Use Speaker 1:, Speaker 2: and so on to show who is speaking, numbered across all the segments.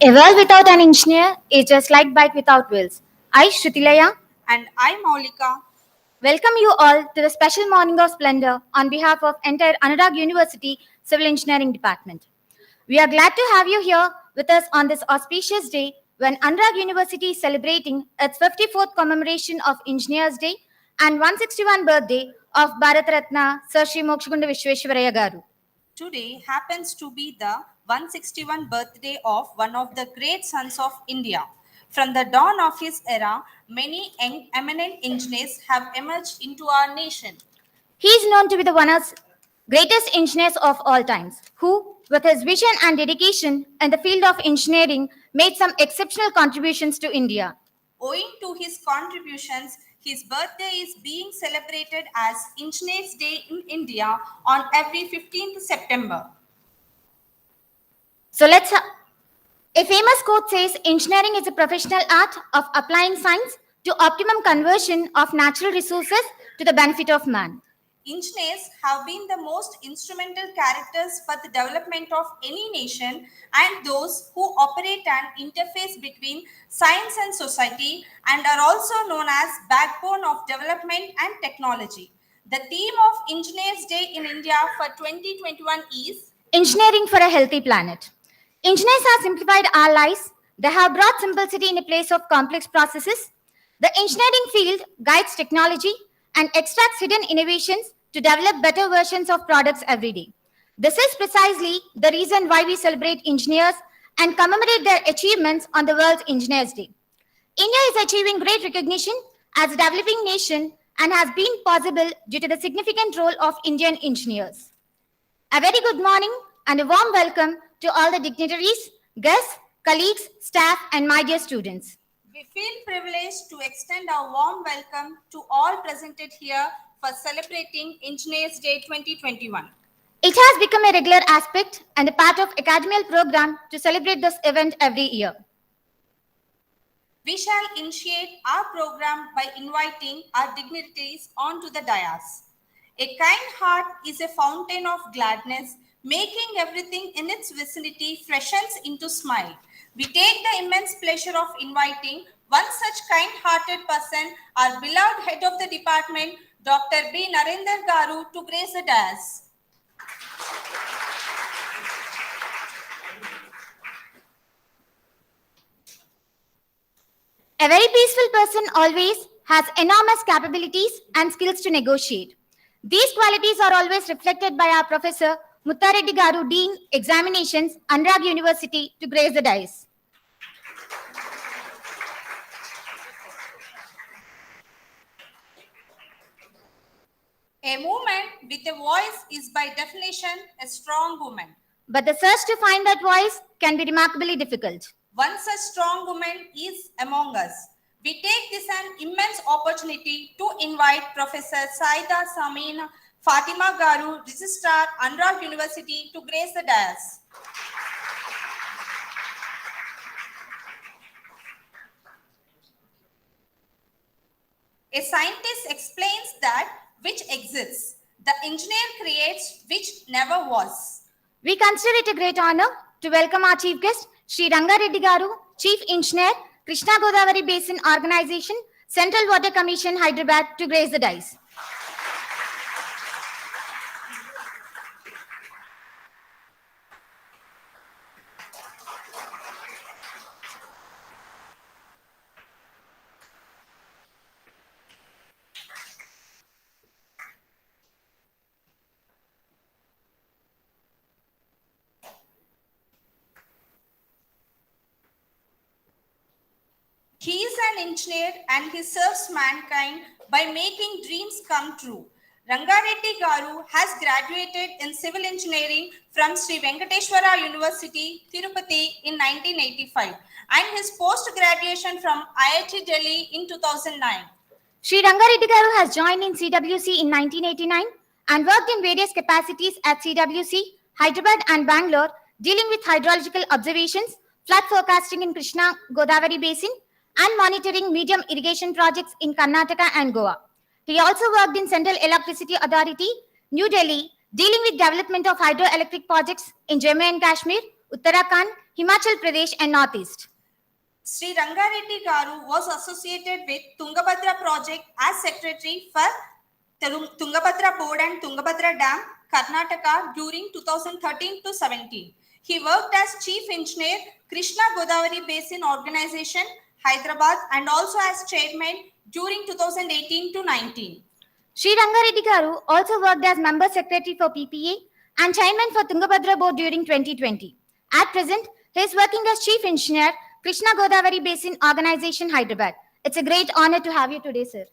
Speaker 1: A well without an engineer is just like bike without wheels. I, Shrutilaya,
Speaker 2: And I'm Maulika.
Speaker 1: welcome you all to the special morning of splendor on behalf of entire Anurag University Civil Engineering Department. We are glad to have you here with us on this auspicious day when Anurag University is celebrating its 54th commemoration of Engineers Day and 161st birthday of Bharat Ratna Sir Shri Mokshagunda Vishweshwaraya Garu.
Speaker 2: Today happens to be the 161st birthday of one of the great sons of India. From the dawn of his era, many eminent engineers have emerged into our nation.
Speaker 1: He is known to be the one of the greatest engineers of all times, who, with his vision and dedication in the field of engineering, made some exceptional contributions to India.
Speaker 2: Owing to his contributions, his birthday is being celebrated as Engineers Day in India on every 15th September.
Speaker 1: So a famous quote says engineering is a professional art of applying science to optimum conversion of natural resources to the benefit of man.
Speaker 2: Engineers have been the most instrumental characters for the development of any nation and those who operate an interface between science and society and are also known as backbone of development and technology. The theme of Engineers Day in India for 2021 is
Speaker 1: Engineering for a healthy planet. Engineers have simplified our lives. They have brought simplicity in a place of complex processes. The engineering field guides technology and extracts hidden innovations to develop better versions of products every day. This is precisely the reason why we celebrate engineers and commemorate their achievements on the World Engineers Day. India is achieving great recognition as a developing nation and has been possible due to the significant role of Indian engineers. A very good morning and a warm welcome to all the dignitaries, guests, colleagues, staff, and my dear students.
Speaker 2: We feel privileged to extend our warm welcome to all presented here for celebrating Engineers Day 2021.
Speaker 1: It has become a regular aspect and a part of academical program to celebrate this event every year.
Speaker 2: We shall initiate our program by inviting our dignitaries onto the dais. A kind heart is a fountain of gladness, making everything in its vicinity freshens into smile. We take the immense pleasure of inviting one such kind-hearted person, our beloved head of the department, Dr. B. Narendra Garu, to grace the dais.
Speaker 1: A very peaceful person always has enormous capabilities and skills to negotiate. These qualities are always reflected by our Professor Muttareddy Garu, Dean Examinations, Anurag University, to grace the dais.
Speaker 2: A woman with a voice is by definition a strong woman.
Speaker 1: But the search to find that voice can be remarkably difficult.
Speaker 2: One such strong woman is among us. We take this an immense opportunity to invite Professor Saida Samin Fatima Garu, Registrar, Anurag University, to grace the dais. A scientist explains that which exists. The engineer creates which never was.
Speaker 1: We consider it a great honor to welcome our chief guest, Sri Rangareddy Garu, Chief Engineer, Krishna Godavari Basin Organization, Central Water Commission, Hyderabad, to grace the dais.
Speaker 2: He is an engineer and he serves mankind by making dreams come true. Rangareddy Garu has graduated in civil engineering from Sri Venkateshwara University, Tirupati in 1985 and his post-graduation from IIT Delhi in 2009.
Speaker 1: Sri Rangareddy Garu has joined in CWC in 1989 and worked in various capacities at CWC, Hyderabad and Bangalore, dealing with hydrological observations, flood forecasting in Krishna Godavari Basin, and monitoring medium irrigation projects in Karnataka and Goa. He also worked in Central Electricity Authority, New Delhi, dealing with development of hydroelectric projects in Jammu and Kashmir, Uttarakhand, Himachal Pradesh and Northeast.
Speaker 2: Sri Rangareddy Garu was associated with Tungabhadra project as secretary for Tungabhadra Board and Tungabhadra Dam, Karnataka during 2013 to 17. He worked as chief engineer, Krishna Godavari Basin Organization, Hyderabad, and also as chairman during 2018 to 19.
Speaker 1: Sri Rangareddy Garu also worked as member secretary for PPA and chairman for Tungabhadra Board during 2020. At present, he is working as chief engineer, Krishna Godavari Basin Organization, Hyderabad. It's a great honor to have you today, sir.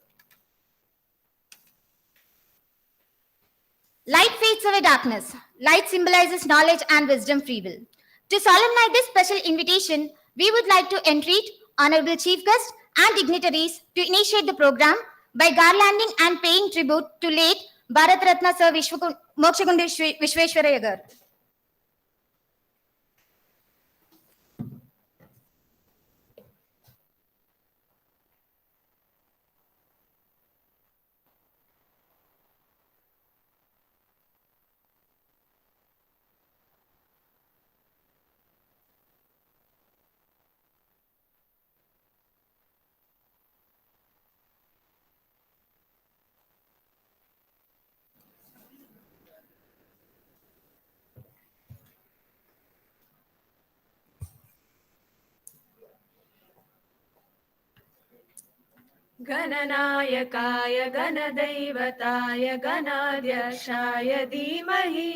Speaker 1: Light fades away darkness. Light symbolizes knowledge and wisdom, free will. To solemnize this special invitation, we would like to entreat Honorable Chief Guest and dignitaries to initiate the program by garlanding and paying tribute to late Bharat Ratna Sir Mokshagundi Vishweshwaraya Garu.
Speaker 3: गणनायकाय गणदैवताय गणाध्यक्षाय धीमहि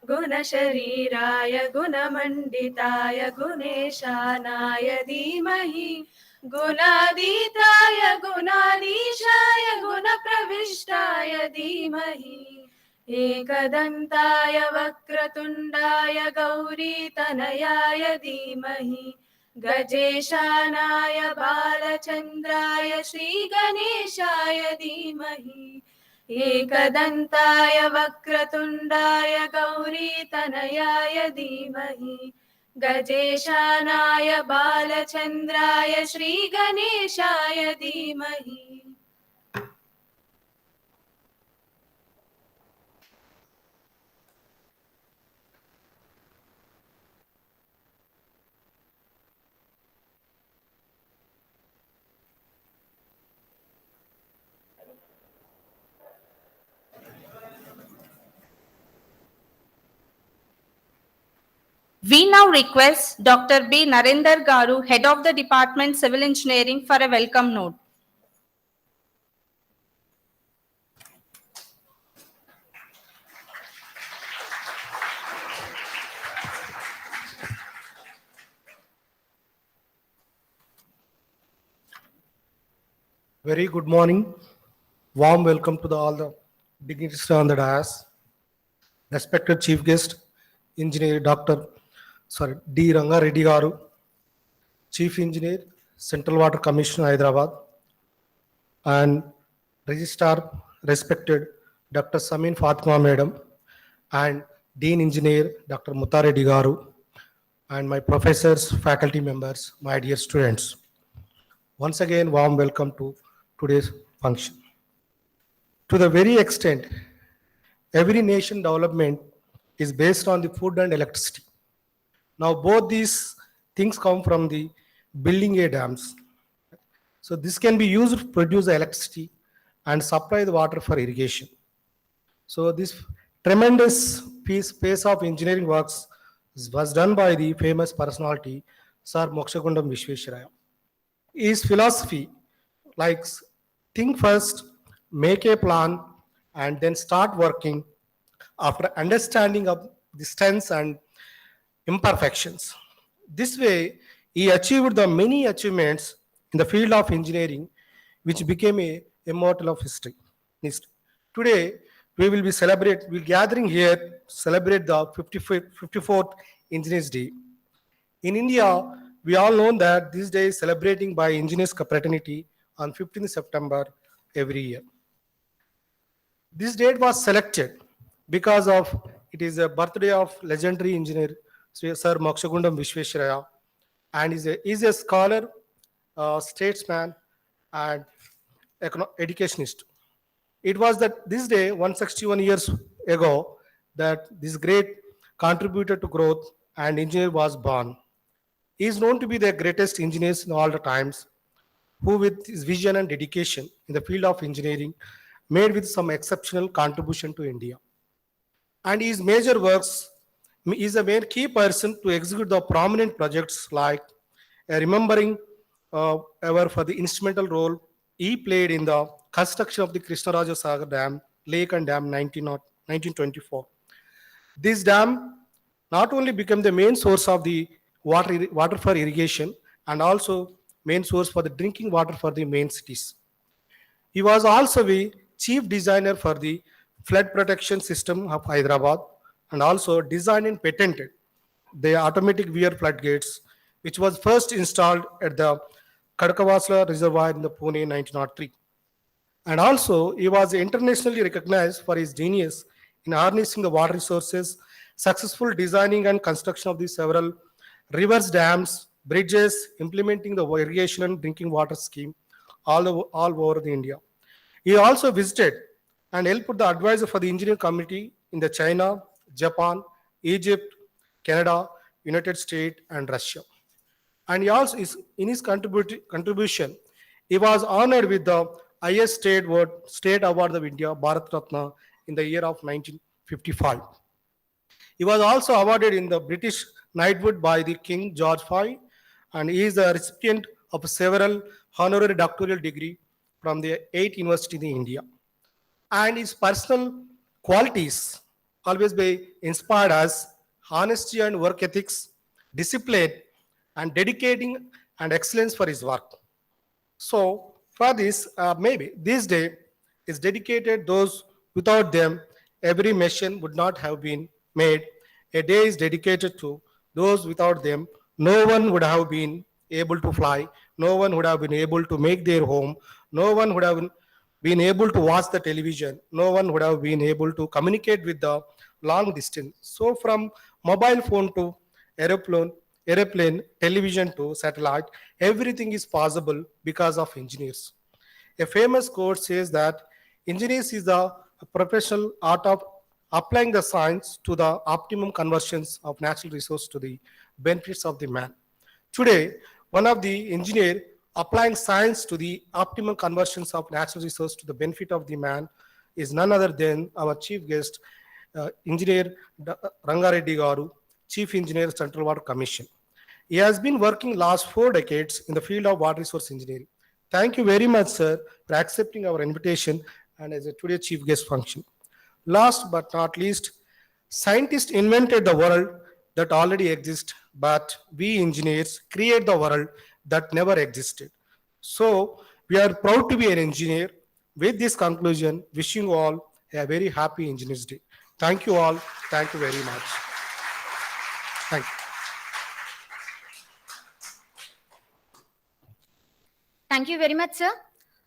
Speaker 3: गुणशरीराय गुणमण्डिताय गुणेशानाय धीमहि गुणातीताय गुणाधीशाय गुणप्रविष्टाय धीमहि एकदन्ताय वक्रतुण्डाय गौरीतनयाय धीमहि गजेशानाय बालचन्द्राय श्रीगणेशाय धीमहि एकदन्ताय वक्रतुण्डाय गौरीतनयाय धीमहि गजेशानाय बालचन्द्राय श्रीगणेशाय धीमहि.
Speaker 2: We now request Dr. B. Narendra Garu, Head of the Department Civil Engineering, for a welcome note.
Speaker 4: Very good morning. Warm welcome to all the dignitaries on the dais. Respected Chief Guest, Engineer D. Ranga Reddy Garu, Chief Engineer, Central Water Commission, Hyderabad, and Registrar, respected Dr. Samin Fatima Madam, and Dean Engineer, Dr. Mutta Reddy Garu, and my professors, faculty members, my dear students. Once again, warm welcome to today's function. To the very extent, every nation development is based on the food and electricity. Now, both these things come from the building a dams. So this can be used to produce the electricity and supply the water for irrigation. So this tremendous pace of engineering works was done by the famous personality, Sir Mokshagundam Vishwesvaraya. His philosophy, like think first, make a plan, and then start working after understanding of the strengths and imperfections. This way, he achieved the many achievements in the field of engineering, which became a immortal of history. Today, we're gathering here, celebrate the 54th Engineers Day. In India, we all know that this day is celebrating by Engineers Fraternity on 15th September every year. This date was selected because of it is a birthday of legendary engineer Sir Mokshagundam Vishwesvaraya, and is a scholar, statesman, and educationist. It was that this day, 161 years ago, that this great contributor to growth and engineer was born. He is known to be the greatest engineers in all the times, who with his vision and dedication in the field of engineering made with some exceptional contribution to India. And his major works is a main key person to execute the prominent projects like remembering ever for the instrumental role he played in the construction of the Krishnaraja Sagar Dam, Lake and Dam 1924. This dam not only became the main source of the water for irrigation and also main source for the drinking water for the main cities. He was also the chief designer for the flood protection system of Hyderabad and also designed and patented the automatic weir floodgates, which was first installed at the Kadakavasla Reservoir in the Pune in 1903. And also, he was internationally recognized for his genius in harnessing the water resources, successful designing and construction of the several rivers, dams, bridges, implementing the irrigation and drinking water scheme all over the India. He also visited and helped the advisor for the engineering committee in the China, Japan, Egypt, Canada, United States, and Russia. And he also in his contribution, he was honored with the highest state award of India, Bharat Ratna, in the year of 1955. He was also awarded in the British knighthood by the King George V, and he is the recipient of several honorary doctoral degree from the 8 universities in India. And his personal qualities always be inspired us honesty and work ethics, discipline, and dedicating and excellence for his work. So for this, maybe this day is dedicated those without them, every mission would not have been made. A day is dedicated to those without them, no one would have been able to fly, no one would have been able to make their home, no one would have been able to watch the television, no one would have been able to communicate with the long distance. So from mobile phone to aeroplane, television to satellite, everything is possible because of engineers. A famous quote says that engineers is the professional art of applying the science to the optimum conversions of natural resource to the benefits of the man. Today, one of the engineer applying science to the optimum conversions of natural resource to the benefit of the man is none other than our chief guest, Engineer Rangareddy Garu, Chief Engineer, Central Water Commission. He has been working last 4 decades in the field of water resource engineering. Thank you very much, sir, for accepting our invitation and as a today chief guest function. Last but not least, scientists invented the world that already exists, but we engineers create the world that never existed. So we are proud to be an engineer. With this conclusion, wishing you all a very happy Engineers Day. Thank you all. Thank you very much. Thank you.
Speaker 1: Thank you very much, sir.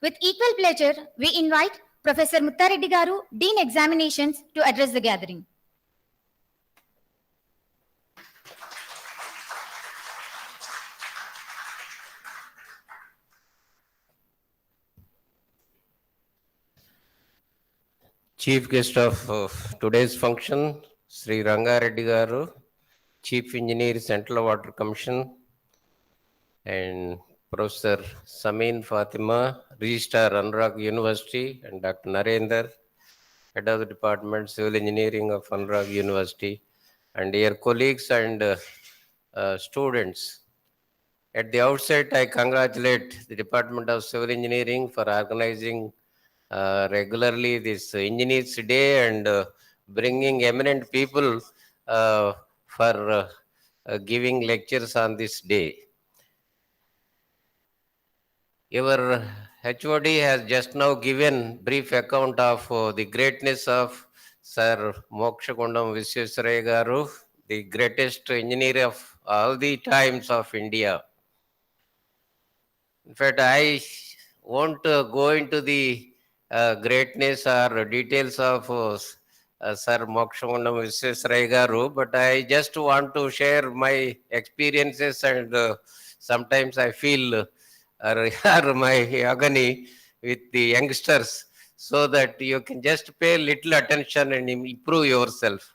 Speaker 1: With equal pleasure, we invite Professor Muttareddy Garu, Dean Examinations, to address the gathering.
Speaker 5: Chief guest of today's function, Sri Rangareddy Garu, Chief Engineer, Central Water Commission, and Professor Samin Fatima, Registrar, Anurag University, and Dr. Narendra, Head of the Department, Civil Engineering of Anurag University, and dear colleagues and students. At the outset, I congratulate the Department of Civil Engineering for organizing regularly this Engineers Day and bringing eminent people for giving lectures on this day. Your HOD has just now given brief account of the greatness of Sir Mokshagundam Visvesvaraya Garu, the greatest engineer of all the times of India. In fact, I won't go into the greatness or details of Sir Mokshagundam Visvesvaraya Garu, but I just want to share my experiences and sometimes I feel or my agony with the youngsters so that you can just pay little attention and improve yourself.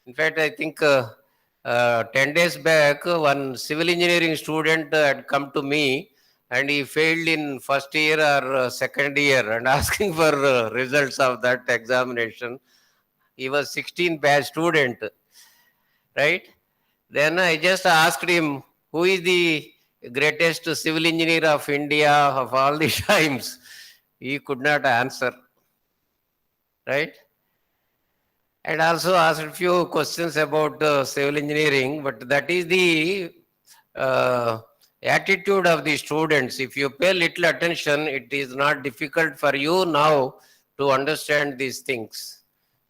Speaker 5: In fact, I think 10 days back, one civil engineering student had come to me and he failed in first year or second year and asking for results of that examination. He was 16 batch student, right? Then I just asked him, who is the greatest civil engineer of India of all the times? He could not answer, right? And also asked a few questions about civil engineering, but that is the attitude of the students. If you pay little attention, it is not difficult for you now to understand these things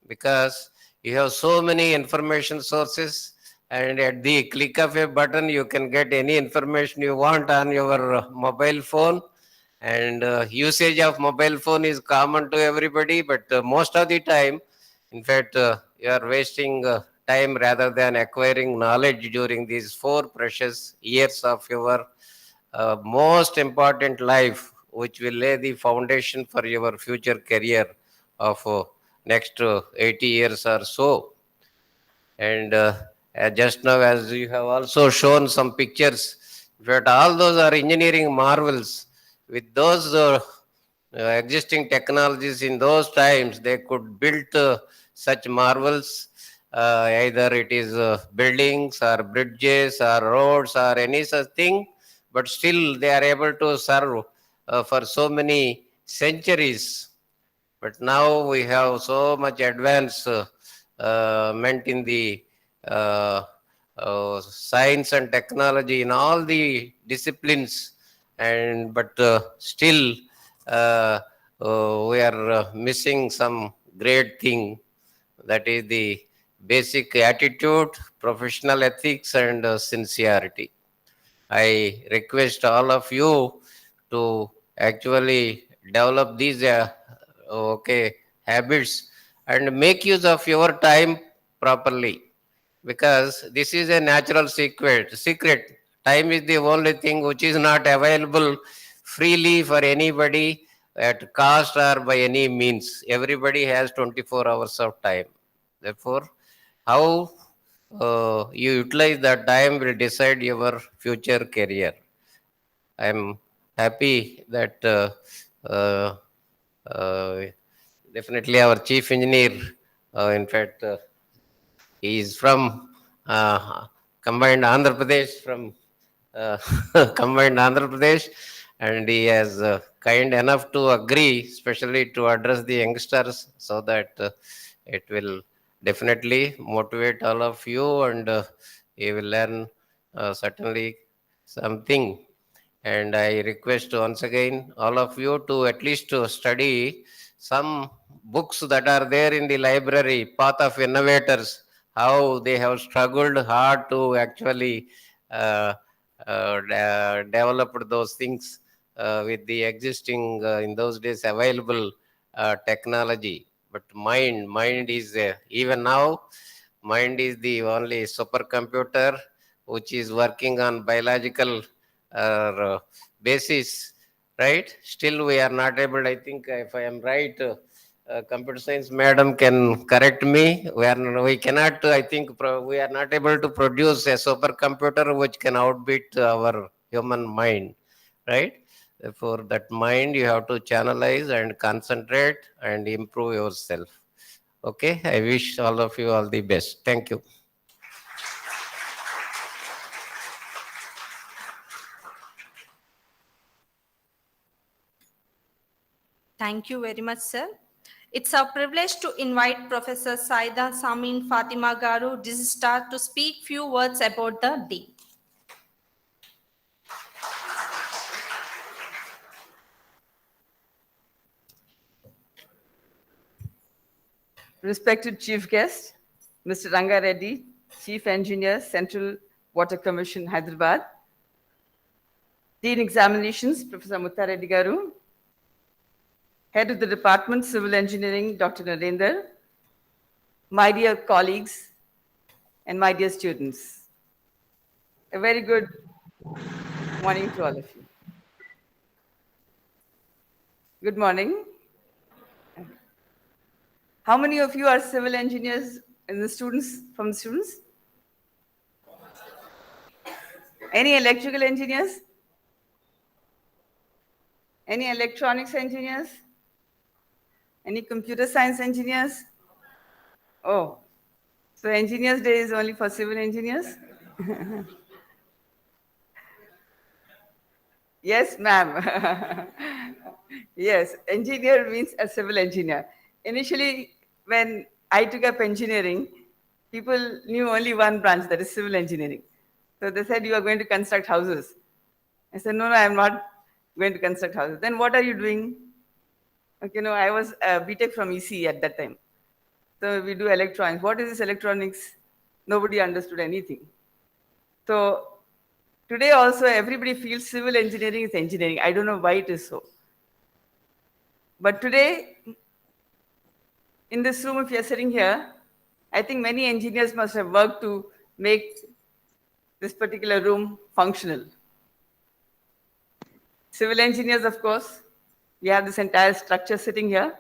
Speaker 5: because you have so many information sources and at the click of a button you can get any information you want on your mobile phone, and usage of mobile phone is common to everybody, but most of the time, in fact, you are wasting time rather than acquiring knowledge during these 4 precious years of your most important life, which will lay the foundation for your future career of next 80 years or so. And just now, as you have also shown some pictures, but all those are engineering marvels. With those existing technologies in those times, they could build such marvels. Either it is buildings or bridges or roads or any such thing, but still they are able to serve for so many centuries. But now we have so much advanced meant in the science and technology in all the disciplines, and but still we are missing some great thing, that is the basic attitude, professional ethics, and sincerity. I request all of you to actually develop these habits and make use of your time properly, because this is a natural secret. Time is the only thing which is not available freely for anybody at cost or by any means. Everybody has 24 hours of time. Therefore, how you utilize that time will decide your future career. I am happy that uh, uh, definitely our chief engineer, in fact, he is from combined Andhra Pradesh, from uh, combined Andhra Pradesh, and he is kind enough to agree, especially to address the youngsters, so that it will definitely motivate all of you, and he will learn certainly something. And I request once again all of you to at least to study some books that are there in the library, Path of Innovators, how they have struggled hard to actually uh, develop those things with the existing, in those days, available technology. But mind is, even now, mind is the only supercomputer which is working on biological uh, basis, right? Still, we are not able, I think, if I am right, computer science madam can correct me. We cannot, I think, we are not able to produce a supercomputer which can outbeat our human mind, right? Therefore, that mind you have to channelize and concentrate and improve yourself. Okay, I wish all of you all the best. Thank you.
Speaker 2: Thank you very much, sir. It's our privilege to invite Professor Saida Samin Fatima Garu, Star, to speak few words about the day.
Speaker 6: Respected Chief Guest, Mr. Ranga Reddy, Chief Engineer, Central Water Commission, Hyderabad. Dean Examinations, Professor Muttareddy Garu. Head of the Department, Civil Engineering, Dr. Narendra. My dear colleagues and my dear students. A very good morning to all of you. Good morning. How many of you are civil engineers in the students, from the students? Any electrical engineers? Any electronics engineers? Any computer science engineers? Oh, so Engineers Day is only for civil engineers? Yes, ma'am. Yes, engineer means a civil engineer. Initially, when I took up engineering, people knew only one branch, that is civil engineering. So they said, you are going to construct houses. I said, no, I am not going to construct houses. Then what are you doing? Okay, no, I was a BTech from EC at that time. So we do electronics. What is this electronics? Nobody understood anything. So today also everybody feels civil engineering is engineering. I don't know why it is so. But today, in this room, if you're sitting here, I think many engineers must have worked to make this particular room functional. Civil engineers, of course, we have this entire structure sitting here.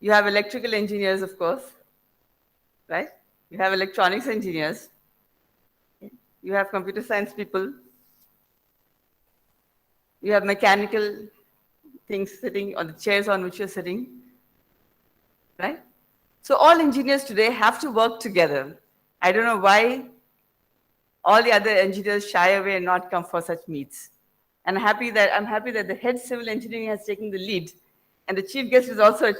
Speaker 6: You have electrical engineers, of course, right? You have electronics engineers. You have computer science people. You have mechanical things sitting on the chairs on which you're sitting, right? So all engineers today have to work together. I don't know why all the other engineers shy away and not come for such meets. And I'm happy that the head civil engineering has taken the lead, and the chief guest is also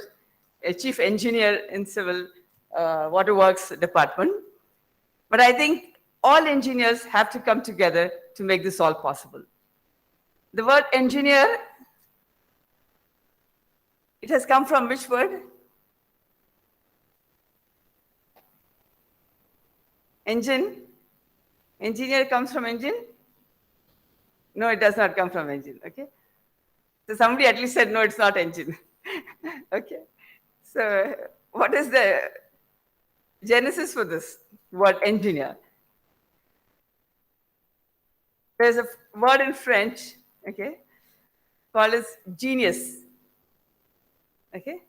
Speaker 6: a chief engineer in civil, waterworks department. But I think all engineers have to come together to make this all possible. The word engineer, it has come from which word? Engine. Engineer comes from engine? No, it does not come from engine, okay? So somebody at least said, no, it's not engine. Okay. So what is the genesis for this word engineer? There's a word in French, okay, called as genius, okay,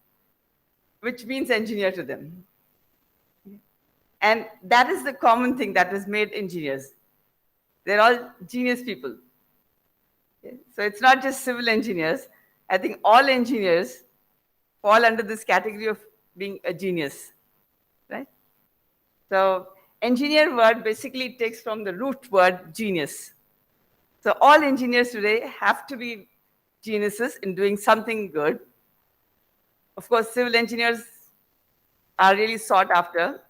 Speaker 6: which means engineer to them. And that is the common thing that has made engineers. They're all genius people. Okay? So it's not just civil engineers. I think all engineers fall under this category of being a genius, right? So engineer word basically takes from the root word genius. So all engineers today have to be geniuses in doing something good. Of course, civil engineers are really sought after.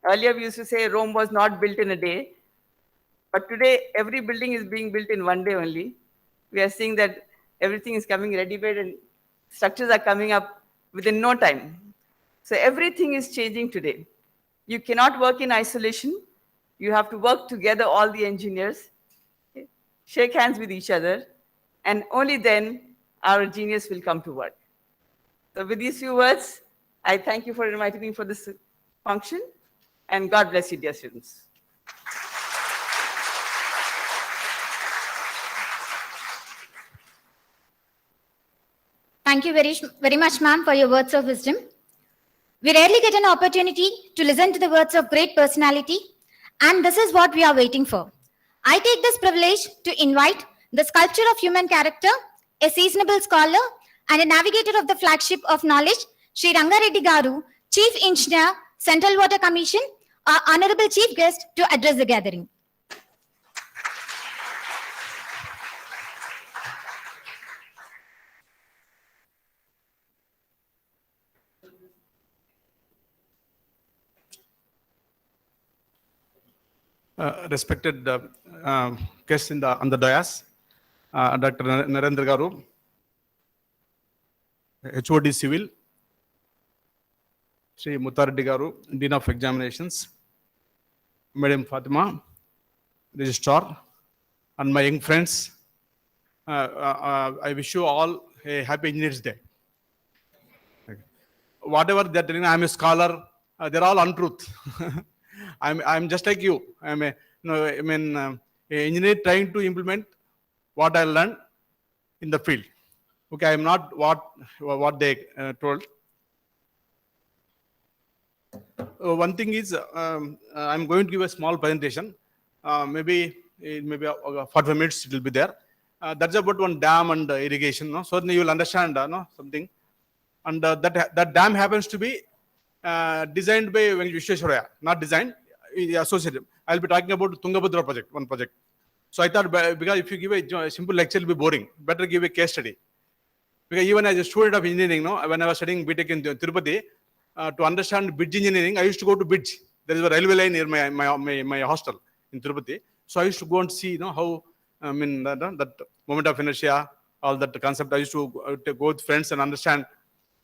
Speaker 6: Earlier, we used to say Rome was not built in a day. But today, every building is being built in one day only. We are seeing that everything is coming ready-made and structures are coming up within no time. So everything is changing today. You cannot work in isolation. You have to work together, all the engineers, okay? Shake hands with each other, and only then our genius will come to work. So with these few words, I thank you for inviting me for this function, and God bless you, dear students.
Speaker 1: Thank you very much, ma'am, for your words of wisdom. We rarely get an opportunity to listen to the words of great personality, and this is what we are waiting for. I take this privilege to invite the sculptor of human character, a seasonable scholar, and a navigator of the flagship of knowledge, Sri Rangareddy Garu, Chief Engineer, Central Water Commission, our honorable chief guest, to address the gathering.
Speaker 7: Respected guests on the dais, Dr. Narendra Garu, HOD Civil, Sri Muthareddy Garu, Dean of Examinations, Madam Fatima, Registrar, and my young friends, I wish you all a happy Engineers Day. Whatever they're telling, I'm a scholar, they're all untruth. I'm just like you. I'm a, an engineer trying to implement what I learned in the field. Okay, I'm not what they told. One thing is, I'm going to give a small presentation. Maybe 45 minutes it will be there. That's about one dam and irrigation. No? So you will understand something. And that dam happens to be designed by Vishweshwaraya, not designed, associated. I'll be talking about Tungabhadra project, one project. So I thought, because if you give a simple lecture, it will be boring. Better give a case study. Because even as a student of engineering, when I was studying BTech in Tirupati, to understand bridge engineering, I used to go to bridge. There is a railway line near my hostel in Tirupati. So I used to go and see, how, that moment of inertia, all that concept. I used to go with friends and understand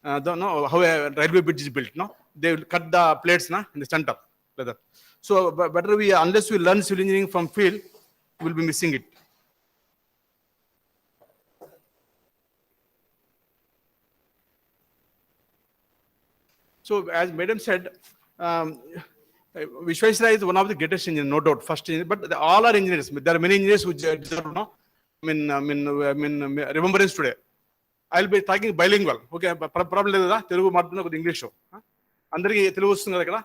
Speaker 7: how a railway bridge is built. They will cut the plates in the center. Like that. So better unless we learn civil engineering from field, we'll be missing it. So as Madam said, Vishweshwaraya is one of the greatest engineers, no doubt, first engineer, but all are engineers. There are many engineers who deserve remembrance today. I'll be talking bilingual. Okay, problem leda Telugu maatladuna kodu English. Andariki Telugu vastundi kada.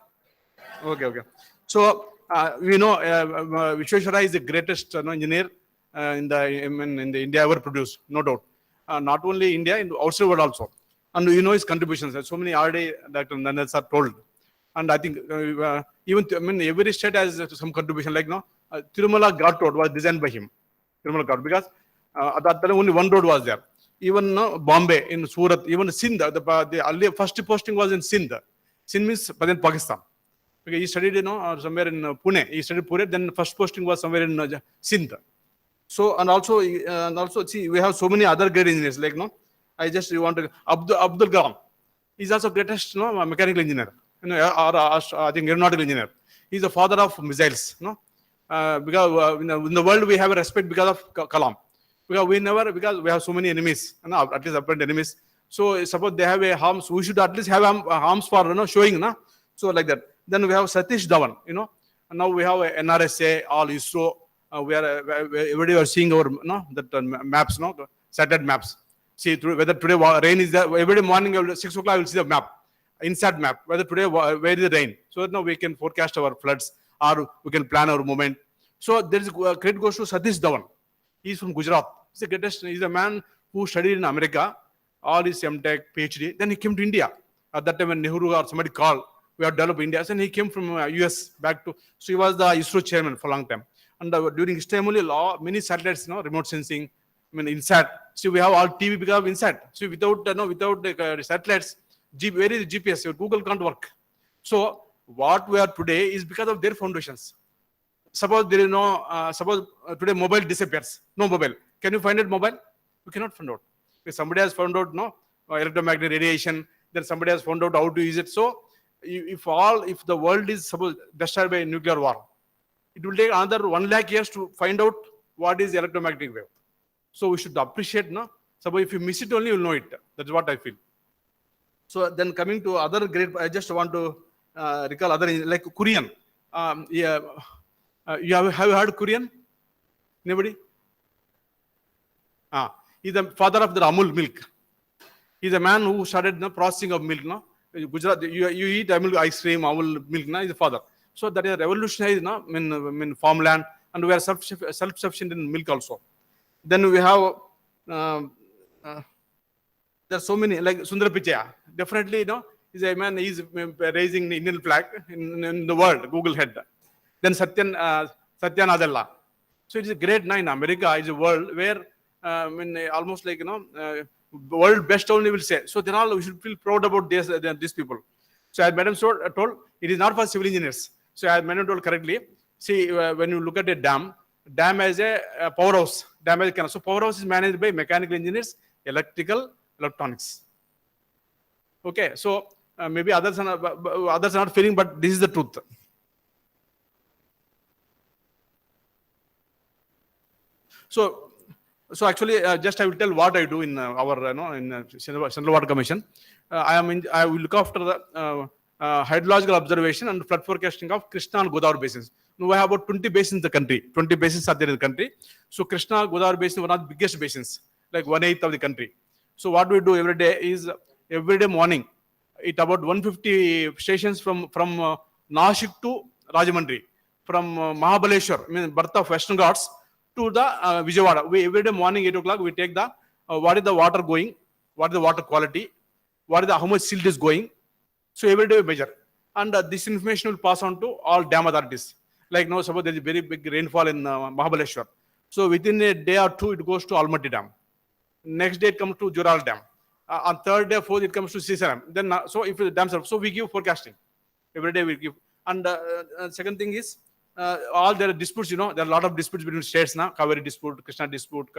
Speaker 7: Okay. So we know Vishweshwaraya is the greatest engineer in the India ever produced, no doubt. Not only India, in the outside world also. And his contributions. So many already Dr. Nandan sir told. And I think even every state has some contribution. Like Tirumala Ghat Road was designed by him. Tirumala Ghat, because at that time only one road was there. Even Bombay, in Surat, even Sindh, the earlier first posting was in Sindh. Sindh means present Pakistan. Okay, he studied, somewhere in Pune. He studied Pune. Then first posting was somewhere in Sindh. So and also see, we have so many other great engineers. Like I just want to Abdul Kalam. He's also greatest mechanical engineer. Or I think aeronautical engineer. He's the father of missiles. Because in the world we have a respect because of Kalam. Because we have so many enemies, at least apparent enemies. So suppose they have a harms, we should at least have harms for showing, so like that. Then we have Satish Dhawan, and now we have a NRSA, all ISRO. We are every day we are seeing our maps, the satellite maps. See whether today rain is there. Every day morning 6 o'clock I will see the map, inside map. Whether today where is the rain, so now we can forecast our floods or we can plan our movement. So there is credit goes to Satish Dhawan. He's from Gujarat. He's the greatest. He's a man who studied in America, all his MTech, PhD. Then he came to India. At that time when Nehru or somebody called, we have developed India. And he came from US back to, so he was the ISRO chairman for a long time. And during his time only, many satellites, remote sensing, INSAT. So we have all TV because of INSAT. So without the satellites, where is GPS? Your Google can't work. So what we are today is because of their foundations. Suppose there is suppose today mobile disappears. No mobile. Can you find it mobile? You cannot find out. If somebody has found out electromagnetic radiation, then somebody has found out how to use it. So if the world is suppose destroyed by a nuclear war, it will take another 1 lakh years to find out what is electromagnetic wave. So we should appreciate, Suppose if you miss it only, you will know it. That's what I feel. So then coming to other great, I just want to recall other, like Korean. You have heard Korean? Anybody? He's the father of the Amul milk. He's a man who started the processing of milk. Gujarat, you eat Amul ice cream, Amul milk. He's the father. So that is revolutionized in farmland, and we are self-sufficient in milk also. Then we have there are so many, like Sundar Pichai. Definitely, he's a man. He's raising the Indian flag in the world. Google head. Then Satya Nadella. So it is a great in America. It's a world where almost like world best only will say. So then all we should feel proud about these people. So as Madam told, it is not for civil engineers. So as Madam told correctly, see when you look at a dam has a powerhouse. Dam has a canal. So powerhouse is managed by mechanical engineers, electrical, electronics. Okay, so maybe others are not feeling, but this is the truth. So actually, just I will tell what I do in our in Central Water Commission. I will look after the hydrological observation and flood forecasting of Krishna and Godavari basins. Now we have about 20 basins in the country. 20 basins are there in the country. So Krishna Godavari basin is one of the biggest basins, like 1/8 of the country. So what we do every day is every day morning, it about 150 stations from Nashik to Rajahmundry, from Mahabaleshwar, birth of Western Ghats, to the Vijayawada. We every day morning 8 o'clock we take the what is the water going, what is the water quality, what is how much silt is going. So every day we measure, and this information will pass on to all dam authorities. Like suppose there is very big rainfall in Mahabaleshwar. So within a day or two it goes to Almaty Dam. Next day it comes to Joral Dam. On third day, fourth it comes to Srisaram. Then so if the dams are, so we give forecasting. Every day we give. And second thing is, all there are disputes, there are a lot of disputes between states now, Kaveri dispute, Krishna dispute,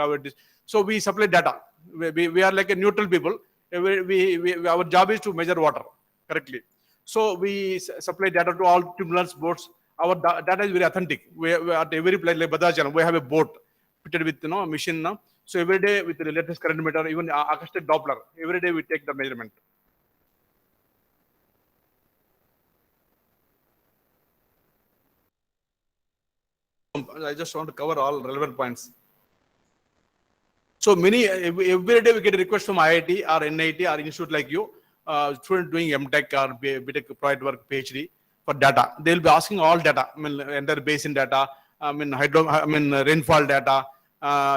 Speaker 7: so we supply data. We are like a neutral people. Our job is to measure water correctly. So we supply data to all tribunals, boards. Our data is very authentic. We at every place, like Badajan, we have a boat fitted with machine now. So every day with the latest current meter, even acoustic Doppler, every day we take the measurement. I just want to cover all relevant points. So every day we get a request from IIT or NIT or institute like you, student doing MTech or BTech project work, PhD for data. They'll be asking all data, entire basin data, rainfall data,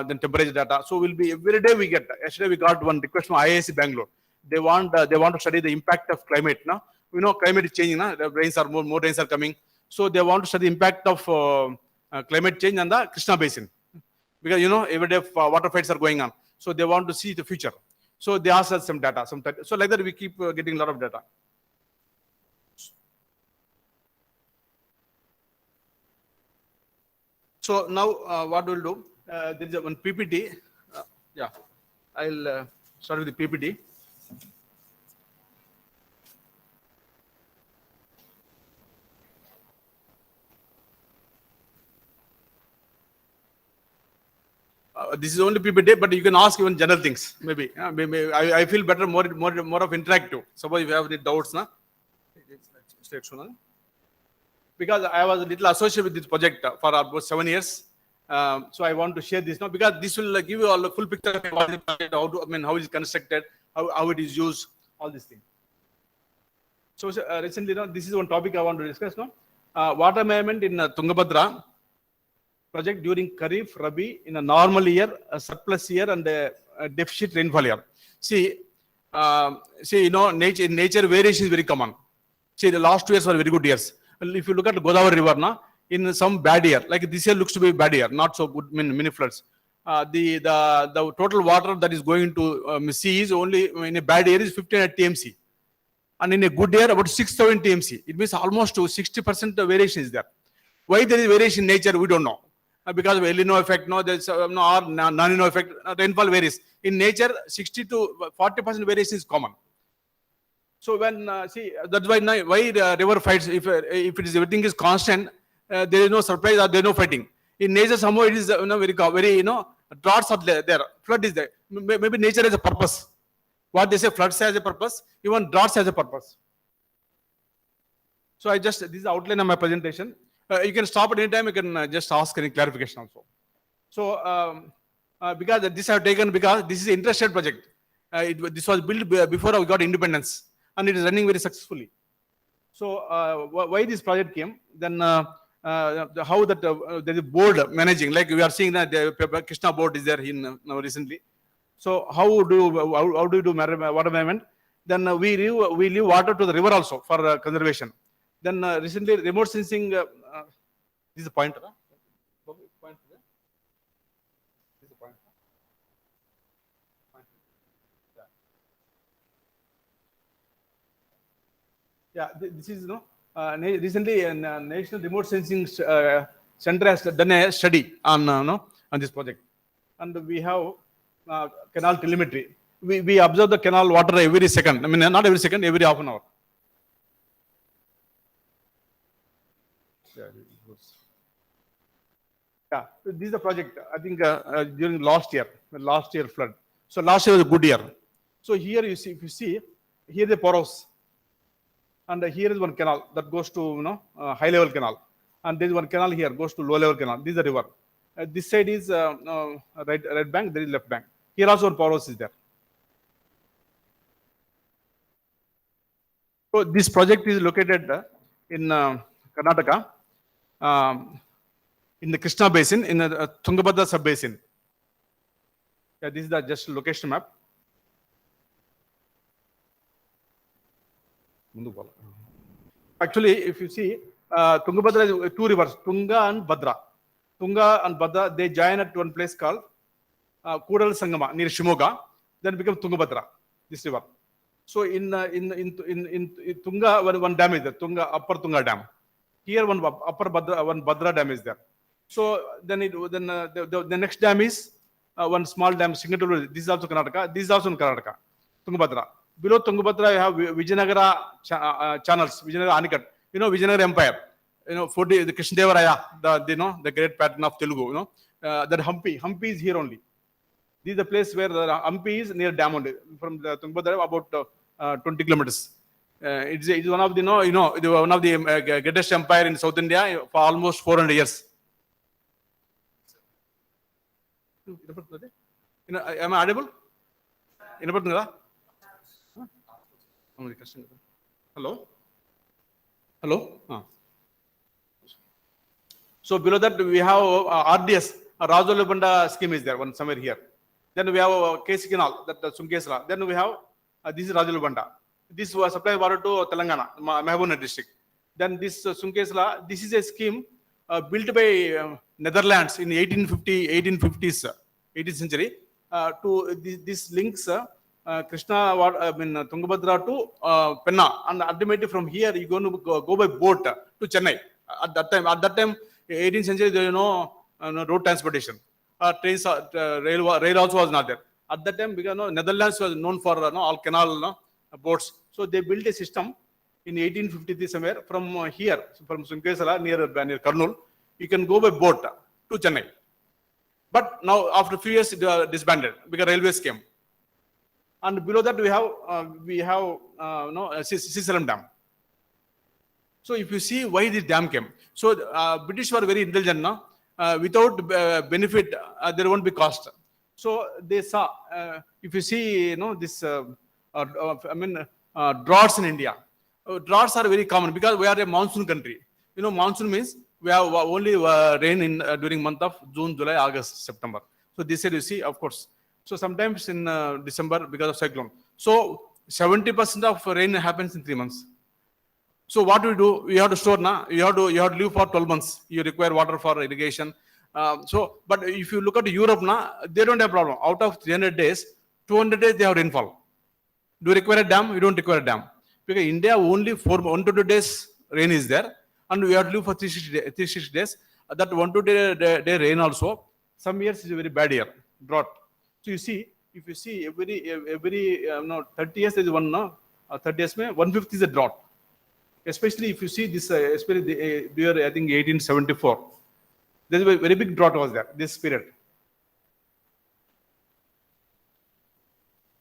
Speaker 7: then temperature data. So we'll be every day we get. Yesterday we got one request from IISc Bangalore. They want to study the impact of climate. Now we know climate is changing. The rains are more rains are coming. So they want to study the impact of climate change on the Krishna basin, because every day water fights are going on. So they want to see the future. So they ask us some data. So like that we keep getting a lot of data. So now what we'll do, there is one PPT. Yeah, I'll start with the PPT. This is only PPT, but you can ask even general things. Maybe, maybe I feel better, more of interactive. Suppose if you have any doubts, na? Because I was a little associated with this project for about 7 years. So I want to share this now because this will give you all the full picture of what the project, how it is constructed, how it is used, all these things. So recently, this is one topic I want to discuss now. Water management in Tungabhadra project during Kharif, Rabi in a normal year, a surplus year, and a deficit rainfall year. See, nature, in nature variation is very common. See, the last 2 years were very good years. Well, if you look at the Godavari River, in some bad year, like this year looks to be bad year, not so good, many floods. The total water that is going to sea is only in a bad year is 1500 TMC, and in a good year about 6000 TMC. It means almost to 60% variation is there. Why there is variation in nature, we don't know. Because of El Nino effect, there's or non-Nino effect, rainfall varies. In nature, 60 to 40% variation is common. So when see, that's why the river fights. If it is everything is constant, there is no surprise or there is no fighting. In nature, somehow it is very droughts are there, flood is there. Maybe nature has a purpose. What they say, floods has a purpose. Even droughts has a purpose. So this is the outline of my presentation. You can stop at any time. You can just ask any clarification also. So because this I have taken because this is an interested project. This was built before we got independence, and it is running very successfully. So why this project came? Then how that there is a board managing, like we are seeing that the Krishna board is there in now recently. So how do you do water management? Then we leave water to the river also for conservation. Then recently remote sensing. This is the point. Point there. This is the point. Yeah, this is recently National Remote Sensing Center has done a study on this project, and we have canal telemetry. We observe the canal water every second. I mean, not every second, every half an hour. Yeah, this is the project. I think during last year flood. So last year was a good year. So here you see, if you see, here the Poros, and here is one canal that goes to high level canal, and there is one canal here goes to low level canal. This is the river. This side is right bank. There is left bank. Here also one Poros is there. So this project is located in Karnataka. In the Krishna basin, in the Tungabhadra sub-basin. Yeah, this is the just location map. Actually, if you see, Tungabhadra is two rivers, Tunga and Bhadra. Tunga and Bhadra, they join at one place called Kudal Sangama near Shimoga, then become Tungabhadra, this river. So in Tunga, one dam is there, Upper Tunga Dam. Here one Upper Bhadra, one Bhadra Dam is there. So then the next dam is one small dam, Singatur. This is also Karnataka. This is also in Karnataka, Tungabhadra. Below Tungabhadra, you have Vijayanagara channels, Vijayanagara Anikat. Vijayanagara Empire. 40 the Krishnadevaraya, the great pattern of Telugu. That Hampi is here only. This is the place where the Hampi is near dam only. From the Tungabhadra about 20 kilometers. It's one of the one of the greatest empire in South India for almost 400 years. Am I audible? Hello? So below that we have RDS, a Rajolabanda scheme is there, one somewhere here. Then we have KC Canal, that Sumkesla. Then we have this is Rajolabanda. This was supplied water to Telangana, Maheepathi district. Then this Sumkesla, this is a scheme built by Netherlands in 1850s, 18th century. To this links Krishna, Tungabhadra to Penna, and ultimately from here you're going to go by boat to Chennai. At that time, 18th century, there is no road transportation. Trains, rail also was not there. At that time, because Netherlands was known for all canal boats. So they built a system in 1853 somewhere from here, from Sunkesala near Kurnool. You can go by boat to Chennai. But now, after a few years, it disbanded because railways came. And below that, we have Sissaram Dam. So if you see why this dam came, so British were very intelligent now. Without benefit, there won't be cost. So they saw, if you see, this, droughts in India. Droughts are very common because we are a monsoon country. Monsoon means we have only rain in during month of June, July, August, September. So this year you see, of course. So sometimes in December because of cyclone. So 70% of rain happens in 3 months. So what do? You have to store now. You have to live for 12 months. You require water for irrigation. But if you look at Europe now, they don't have problem. Out of 300 days, 200 days they have rainfall. Do you require a dam? You don't require a dam. Because India only 1 to 2 days rain is there, and we have to live for 360 days. That 1 to 2 day rain also. Some years is a very bad year, drought. So you see, if you see every 30 years there is one 30 years mein 1/5 is a drought. Especially if you see this, especially the year I think 1874, there is a very big drought was there this period.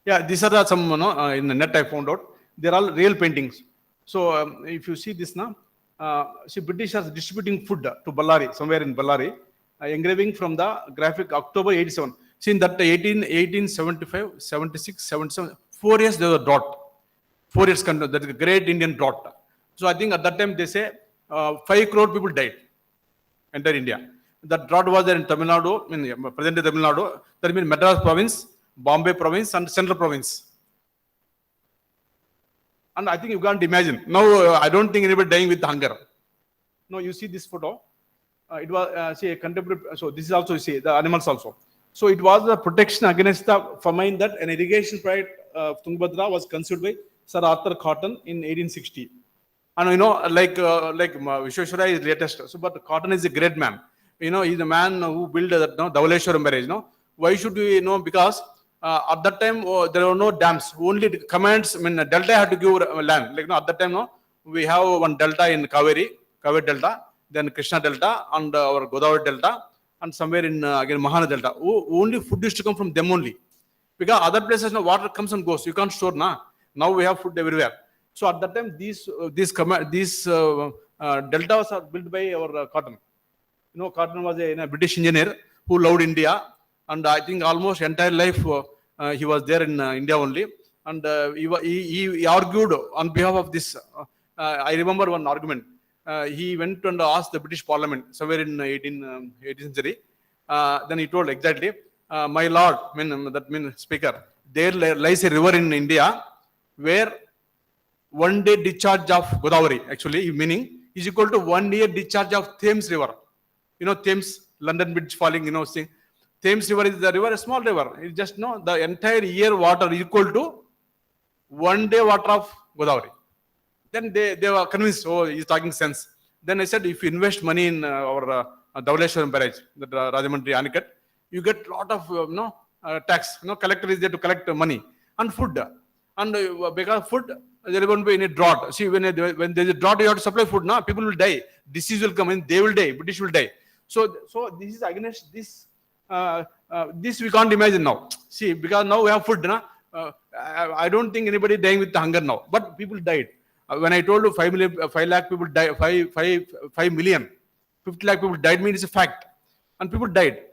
Speaker 7: Yeah, these are some in the net I found out. They're all real paintings. So if you see this now, see British are distributing food to Ballari, somewhere in Ballari, engraving from the graphic October 87. See in that 1875, 76, 77, 4 years there was a drought. 4 years, that is a great Indian drought. So I think at that time they say 5 crore people died, entire India. The drought was there in Tamil Nadu, in present day Tamil Nadu, that means Madras province, Bombay province and Central province. And I think you can't imagine. Now I don't think anybody dying with hunger. No, you see this photo. It was see a contemporary. So this is also you see the animals also. So it was the protection against the famine that an irrigation project of Tungabhadra was conceived by Sir Arthur Cotton in 1860. And like Vishweshwara is latest. So, but Cotton is a great man. He's the man who built that Dhavaleshwaram barrage. Why should we know? Because at that time there were no dams. Only commands. Delta had to give land. Like at that time, we have one delta in Kaveri Delta, then Krishna Delta, and our Godavari Delta, and somewhere in again Mahana Delta. Only food used to come from them only. Because other places, water comes and goes. You can't store now we have food everywhere. So at that time, these deltas are built by our Cotton. Cotton was a British engineer who loved India, and I think almost entire life he was there in India only. And he argued on behalf of this. I remember one argument. He went and asked the British Parliament somewhere in 18th century. Then he told exactly, my lord, that means speaker, there lies a river in India where 1 day discharge of Godavari, actually, meaning is equal to 1 year discharge of Thames River. Thames, London Bridge falling, see. Thames River is the river, a small river. It's just, the entire year water is equal to 1 day water of Godavari. Then they were convinced, he's talking sense. Then I said, if you invest money in our Dhavaleshwaram barrage, the Rajamundry Anicut, you get lot of tax. Collector is there to collect money and food. And because of food, there won't be any drought. See, when there's a drought, you have to supply food. People will die. Disease will come in. They will die. British will die. So this is against this. This we can't imagine now. See, because now we have food. I don't think anybody dying with hunger now. But people died. When I told you 5 lakh people died, 5 million, 50 lakh people died, means it's a fact. And people died.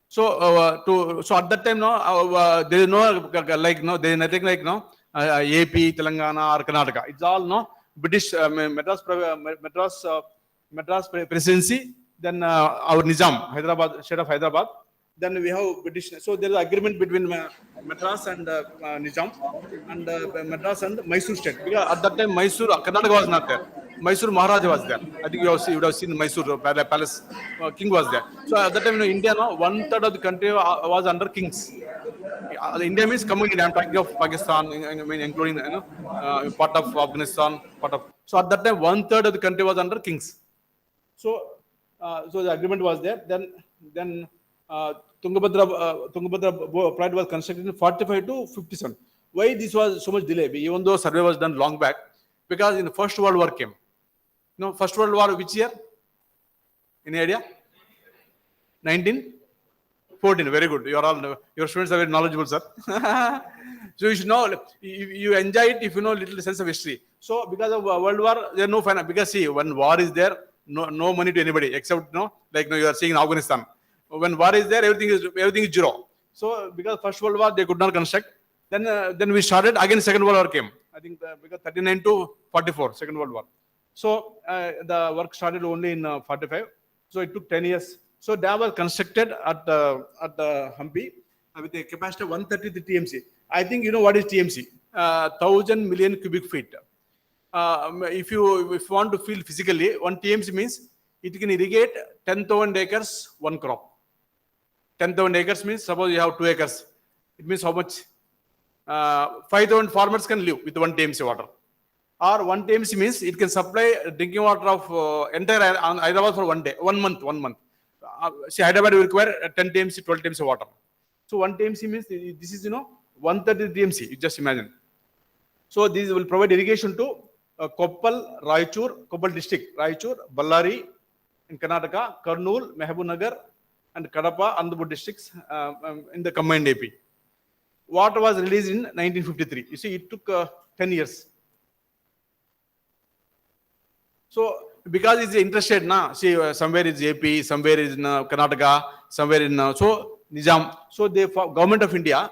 Speaker 7: So, so at that time, there is there is nothing like AP, Telangana or Karnataka. It's all British Madras presidency. Then our Nizam, Hyderabad, state of Hyderabad. Then we have British. So there is agreement between Madras and Nizam, and Madras and Mysore state. Because at that time, Mysore, Karnataka was not there. Mysore Maharaja was there. I think you would have seen Mysore palace. King was there. So at that time, India, 1/3 of the country was under kings. India means community. I'm talking of Pakistan, including part of Afghanistan, So at that time, 1/3 of the country was under kings. So the agreement was there. Then Tungabhadra project was constructed in 45 to 57. Why this was so much delay? Even though survey was done long back, because in the First World War came. First World War which year? Any idea? 1914. Very good. Your students are very knowledgeable, sir. So you should know. You enjoy it if you know little sense of history. So because of World War, there are no finance. Because see, when war is there, no money to anybody except you are seeing in Afghanistan. When war is there, everything is zero. So because First World War they could not construct. Then we started again. Second World War came. I think because 39 to 44, Second World War. So the work started only in 45. So it took 10 years. So dam was constructed at the Hampi with a capacity of 133 TMC. I think you know what is TMC? 1,000 million cubic feet. If you want to feel physically, 1 TMC means it can irrigate 10,000 acres, one crop. 10,000 acres means suppose you have 2 acres. It means how much? 5,000 farmers can live with 1 TMC water. Or 1 TMC means it can supply drinking water of entire Hyderabad for 1 day, 1 month. See, Hyderabad will require 10 TMC, 12 TMC water. So 1 TMC means this is 130 TMC. You just imagine. So these will provide irrigation to Koppal, Koppal district, Raichur, Ballari in Karnataka, Kurnool, Maheebnagar, and Kadapa, Andhra districts in the combined AP. Water was released in 1953. You see, it took 10 years. So because it's interested, see, somewhere is AP, somewhere is in Karnataka, somewhere in Nizam. So the government of India,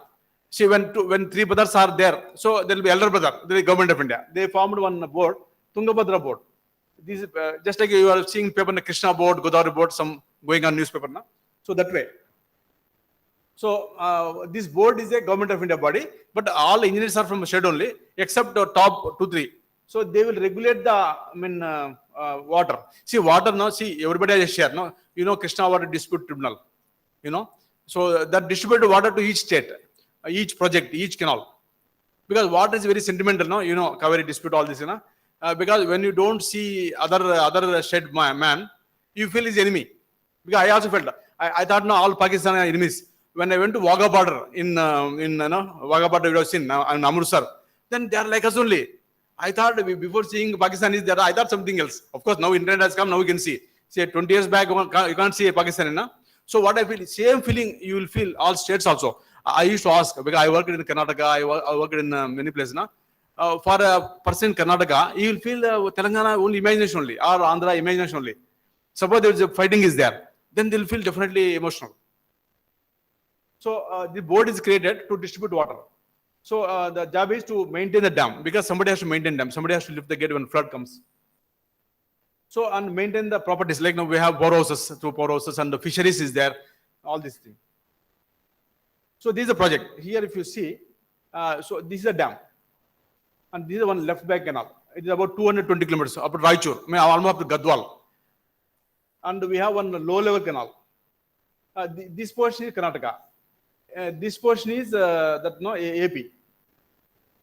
Speaker 7: see, when 3 brothers are there, so there will be elder brother, the government of India. They formed one board, Tungabhadra board. This just like you are seeing paper, Krishna board, Godavari board, some going on newspaper. So that way. So this board is a government of India body, but all engineers are from state only, except the top 2, 3. So they will regulate the water. See, water now. See, everybody has a share. No, Krishna Water Dispute Tribunal. So that distributed water to each state, each project, each canal. Because water is very sentimental. No, Kaveri dispute, all this. Because when you don't see other state man, you feel his enemy. Because I also felt. I thought all Pakistan are enemies. When I went to Wagah border in Wagah border, we have seen in Amritsar. Then they are like us only. I thought before seeing Pakistan is there, I thought something else. Of course, now internet has come, now we can see. Say 20 years back, you can't see a Pakistani. So what I feel, same feeling you will feel all states also. I used to ask, because I worked in Karnataka, I worked in many places. For a person in Karnataka, you will feel Telangana only imagination only, or Andhra imagination only. Suppose there is a fighting is there, then they will feel definitely emotional. So the board is created to distribute water. So the job is to maintain the dam, because somebody has to maintain dam. Somebody has to lift the gate when flood comes. So and maintain the properties. Like now we have bore houses, and the fisheries is there. All these things. So this is a project. Here, if you see, so this is a dam, and this is one left bank canal. It is about 220 kilometers up to Raichur, almost up to Gadwal. And we have one low level canal. This portion is Karnataka. This portion is AP.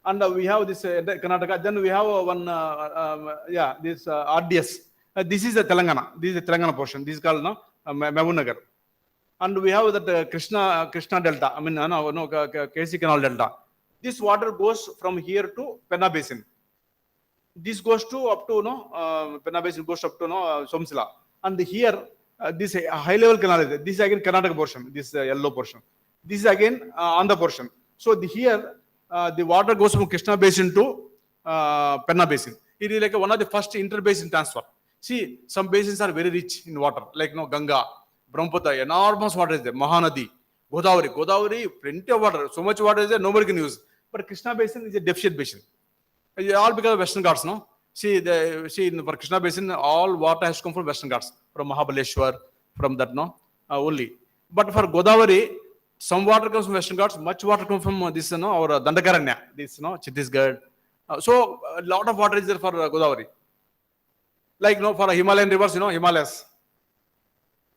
Speaker 7: And we have this Karnataka. Then we have one, this RDS. This is the Telangana. This is the Telangana portion. This is called Maheebnagar. And we have that Krishna Delta. KC Canal Delta. This water goes from here to Penna Basin. This goes to up to Penna Basin goes up to Somsila. And here, this high level canal is there. This is again Karnataka portion. This yellow portion. This is again Andhra portion. So here, the water goes from Krishna Basin to Penna Basin. It is like one of the first inter-basin transfer. See, some basins are very rich in water, like Ganga, Brahmaputra, enormous water is there. Mahanadi, Godavari, plenty of water. So much water is there, nobody can use. But Krishna Basin is a deficient basin. All because of Western Ghats, no? See, for Krishna Basin, all water has come from Western Ghats, from Mahabaleshwar, from that, only. But for Godavari, some water comes from Western Ghats, much water comes from this, our Dandakaranya, this, Chhattisgarh. So a lot of water is there for Godavari. Like, for Himalayan rivers, Himalayas.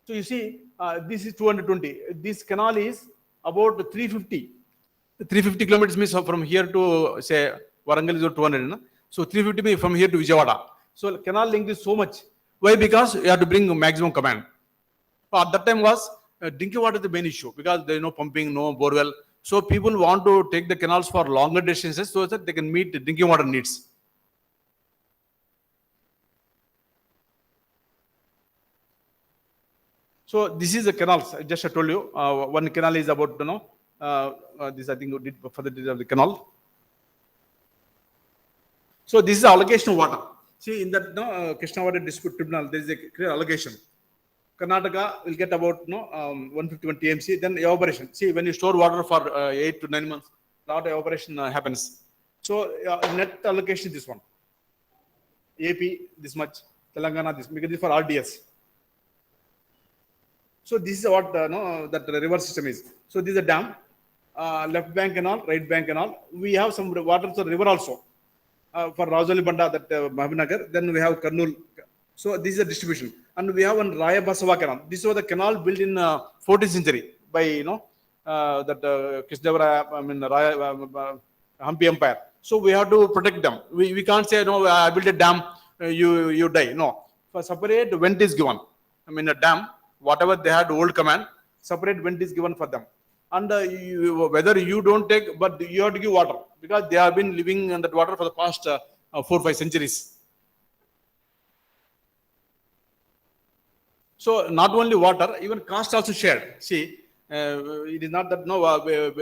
Speaker 7: So you see, this is 220. This canal is about 350. 350 kilometers means from here to, say, Warangal is 200. So 350 means from here to Vijayawada. So canal length is so much. Why? Because you have to bring maximum command. At that time was drinking water is the main issue because there is no pumping, no borewell. So people want to take the canals for longer distances so that they can meet the drinking water needs. So this is the canals. I just told you. One canal is about this I think we did for the canal. So this is allocation of water. See in that Krishna Water Dispute Tribunal there is a clear allocation. Karnataka will get about 151 TMC. Then evaporation. See when you store water for 8 to 9 months, lot of evaporation happens. So net allocation this one. AP this much, Telangana this because this is for RDS. So this is what that river system is. So this is a dam, left bank and all, right bank and all. We have some water to the river also for Rajali Banda, that Mahabinagar. Then we have Karnool. So this is a distribution, and we have one Raya Basava canal. This was the canal built in 14th century by that Krishnadevara, I mean Raya Hampi Empire. So we have to protect them. We can't say no. I built a dam, you die. No, for separate vent is given. I mean a dam. Whatever they had old command, separate vent is given for them. And whether you don't take, but you have to give water because they have been living in that water for the past 4 or 5 centuries. So not only water, even cost also shared. See, it is not that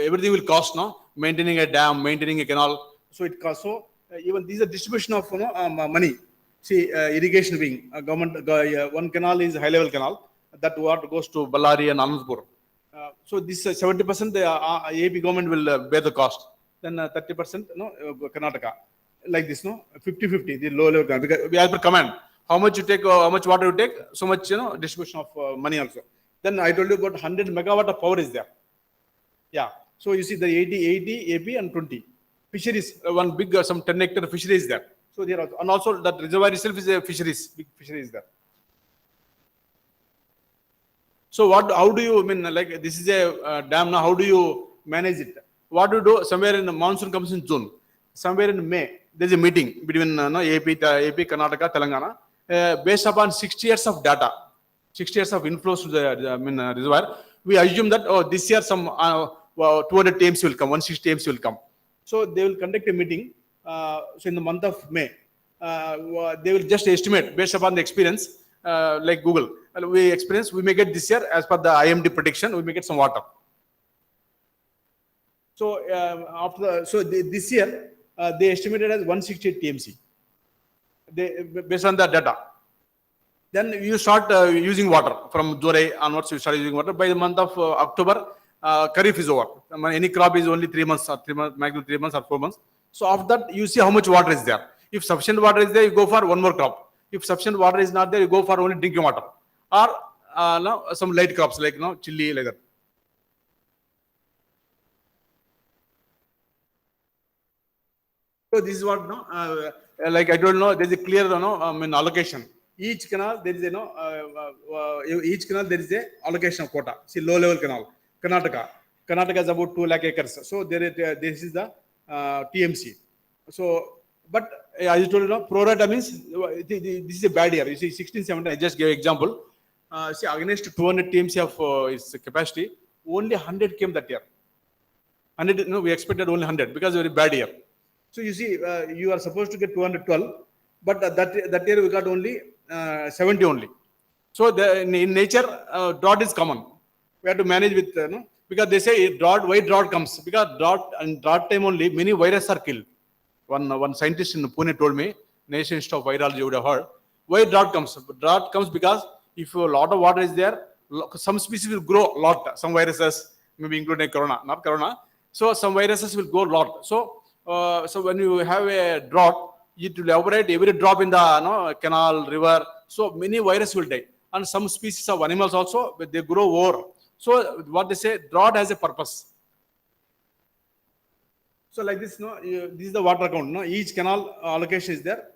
Speaker 7: everything will cost maintaining a dam, maintaining a canal. So it costs. So even these are distribution of money. See, irrigation wing, government one canal is high level canal. That water goes to Ballari and Anandpur. So this 70% the AP government will bear the cost. Then 30% Karnataka. Like this, 50-50, the low level canal. Because we have per command. How much you take, how much water you take, so much distribution of money also. Then I told you about 100 megawatt of power is there. Yeah. So you see the 80 AP and 20. Fisheries, one big some 10 hectare fishery is there. So there also, and also that reservoir itself is a fisheries, big fishery is there. So how do you, I mean, like this is a dam now, how do you manage it? What do you do? Somewhere in the monsoon comes in June. Somewhere in May, there's a meeting between AP, Karnataka, Telangana, based upon 60 years of data, 60 years of inflows to the reservoir. We assume that, this year some 200 TMC will come, 160 TMC will come. So they will conduct a meeting. So in the month of May, they will just estimate based upon the experience, like Google. We may get this year as per the IMD prediction, we may get some water. So this year they estimated as 168 TMC. Based on the data. Then you start using water from July onwards. You start using water by the month of October. Kharif is over. I mean, any crop is only 3 months, maximum 3 months or 4 months. So after that, you see how much water is there. If sufficient water is there, you go for one more crop. If sufficient water is not there, you go for only drinking water. Or some light crops like chili, like that. So this is what like I don't know. There is a clear allocation. Each canal there is each canal there is a allocation of quota. See low level canal. Karnataka is about 2 lakh acres. So this is the TMC. So but as I told you, pro rata means this is a bad year. You see 16, 17. I just gave example. See against 200 TMC of its capacity, only 100 came that year. 100, we expected only 100 because very bad year. So you see, you are supposed to get 212, but that year we got only 70 only. So in nature, drought is common. We have to manage with because they say drought. Why drought comes? Because drought time only many viruses are killed. One scientist in Pune told me, National Institute of Virology, you would have heard. Why drought comes? Drought comes because if a lot of water is there, some species will grow a lot. Some viruses, maybe including corona, not corona. So some viruses will grow a lot. So when you have a drought, it will evaporate every drop in the canal, river. So many viruses will die. And some species of animals also, they grow over. So what they say, drought has a purpose. So like this, this is the water account. Each canal allocation is there.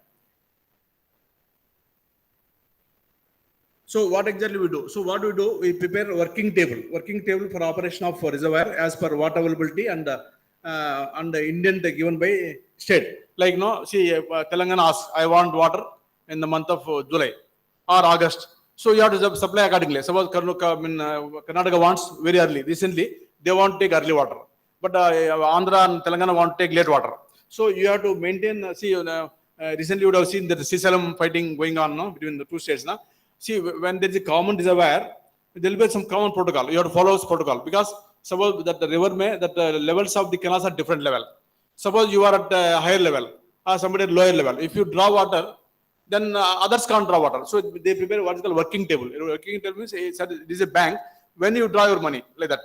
Speaker 7: So what exactly we do? So what we do? We prepare a working table for operation of reservoir as per water availability and the indent given by state. Like see, Telangana asks, I want water in the month of July. or August. So you have to supply accordingly. Suppose Karnataka wants very early. Recently, they want to take early water. But Andhra and Telangana want to take late water. So you have to maintain, recently you would have seen the Sisalam fighting going on between the two states. See, when there is a common reservoir, there will be some common protocol. You have to follow this protocol because suppose that the river that the levels of the canals are different level. Suppose you are at a higher level or somebody at lower level. If you draw water, then others can't draw water. So they prepare what is called working table. Working table means it is a bank when you draw your money like that.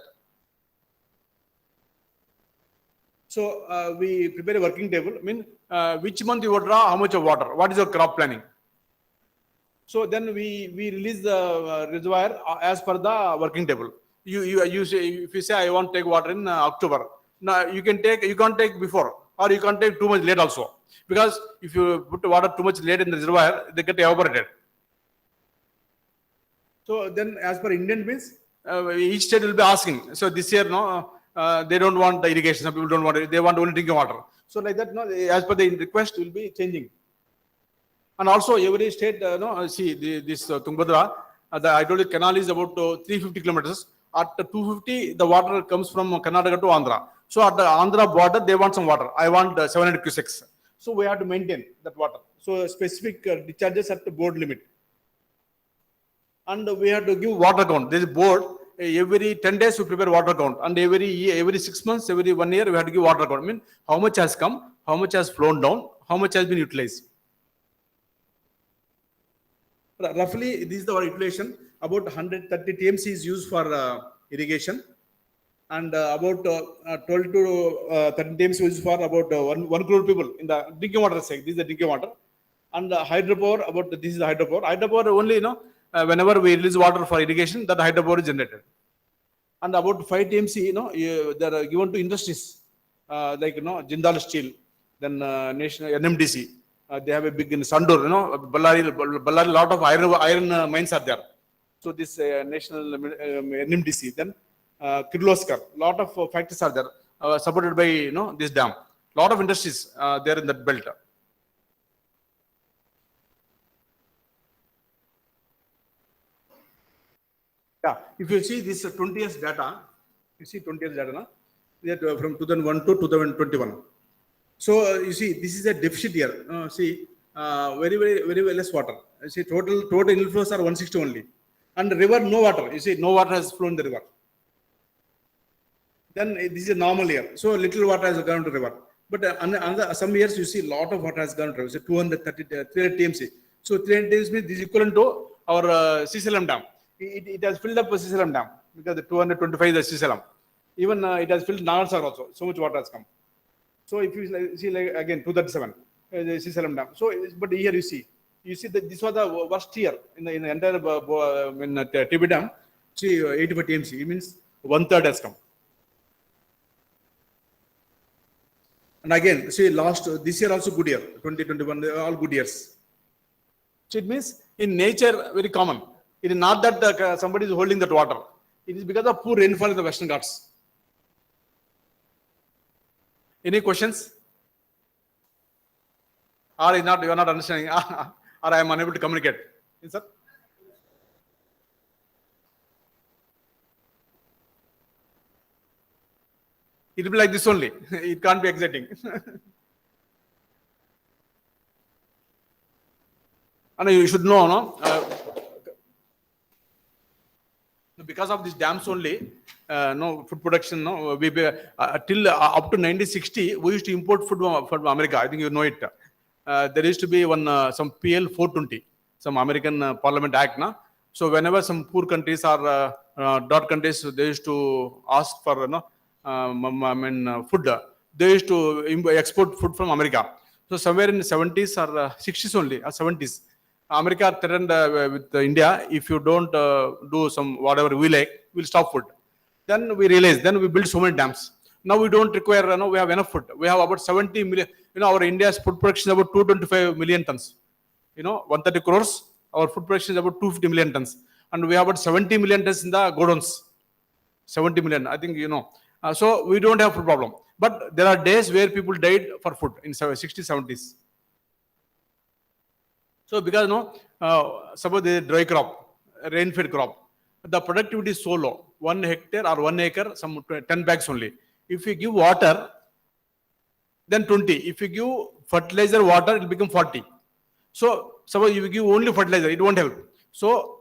Speaker 7: So we prepare a working table. I mean, which month you would draw how much of water? What is your crop planning? So then we release the reservoir as per the working table. You say, if you say I want to take water in October, now you can't take before, or you can't take too much late also, because if you put water too much late in the reservoir, they get evaporated. So then, as per Indian means, each state will be asking. So this year, they don't want the irrigation. Some people don't want it. They want only drinking water. So like that, as per the request, will be changing. And also every state, this Tungabhadra, I told you canal is about 350 kilometers. At 250, the water comes from Karnataka to Andhra. So at the Andhra border, they want some water. I want 700 cusecs. So we have to maintain that water. So specific discharges at the board limit. And we have to give water count. There is a board. Every 10 days we prepare water count. And every 6 months, every 1 year, we have to give water count. I mean, how much has come, how much has flown down, how much has been utilized. Roughly, this is the utilization. About 130 TMC is used for irrigation, and about 12 to 13 TMC is used for about 1 crore people in the drinking water side. This is the drinking water, and hydropower. This is the hydropower. Hydropower only, whenever we release water for irrigation, that hydropower is generated. And about 5 TMC, they are given to industries like Jindal Steel, then National NMDC. They have a big in Sandur, Ballari, lot of iron mines are there. So this national NMDC, then Kirloskar, lot of factories are there, supported by this dam. Lot of industries there in that belt. Yeah, if you see this 20 years data, you see 20 years data, that from 2001 to 2021. So you see, this is a deficit year. Very less water. You see, total inflows are 160 only. And the river, no water. You see, no water has flown the river. Then this is a normal year. So little water has gone to river. But some years you see lot of water has gone to river. So 230, 300 TMC. So 300 TMC means this is equivalent to our Sisalam dam. It has filled up Sisalam dam because the 225 is the Sisalam. Even it has filled Nagasar also. So much water has come. So if you see again 237, the Sisalam dam. So but here you see that this was the worst year in the entire TB dam. See 85 TMC. It means 1/3 has come. And again, see this year also good year, 2021, all good years. So it means in nature very common. It is not that somebody is holding that water. It is because of poor rainfall in the Western Ghats. Any questions? Or you are not understanding? Or I am unable to communicate? Yes, sir? It will be like this only. It can't be exciting. And you should know, because of these dams only, food production, till up to 1960, we used to import food from America. I think you know it. There used to be some PL 420, some American Parliament Act. So whenever some poor countries or dot countries, they used to ask for food. They used to export food from America. So somewhere in the 70s or 60s only, or 70s, America threatened with India, if you don't do some whatever we like, we'll stop food. Then we realized, then we built so many dams. Now we don't require, we have enough food. We have about 70 million, our India's food production is about 225 million tons. 130 crores, our food production is about 250 million tons. And we have about 70 million tons in the godowns. 70 million, I think so we don't have food problem. But there are days where people died for food in 60s, 70s. So because suppose there is dry crop, rain-fed crop, the productivity is so low. 1 hectare or 1 acre, some 10 bags only. If you give water, then 20. If you give fertilizer, water, it will become 40. So suppose you give only fertilizer, it won't help. So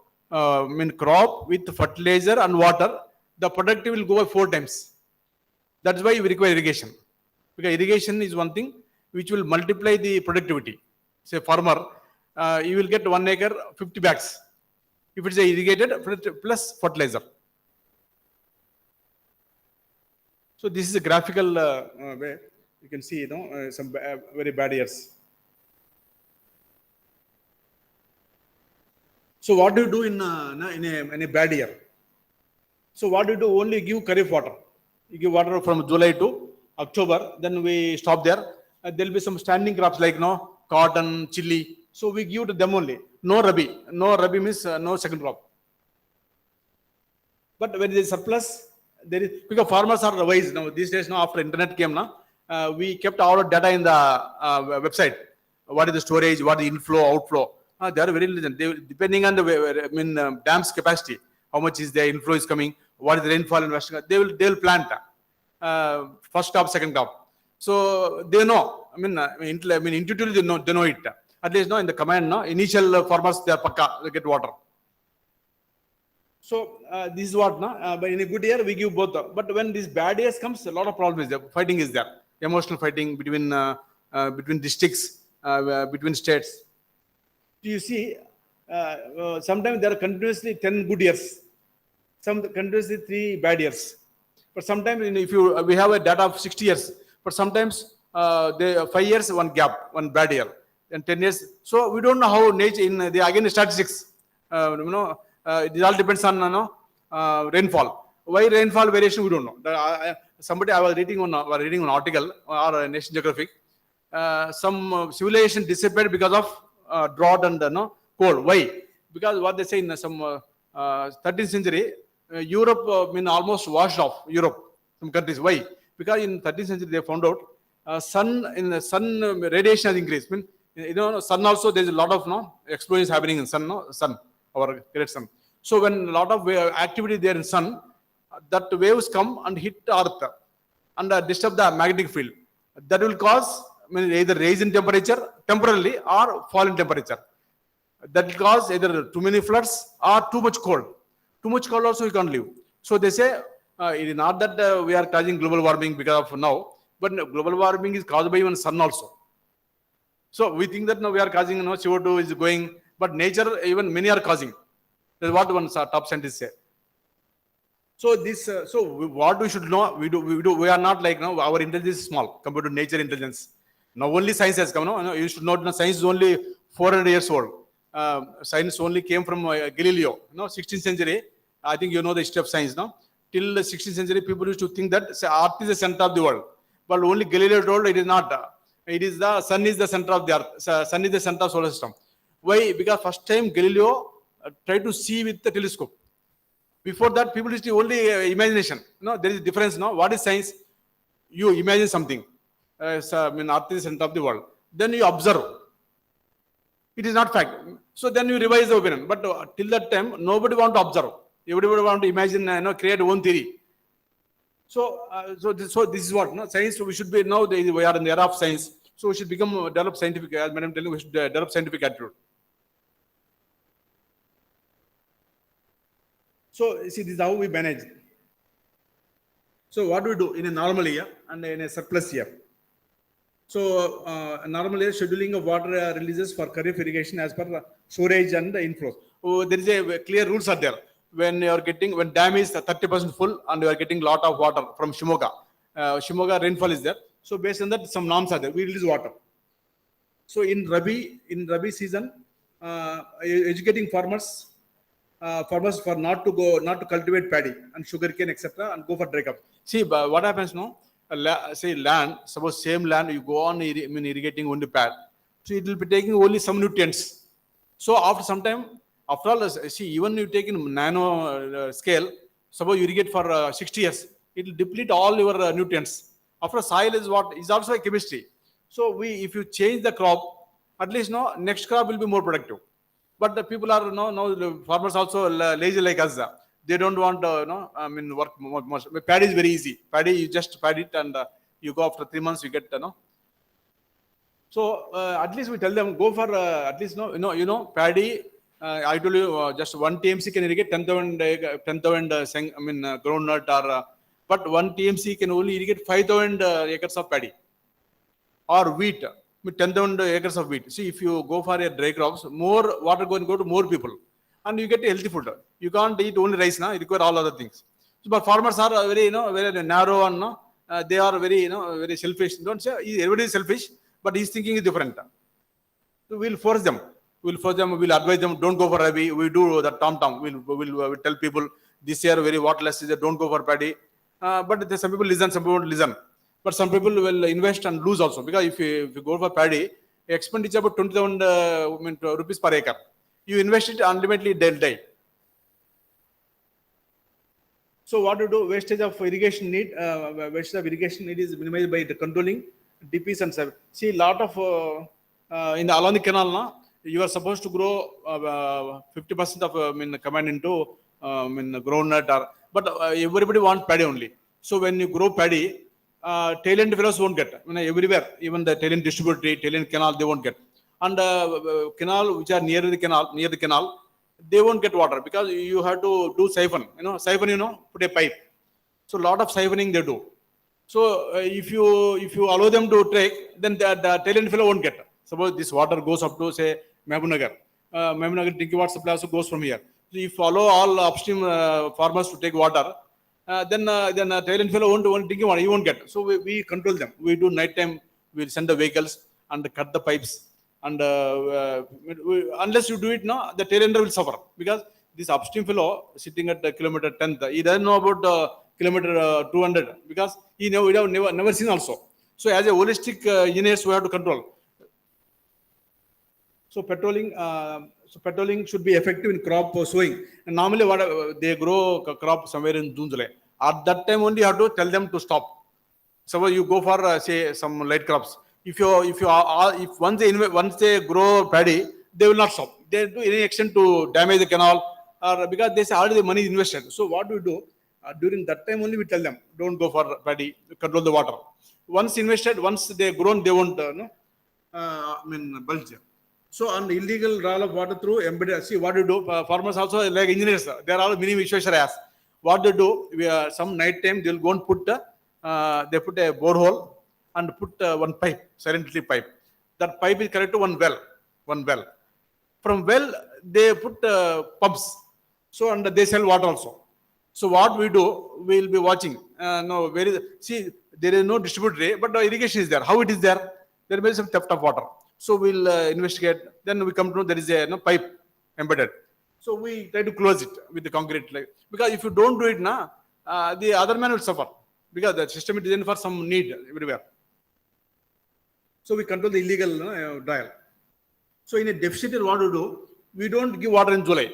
Speaker 7: crop with fertilizer and water, the productivity will go by 4 times. That's why we require irrigation. Because irrigation is one thing which will multiply the productivity. Say farmer, you will get 1 acre 50 bags. If it's irrigated plus fertilizer. So this is a graphical way. You can see, some very bad years. So what do you do in a bad year? So what do you do? Only give kharif water. You give water from July to October. Then we stop there. There will be some standing crops like cotton, chili. So we give to them only. No rabi. No rabi means no second crop. But when there is surplus, there is, because farmers are wise now. These days now, after internet came now, we kept all the data in the website. What is the storage? What is the inflow, outflow? They are very intelligent. They, depending on the dam's capacity, how much is the inflow is coming, what is the rainfall in Western Ghats, they will plant first crop, second crop. So they know. Intuitively they know it. At least in the command, initial farmers they are pakka, they get water. So this is what but in a good year we give both. But when these bad years comes, a lot of problems is there. Fighting is there. Emotional fighting between districts, between states. You see, sometimes there are continuously 10 good years, some continuously 3 bad years. But sometimes we have a data of 60 years, but sometimes 5 years, 1 gap, 1 bad year, and 10 years. So we don't know how nature in the again statistics. It all depends on rainfall. Why rainfall variation we don't know. Somebody I was reading an article or National Geographic. Some civilization disappeared because of drought and cold. Why? Because what they say in some 13th century, Europe almost washed off Europe, some countries. Why? Because in 13th century they found out sun radiation has increased. Sun also there is a lot of explosions happening in sun. Our great sun. So when a lot of activity there in sun, that waves come and hit Earth and disturb the magnetic field. That will cause either rise in temperature temporarily or fall in temperature. That will cause either too many floods or too much cold. Too much cold also you can't live. So they say it is not that we are causing global warming because of now, but global warming is caused by even sun also. So we think that now we are causing CO2 is going, but nature even many are causing. That's what one top scientists say. So this, what we should know, we are not like our intelligence is small compared to nature intelligence. Now only science has come. You should know science is only 400 years old. Science only came from Galileo. 16th century. I think you know the history of science. Till the 16th century, people used to think that Earth is the center of the world, but only Galileo told it is not. It is the sun is the center of the Earth. Sun is the center of solar system. Why? Because first time Galileo tried to see with the telescope. Before that, people used to only imagination. There is a difference. What is science? You imagine something. Earth is the center of the world. Then you observe. It is not fact. So then you revise the opinion. But till that time, nobody want to observe. Everybody want to imagine, create own theory. So this is what science. We should be now. We are in the era of science. So we should develop scientific. As Madam telling, we should develop scientific attitude. So see, this is how we manage. So what do we do in a normal year and in a surplus year? So normal year scheduling of water releases for kharif irrigation as per storage and inflows. There is a clear rules are there. When dam is 30% full and you are getting lot of water from Shimoga rainfall is there. So based on that, some norms are there. We release water. So in Rabi season, educating farmers for not to cultivate paddy and sugarcane, etc., and go for dry crop. See, what happens now? Say land, suppose same land you go on irrigating only pad, so it will be taking only some nutrients. So after some time, after all, see, even you take in nano scale, suppose you irrigate for 60 years, it will deplete all your nutrients. After soil is what is also a chemistry. So if you change the crop at least no next crop will be more productive. But the people are now the farmers also lazy like us. They don't want work much. Paddy is very easy. Paddy, you just pad it and you go after 3 months, you get So at least we tell them go for at least paddy. I told you just 1 TMC can irrigate 10,000 groundnut or but 1 TMC can only irrigate 5,000 acres of paddy or wheat with 10,000 acres of wheat. See, if you go for a dry crops, more water going to go to more people, and you get a healthy food. You can't eat only rice now; you require all other things. So, but farmers are very very narrow and they are very very selfish. Don't say everybody is selfish, but his thinking is different. So we'll force them. We'll advise them. Don't go for rabi. We do the tom. We'll tell people this year very waterless is don't go for paddy. But some people listen, some people won't listen. But some people will invest and lose also, because if you go for paddy, expenditure about 20,000 rupees per acre. You invest it unlimitedly, they'll die. So what to do? Wastage of irrigation need. Wastage of irrigation need is minimized by the controlling DPs and service. See, lot of along the canal now, you are supposed to grow 50% of command into groundnut, but everybody wants paddy only. So when you grow paddy, tail end fellows won't get. Everywhere, even the tail end distributory, tail end canal, they won't get. And canal which are near the canal, they won't get water, because you have to do siphon. Put a pipe. So lot of siphoning they do. So if you allow them to take, then the tail end fellow won't get. Suppose this water goes up to say Maheepathi drinking water supply also goes from here. So if you allow all upstream farmers to take water, then tail end fellow won't drink water. He won't get. So we control them. We do night time. We'll send the vehicles and cut the pipes. And unless you do it now, the tail ender will suffer, because this upstream fellow sitting at the kilometer 10th, he doesn't know about kilometer 200, because he never seen also. So as a holistic engineers, we have to control. So patrolling should be effective in crop sowing. And normally they grow crop somewhere in June, July. At that time only you have to tell them to stop. Suppose you go for say some light crops. If once they grow paddy, they will not stop. They do any action to damage the canal, or because they say already the money is invested. So what we do during that time only we tell them don't go for paddy, control the water. Once invested, once they grown, they won't bulge. So on illegal draw of water through embedded. See what you do. Farmers also like engineers. They are all mini Vishwesharayas. What they do? Some night time they will go and put they put a borehole and put one pipe, silently pipe. That pipe is connected to one well. From well, they put pumps. So, and they sell water also. So what we do, we will be watching. See, there is no distributory, but the irrigation is there. How it is there? There may be some theft of water. So we'll investigate. Then we come to know there is a pipe embedded. So we try to close it with the concrete. Because if you don't do it now, the other man will suffer. Because the system is designed for some need everywhere. So we control the illegal trial. So in a deficit, what to do? We don't give water in July,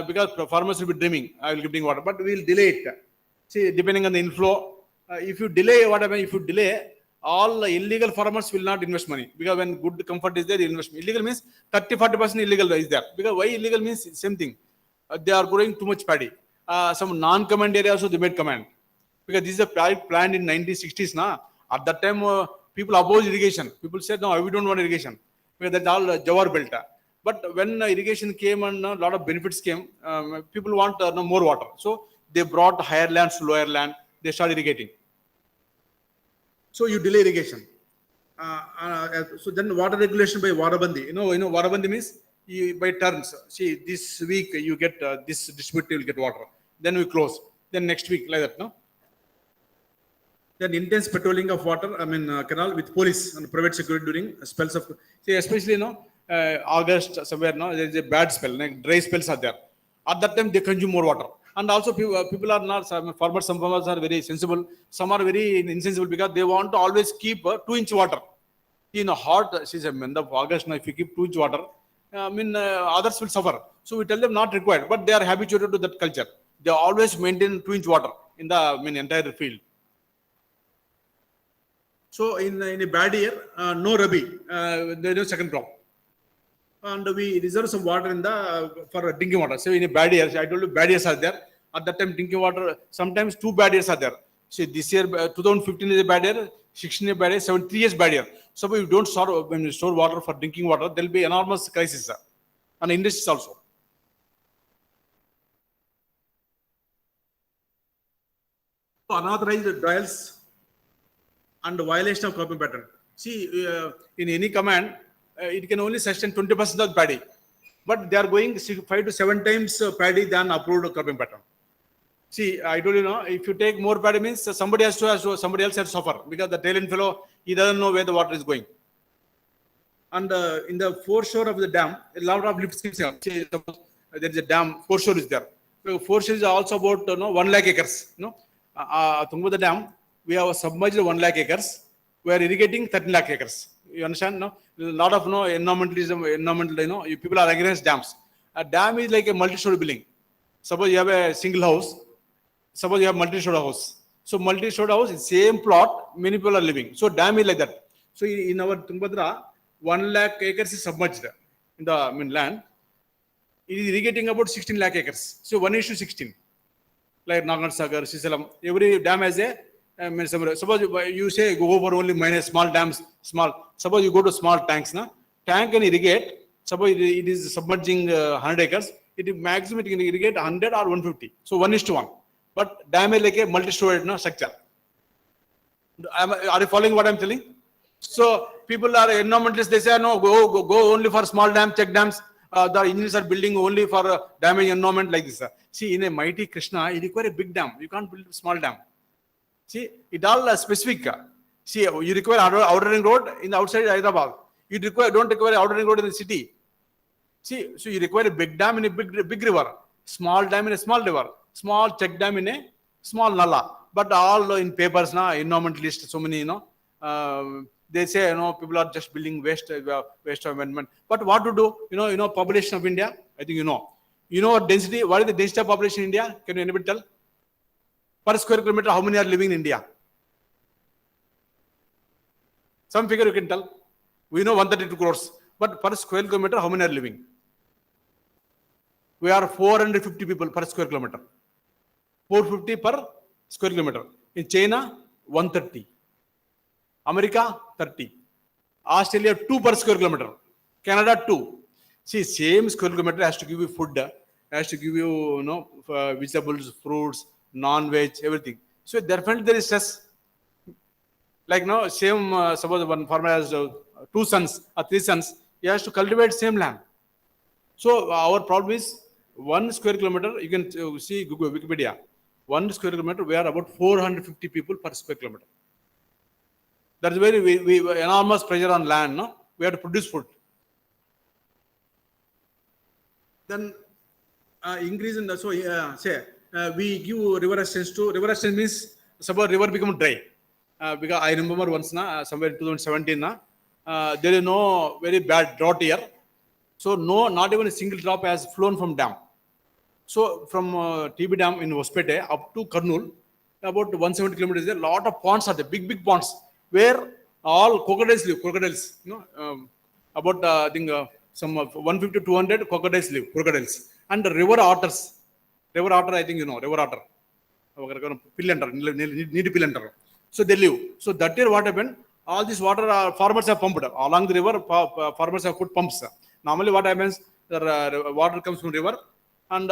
Speaker 7: because farmers will be dreaming, I will give water, but we will delay it. See, depending on the inflow, if you delay, what happens? If you delay, all illegal farmers will not invest money, because when good comfort is there, they invest. Illegal means 30-40% illegal is there. Because why illegal means same thing. They are growing too much paddy. Some non-command areas also they made command. Because this is a pipe planned in 1960s now. At that time, people opposed irrigation. People said, no, we don't want irrigation. Because that's all Jawar belt. But when irrigation came and a lot of benefits came, people want more water. So they brought higher lands to lower land. They started irrigating. So you delay irrigation. So then water regulation by Warabandi. You know Warabandi means by turns. See, this week you get this distributor will get water. Then we close. Then next week like that, no? Then intense patrolling of water, canal with police and private security during spells of, see, especially August somewhere, there is a bad spell, like dry spells are there. At that time they consume more water. And also people are not, some farmers are very sensible, some are very insensible, because they want to always keep 2-inch water. In a hot season, in the August, if you keep 2-inch water, others will suffer. So we tell them not required, but they are habituated to that culture. They always maintain 2-inch water in the entire field. So in a bad year, no rabi, there is no second crop. and we reserve some water in the for drinking water. So in a bad year, I told you bad years are there. At that time, drinking water, sometimes 2 bad years are there. See, this year, 2015 is a bad year, 16 is a bad year, 3 years bad year. So if you don't store, when you store water for drinking water, there will be enormous crisis, and industries also. Unauthorized trials and violation of cropping pattern. See, in any command, it can only sustain 20% of paddy, but they are going 5 to 7 times paddy than approved cropping pattern. See, I told you, if you take more paddy means somebody somebody else has to suffer, because the tail end fellow, he doesn't know where the water is going. And in the foreshore of the dam, a lot of lift skips are. See, suppose there is a dam, foreshore is there. So foreshore is also about 1 lakh acres. Tungabhadra Dam, we have submerged 1 lakh acres. We are irrigating 13 lakh acres. You understand? No, a lot of environmental, people are against dams. A dam is like a multi-story building. Suppose you have a single house. Suppose you have multi-story house. So multi-story house is same plot. Many people are living. So dam is like that. So in our Tungabhadra, 1 lakh acres is submerged in the land. It is irrigating about 16 lakh acres. So 1:16. Like Nagarsagar, Sisalam, every dam has a. Suppose you say go for only minus small dams, small. Suppose you go to small tanks, tank can irrigate. Suppose it is submerging 100 acres. It is maximum it can irrigate 100 or 150. So 1:1. But dam is like a multi-story structure. Are you following what I'm telling? So people are environmentalists. They say no, go only for small dams, check dams. The engineers are building only for damaging environment like this. See, in a mighty Krishna, you require a big dam. You can't build a small dam. See, it all specific. See, you require outer ring road in the outside Hyderabad. You don't require outer ring road in the city. See, so you require a big dam in a big river, small dam in a small river, small check dam in a small nala. But all in papers, environmentalists, so many, they say, people are just building waste of environment. But what to do? Population of India, I think what density, what is the density of population in India? Can anybody tell? Per square kilometer, how many are living in India? Some figure you can tell. We know 132 crores. But per square kilometer, how many are living? We are 450 people per square kilometer. 450 per square kilometer. In China, 130. America, 30. Australia, 2 per square kilometer. Canada, 2. See, same square kilometer has to give you food, has to give you, vegetables, fruits, non-veg, everything. So definitely there is stress. Like same, suppose one farmer has 2 sons or 3 sons, he has to cultivate same land. So our problem is 1 square kilometer, you can see Google, Wikipedia, 1 square kilometer, we are about 450 people per square kilometer. That's why we enormous pressure on land, we have to produce food. Then increase in the, so we give river assistance to, river assistance means suppose river become dry. Because I remember once, somewhere in 2017, there is no very bad drought here. So not even a single drop has flown from dam. So from TB Dam in Hospete up to Kurnool, about 170 kilometers, there are a lot of ponds are there, big ponds, where all crocodiles live. Crocodiles, about I think some 150 to 200 crocodiles live. Crocodiles and the river otters. River otter, I think river otter. Need pillanter. So they live. So that year what happened? All this water farmers have pumped along the river. Farmers have put pumps. Normally what happens? The water comes from river and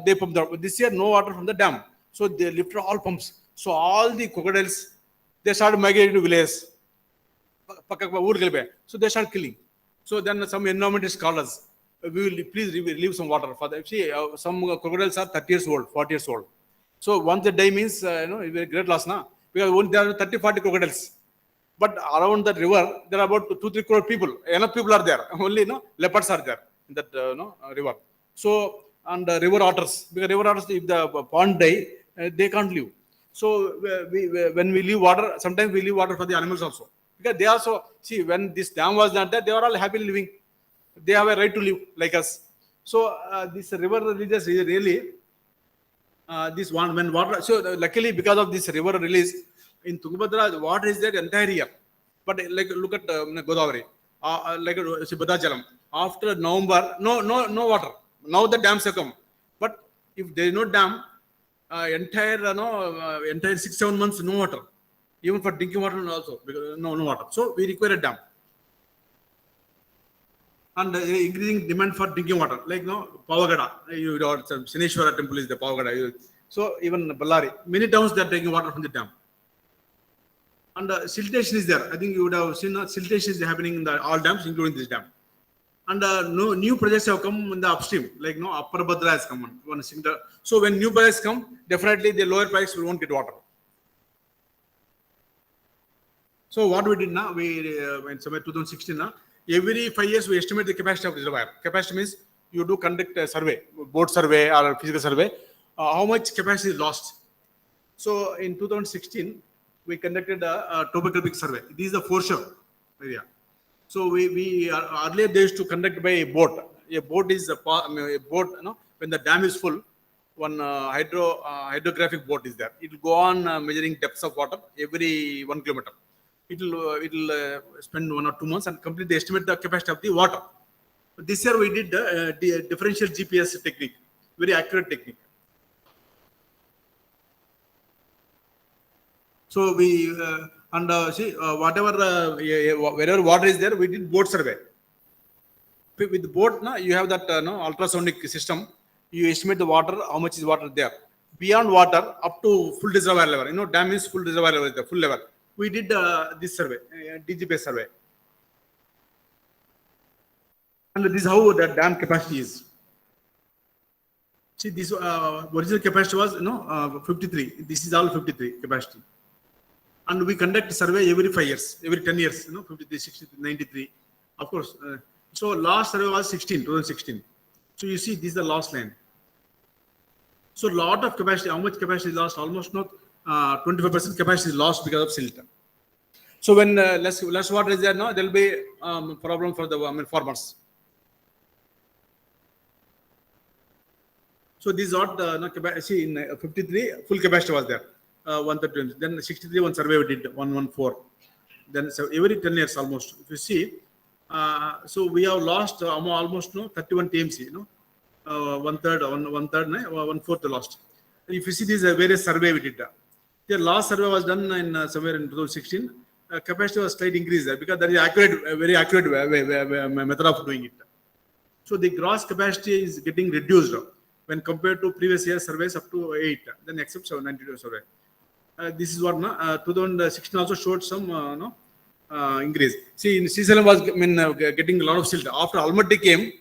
Speaker 7: they pump. This year no water from the dam. So they lifted all pumps. So all the crocodiles, they started migrating to villages. So they start killing. So then some environmentalists called us. We will please leave some water for them. See, some crocodiles are 30 years old, 40 years old. So once a day means, great loss, because only there are 30, 40 crocodiles. But around the river, there are about 2-3 crore people. Enough people are there. Only leopards are there in that river. So, and river otters, because river otters, if the pond die, they can't live. So when we leave water, sometimes we leave water for the animals also. Because they also, see, when this dam was not there, they were all happily living. They have a right to live like us. So this river releases really, this one, when water, so luckily because of this river release, in Tungabhadra, water is there entire year. But like look at Godavari, like Bhadrachalam. After November, no water. Now the dams have come. But if there is no dam, entire 6-7 months no water, even for drinking water also, because no water. So we require a dam. And increasing demand for drinking water, like Pavagada, Sineshwara temple is the Pavagada. So even Ballari, many towns they are taking water from the dam. And siltation is there. I think you would have seen siltation is happening in all dams, including this dam. And no new projects have come in the upstream, like Upper Bhadra has come on. So when new projects come, definitely the lower projects won't get water. So what we did now, in somewhere 2016 now, every 5 years we estimate the capacity of reservoir. Capacity means you do conduct a survey, board survey or physical survey, how much capacity is lost. So in 2016, we conducted a topographic survey. This is the foreshore area. So we earlier they used to conduct by a boat. A boat is a boat. When the dam is full, one hydrographic boat is there. It will go on measuring depths of water every 1 kilometer. It will spend 1 or 2 months and completely estimate the capacity of the water. This year we did the differential GPS technique, very accurate technique. So we wherever water is there, we did boat survey. With the boat, you have that ultrasonic system. You estimate the water, how much is water there. Beyond water, up to full reservoir level. Dam is full reservoir level, the full level. We did this survey, DGPS survey. And this is how the dam capacity is. See, this original capacity was 53. This is all 53 capacity. And we conduct survey every 5 years, every 10 years, 53, 63, 93. Of course. So last survey was 2016. So you see, this is the last line. So lot of capacity, how much capacity is lost? Almost 25% capacity is lost because of silt. So when less water is there now, there will be problem for the farmers. So this is what capacity in 53 full capacity was there. 130. Then 63 one survey we did 114. Then so every 10 years almost. If you see, so we have lost almost 31 TMC. One third, 1/4 lost. And if you see this various survey we did. The last survey was done in somewhere in 2016. Capacity was slight increase there because that is accurate, very accurate method of doing it. So the gross capacity is getting reduced when compared to previous year surveys up to 8. Then except 792 survey. This is what 2016 also showed some increase. See, in Srisalam was getting a lot of silt. After Almaty came,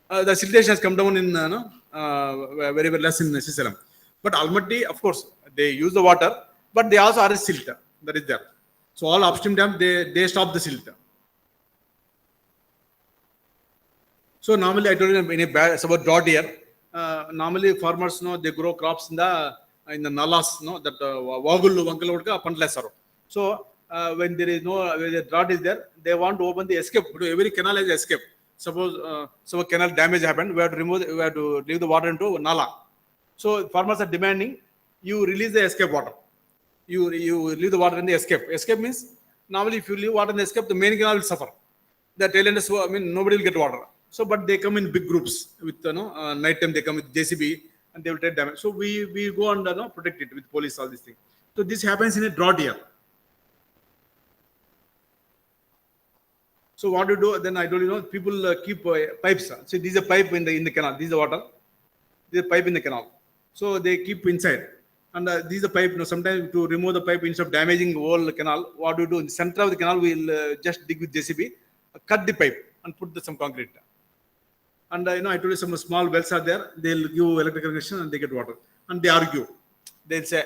Speaker 7: the siltation has come down in very, very less in Srisalam. But Almaty, of course, they use the water, but they also are silt that is there. So all upstream dams they stop the silt. So normally I told you in a bad about drought year. Normally farmers they grow crops in the nalas, that Wagulu Vankalodka Pantlasaru. So when there is when the drought is there, they want to open the escape. Every canal has escape. Suppose a canal damage happened, we have to leave the water into Nala. So farmers are demanding you release the escape water. You leave the water in the escape. Escape means normally if you leave water in the escape, the main canal will suffer. The tail enders, nobody will get water. So, but they come in big groups with night time they come with JCB and they will take damage. So we go and protect it with police, all these things. So this happens in a drought year. So what you do? Then I told people keep pipes. So this is a pipe in the canal. This is the water. This is a pipe in the canal. So they keep inside. And this is a pipe. Sometimes to remove the pipe instead of damaging the whole canal, what do? In the center of the canal, we'll just dig with JCB, cut the pipe and put some concrete. And I told you some small wells are there. They'll give electrical connection and they get water. And they argue. They'll say,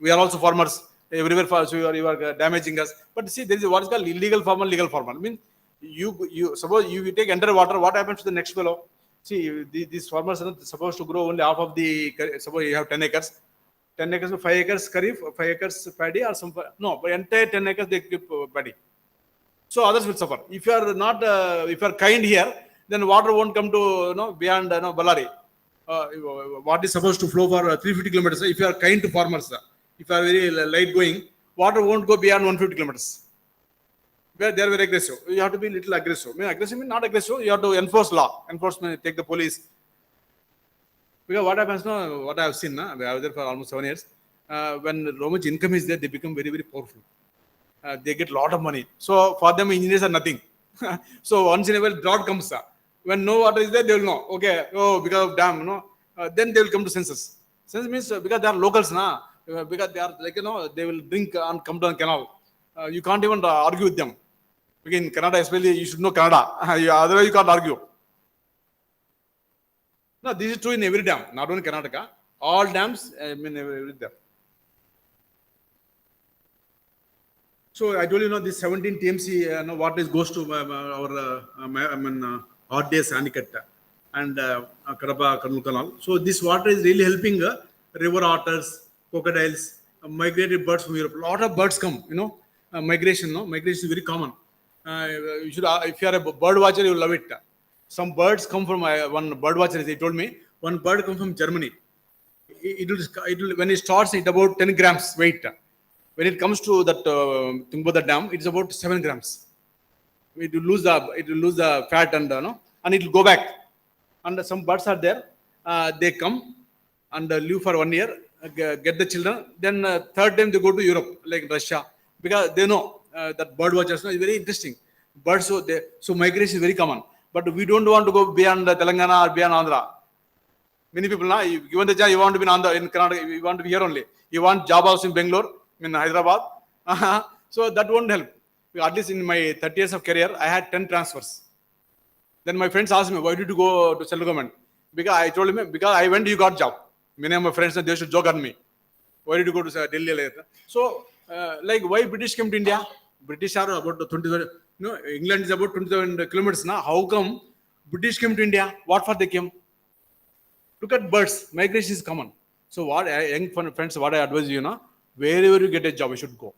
Speaker 7: we are also farmers. Everywhere, so you are damaging us. But see, there is what is called illegal farmer, legal farmer. I mean, you suppose you take under water. What happens to the next fellow? See, these farmers are supposed to grow only half of the. Suppose you have 10 acres. 10 acres, 5 acres kharif, 5 acres paddy, or some no, but entire 10 acres they keep paddy. So others will suffer. If you are not, if you are kind here, then water won't come to beyond Ballari. What is supposed to flow for 350 kilometers? If you are kind to farmers, if you are very light going, water won't go beyond 150 kilometers. where they are very aggressive. You have to be a little aggressive. I mean, aggressive means not aggressive. You have to enforce law. Enforcement, take the police. Because what happens now, what I have seen, I was there for almost 7 years. When so much income is there, they become very, very powerful. They get a lot of money. So for them, engineers are nothing. So once in a while, drought comes. When no water is there, they will know. Okay, oh, because of dam, then they will come to census. Census means because they are locals, because they are like, they will drink and come down canal. You can't even argue with them. Because in Canada, especially, you should know Canada. Otherwise, you can't argue. No, this is true in every dam, not only Karnataka. All dams, every dam. So I told you, this 17 TMC, water goes to our Harddays, Anikat, and Kadapa, Kannur Canal. So this water is really helping river otters, crocodiles, migrated birds from Europe. A lot of birds come, migration, migration is very common. You should, if you are a bird watcher, you will love it. Some birds come from one bird watcher. He told me one bird comes from Germany. It will when it starts, it's about 10 grams weight. When it comes to that Tungabhadra dam, it's about 7 grams. It will lose the fat and it will go back. And some birds are there. They come and live for 1 year, get the children. Then third time they go to Europe, like Russia, because they know that bird watchers is very interesting. Birds, so migration is very common. But we don't want to go beyond Telangana or beyond Andhra. Many people, given the job, you want to be in Andhra, in Karnataka, you want to be here only. You want job house in Bangalore, in Hyderabad. So that won't help. At least in my 30 years of career, I had 10 transfers. Then my friends asked me, why did you go to central government? Because I told him, because I went, you got job. Many of my friends, they should joke on me. Why did you go to Delhi? So, like, why British came to India? British are about 20, England is about 27 kilometers now. How come British came to India? What for they came? Look at birds. Migration is common. So what, young friends, what I advise you, wherever you get a job, you should go.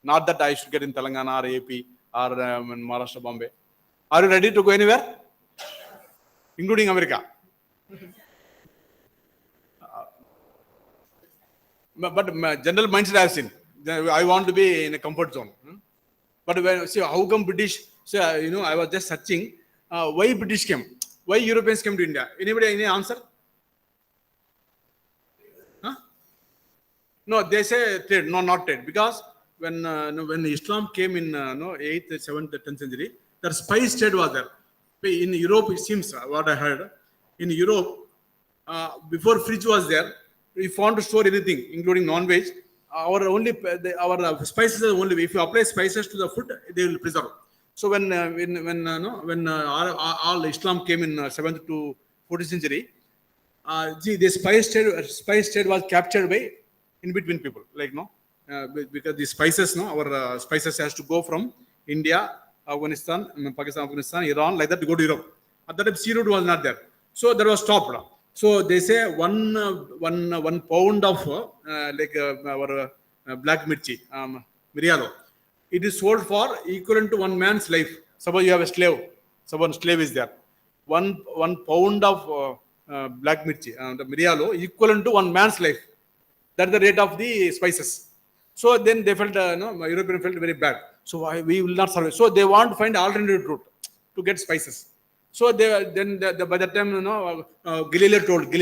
Speaker 7: Not that I should get in Telangana or AP or in Maharashtra, Bombay. Are you ready to go anywhere? Including America. But general mindset I have seen. I want to be in a comfort zone. But when see how come British? So I was just searching why British came, why Europeans came to India. Anybody any answer? Huh? No, they say trade. No, not trade. Because when Islam came in 8th, 7th, 10th century, the spice trade was there. In Europe, it seems what I heard. In Europe, before fridge was there, if you want to store anything, including non-veg, our spices are only. If you apply spices to the food, they will preserve. So when all Islam came in 7th to 14th century, the spice trade was captured by in between people, because the spices, our spices has to go from India, Afghanistan, Pakistan, Afghanistan, Iran, like that to go to Europe. At that time, sea route was not there, so that was stopped. So they say one pound of our black mirchi, mirialo, it is sold for equivalent to one man's life. Suppose you have a slave, one slave is there. One pound of black mirchi, the mirialo, equivalent to one man's life. That's the rate of the spices. So then they felt, European felt very bad. So we will not survive. So they want to find alternative route to get spices. So by that time, Galileo told,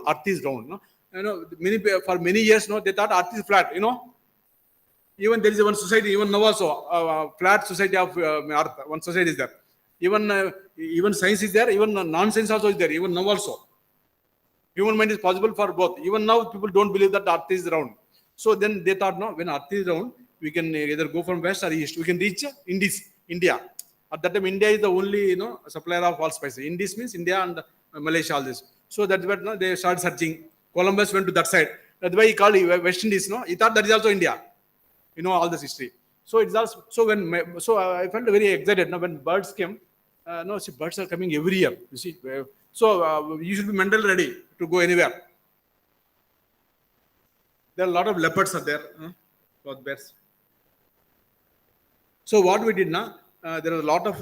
Speaker 7: Earth is round. For many years, they thought Earth is flat. Even there is one society, even now also, flat society of Earth. One society is there. Even science is there. Even non-science also is there. Even now also, human mind is possible for both. Even now, people don't believe that Earth is round. So then they thought, when Earth is round, we can either go from west or east. We can reach India. At that time, India is the only supplier of all spices. Indies means India and Malaysia, all this. So that's what they started searching. Columbus went to that side. That's why he called it West Indies. He thought that is also India. All this history. So it's also so I felt very excited. When birds came, birds are coming every year. You see, so you should be mentally ready to go anywhere. There are a lot of leopards are there, both bears. So what we did now, there was a lot of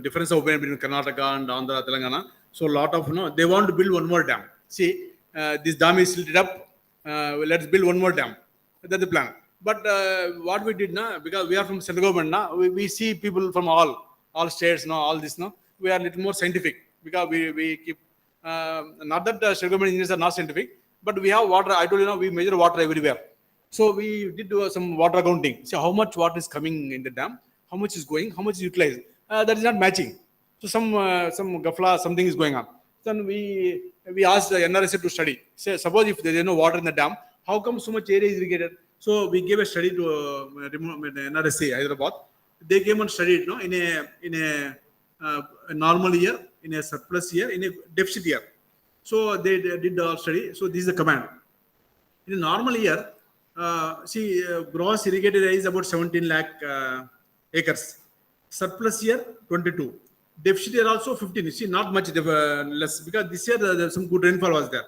Speaker 7: difference of opinion between Karnataka and Andhra, Telangana. So a lot of they want to build one more dam. See, this dam is silted up. Let's build one more dam. That's the plan. But what we did now, because we are from central government now, we see people from all states now, all this now. We are a little more scientific because we keep not that central government engineers are not scientific, but we have water. I told you now we measure water everywhere. So we did some water accounting. See how much water is coming in the dam, how much is going, how much is utilized. That is not matching. So some gafla, something is going on. Then we asked the NRSA to study. Say suppose if there is no water in the dam, how come so much area is irrigated? So we gave a study to NRSA Hyderabad. They came and studied, no, in a normal year, in a surplus year, in a deficit year. So they did all study. So this is the command. In a normal year, gross irrigated area is about 17 lakh acres. Surplus year 22. Deficit year also 15. You see, not much less because this year some good rainfall was there.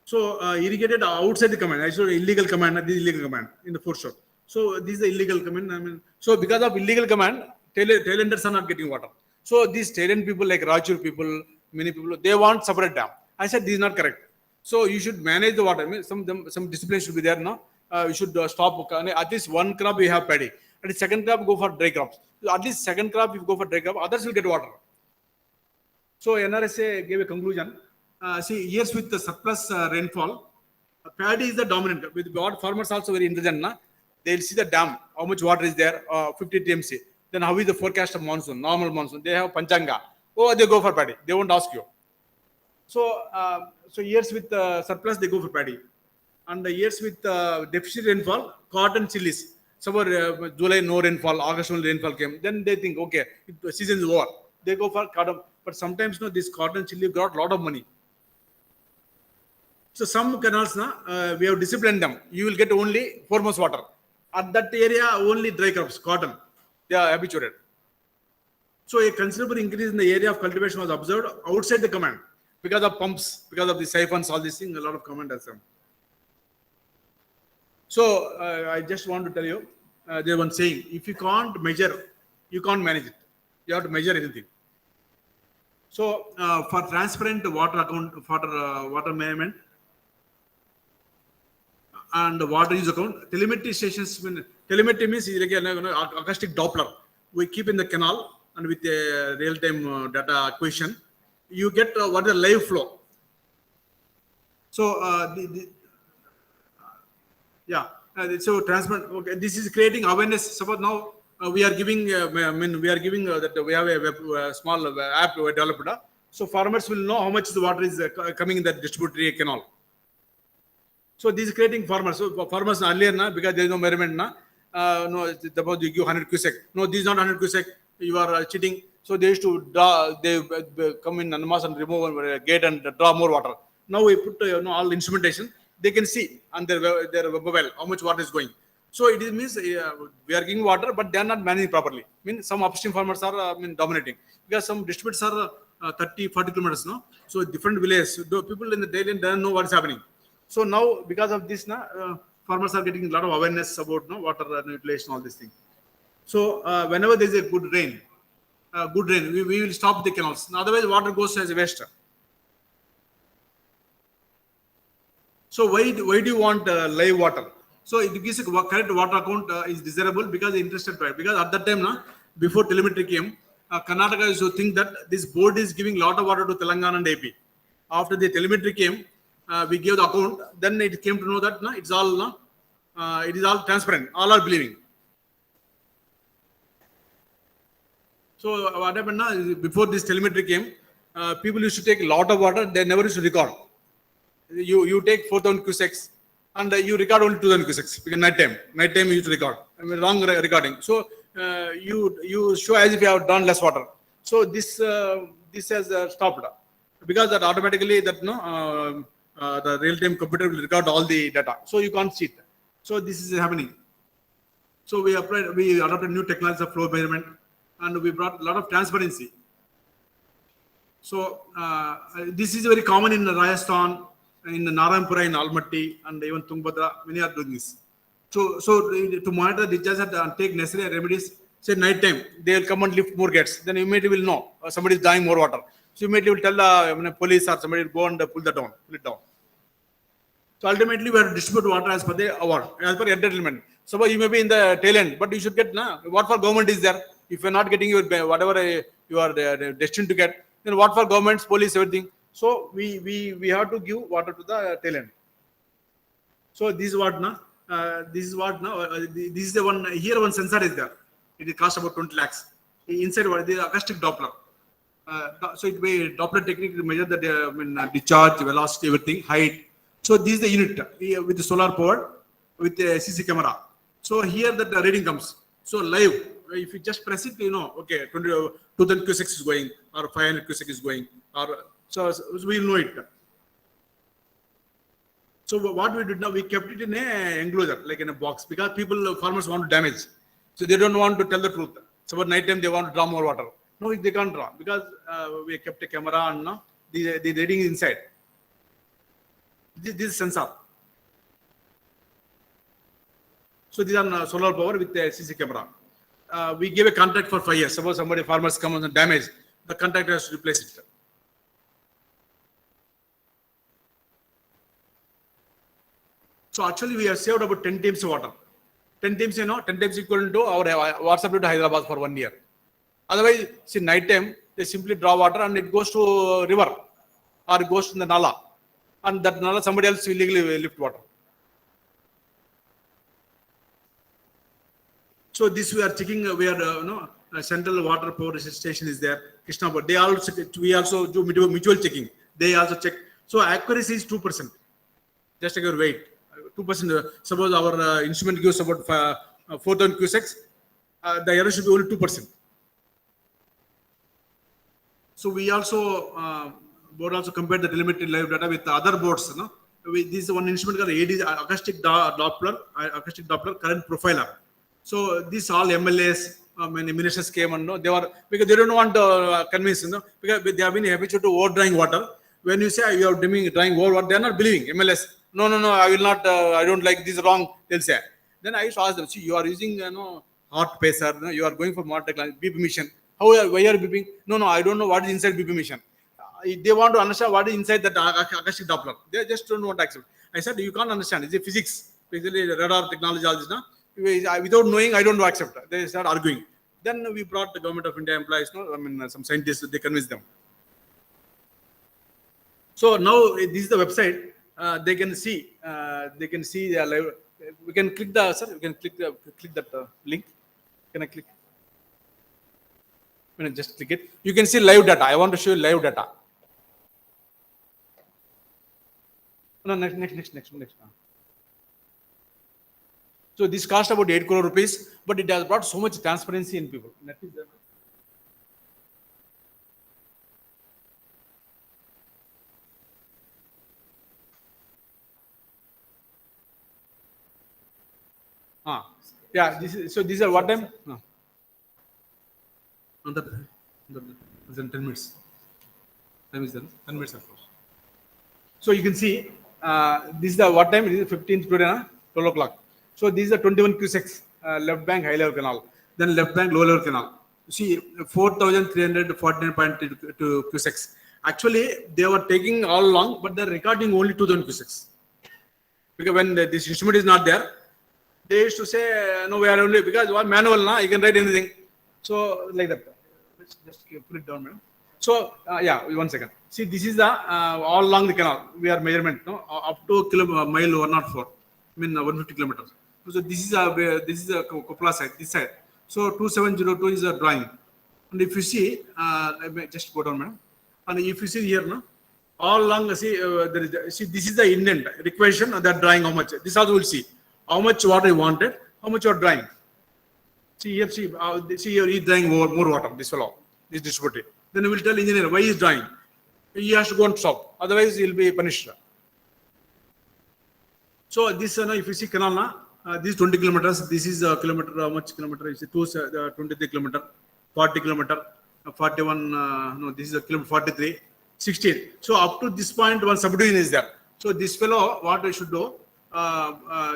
Speaker 7: So irrigated outside the command. I showed illegal command. This is illegal command in the foreshore. So this is the illegal command. I mean, so because of illegal command, tailenders are not getting water. So these tailend people like Rajur people, many people, they want separate dam. I said this is not correct. So you should manage the water. I mean, some discipline should be there. No, you should stop. At least one crop we have paddy. At the second crop go for dry crops. So at least second crop if you go for dry crop, others will get water. So NRSA gave a conclusion. Years with the surplus rainfall, paddy is the dominant. With what farmers also very intelligent. Na? They'll see the dam, how much water is there, 50 TMC. Then how is the forecast of monsoon, normal monsoon. They have panchanga. Oh, they go for paddy. They won't ask you. So years with surplus, they go for paddy. And the years with deficit rainfall, cotton chilies. Somewhere July no rainfall, August only rainfall came. Then they think, okay, the season is over. They go for cotton. But sometimes this cotton chili got a lot of money. So some canals, we have disciplined them. You will get only 4 months water. At that area, only dry crops, cotton. They are habituated. So a considerable increase in the area of cultivation was observed outside the command because of pumps, because of the siphons, all these things. A lot of command has come. So I just want to tell you, there one saying: if you can't measure, you can't manage it. You have to measure anything. So for transparent water account, for water management, and the water use account, telemetry stations. Telemetry means like acoustic Doppler. We keep in the canal and with a real-time data acquisition, you get what is the live flow. So so transparent. Okay, this is creating awareness. Suppose now we are giving. that we have a small app we developed. So farmers will know how much the water is coming in the distributary canal. So this is creating farmers. So farmers earlier, because there is no measurement, no, suppose you give 100 cubic. No, this is not 100 cubic. You are cheating. So they used to draw. They come in anonymous and remove a gate and draw more water. Now we put all instrumentation. They can see on their mobile how much water is going. So it means we are giving water, but they are not managing properly. Some upstream farmers are dominating because some districts are 30, 40 kilometers. No, so different villages. People in the daily don't know what is happening. So now, because of this, farmers are getting a lot of awareness about water utilization, all these things. So whenever there is a good rain, we will stop the canals. Otherwise, water goes as a waste. So why do you want live water? So it gives a correct water account is desirable because the interested party. Because at that time, before telemetry came, Karnataka used to think that this board is giving a lot of water to Telangana and AP. After the telemetry came, we gave the account. Then it came to know that it is all transparent. All are believing. So what happened now? Before this telemetry came, people used to take a lot of water. They never used to record. You take 4,000 cubics and you record only 2,000 cubics because night time you used to record. Wrong recording. So you show as if you have done less water. So this has stopped because that automatically the real-time computer will record all the data. So you can't cheat. So this is happening. So we adopted new technologies of flow measurement and we brought a lot of transparency. So this is very common in Rajasthan, in Narayanpura, in Almaty, and even Tungabhadra. Many are doing this. So to monitor the discharge and take necessary remedies, say night time, they will come and lift more gates. Then immediately will know somebody is dying more water. So immediately will tell the police or somebody will go and pull it down. So ultimately, we have to distribute water as per the award, as per entitlement. Suppose you may be in the tail end, but you should get what for government is there. If you're not getting your whatever you are destined to get, then what for governments, police, everything. So we have to give water to the tail end. So this is what now. This is what now. This is the one here. One sensor is there. It costs about 20 lakhs. Inside what the acoustic Doppler. So it may Doppler technique to measure the discharge, velocity, everything, height. So this is the unit with the solar power with the CC camera. So here that the reading comes. So live, if you just press it, okay, 2000 cusecs is going, or 500 cusecs is going, or so we'll know it. So what we did now, we kept it in a enclosure, like in a box, because farmers want to damage. So they don't want to tell the truth. So at night time they want to draw more water. No, they can't draw because we kept a camera and the reading is inside. This is sensor. So these are solar power with the CC camera. We gave a contract for 5 years. Suppose farmers come and damage, the contractor has to replace it. So actually we have saved about 10 times water. 10 times, 10 times equivalent to our WhatsApp to Hyderabad for 1 year. Otherwise, see, night time, they simply draw water and it goes to river or it goes to the Nala. And that Nala, somebody else illegally lift water. So this we are checking, we are, central water power station is there, Krishnapur. We also do mutual checking. They also check. So accuracy is 2%. Just take your weight. 2%. Suppose our instrument gives about 4,000 cusecs, the error should be only 2%. So we also board also compared the telemetry live data with other boards. This is one instrument called AD, acoustic Doppler current profiler. So these all MLAs, ministers came and they were, because they don't want to convince, because they have been habituated to over drying water. When you say you are drying over water, they are not believing. MLS, no, I will not, I don't like this wrong, they'll say. Then I used to ask them, see, you are using heart pacer, you are going for more technology, BP mission. Why are you beeping? No, I don't know what is inside BP mission. They want to understand what is inside that acoustic Doppler. They just don't want to accept. I said, you can't understand. It's a physics, basically radar technology, all this. Without knowing, I don't accept. They start arguing. Then we brought the government of India employees, some scientists, they convinced them. So now this is the website. They can see the live. We can click we can click that link. Can I click? Just click it. You can see live data. I want to show you live data. No, next. So this cost about 8 crore rupees, but it has brought so much transparency in people. Yeah, these are what time? No. 10 minutes. Time is done. 10 minutes, of course. So you can see this is the what time? It is 15th today, 12 o'clock. So these are 21 cusecs, left bank high level canal, then left bank low level canal. You see 4,349.2 cusecs. Actually, they were taking all along, but they're recording only 2,000 cusecs. Because when this instrument is not there, they used to say, no, we are only, because one manual, you can write anything. So like that. Let's just put it down, madam. So yeah, 1 second. See, this is the all along the canal. We are measurement, up to mile 104. 150 kilometers. So this is a Kopla side, this side. So 2702 is a drawing. And if you see, just go down, madam. And if you see here, all along, see, this is the indent requisition of that drawing how much. This also will see how much water you wanted, how much you are drawing. See here, see here he is drawing more water, this fellow, this distributor. Then we will tell engineer why he is drawing. He has to go and stop, otherwise he will be punished. So this, if you see canal, this is 20 kilometers. This is a kilometer. How much kilometer? Is 23 kilometer, 40 kilometer, 41. No, this is a kilometer 43, 16. So up to this point, one subdivision is there. So this fellow, what I should do?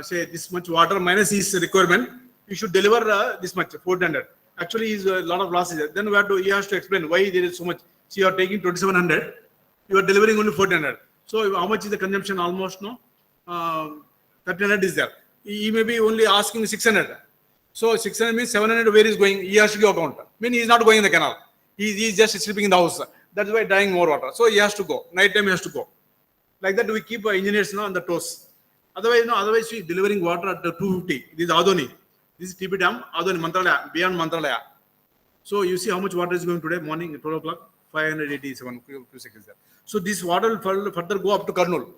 Speaker 7: Say this much water minus his requirement. You should deliver this much 400. Actually, is a lot of losses. Then he has to explain why there is so much. See, you are taking 2,700. You are delivering only 400. So how much is the consumption? Almost 1300 is there. He may be only asking 600. So 600 means 700 where is going? He has to give account. Mean he is not going in the canal. He is just sleeping in the house. That's why drying more water. So he has to go. Night time he has to go. Like that we keep engineers on the toes. Otherwise we delivering water at 250. This is Adoni. This is TP Dam, Adoni, Mantralaya, beyond Mantralaya. So you see how much water is going today morning at 12 o'clock? 587 cubic is there. So this water will further go up to Kurnool.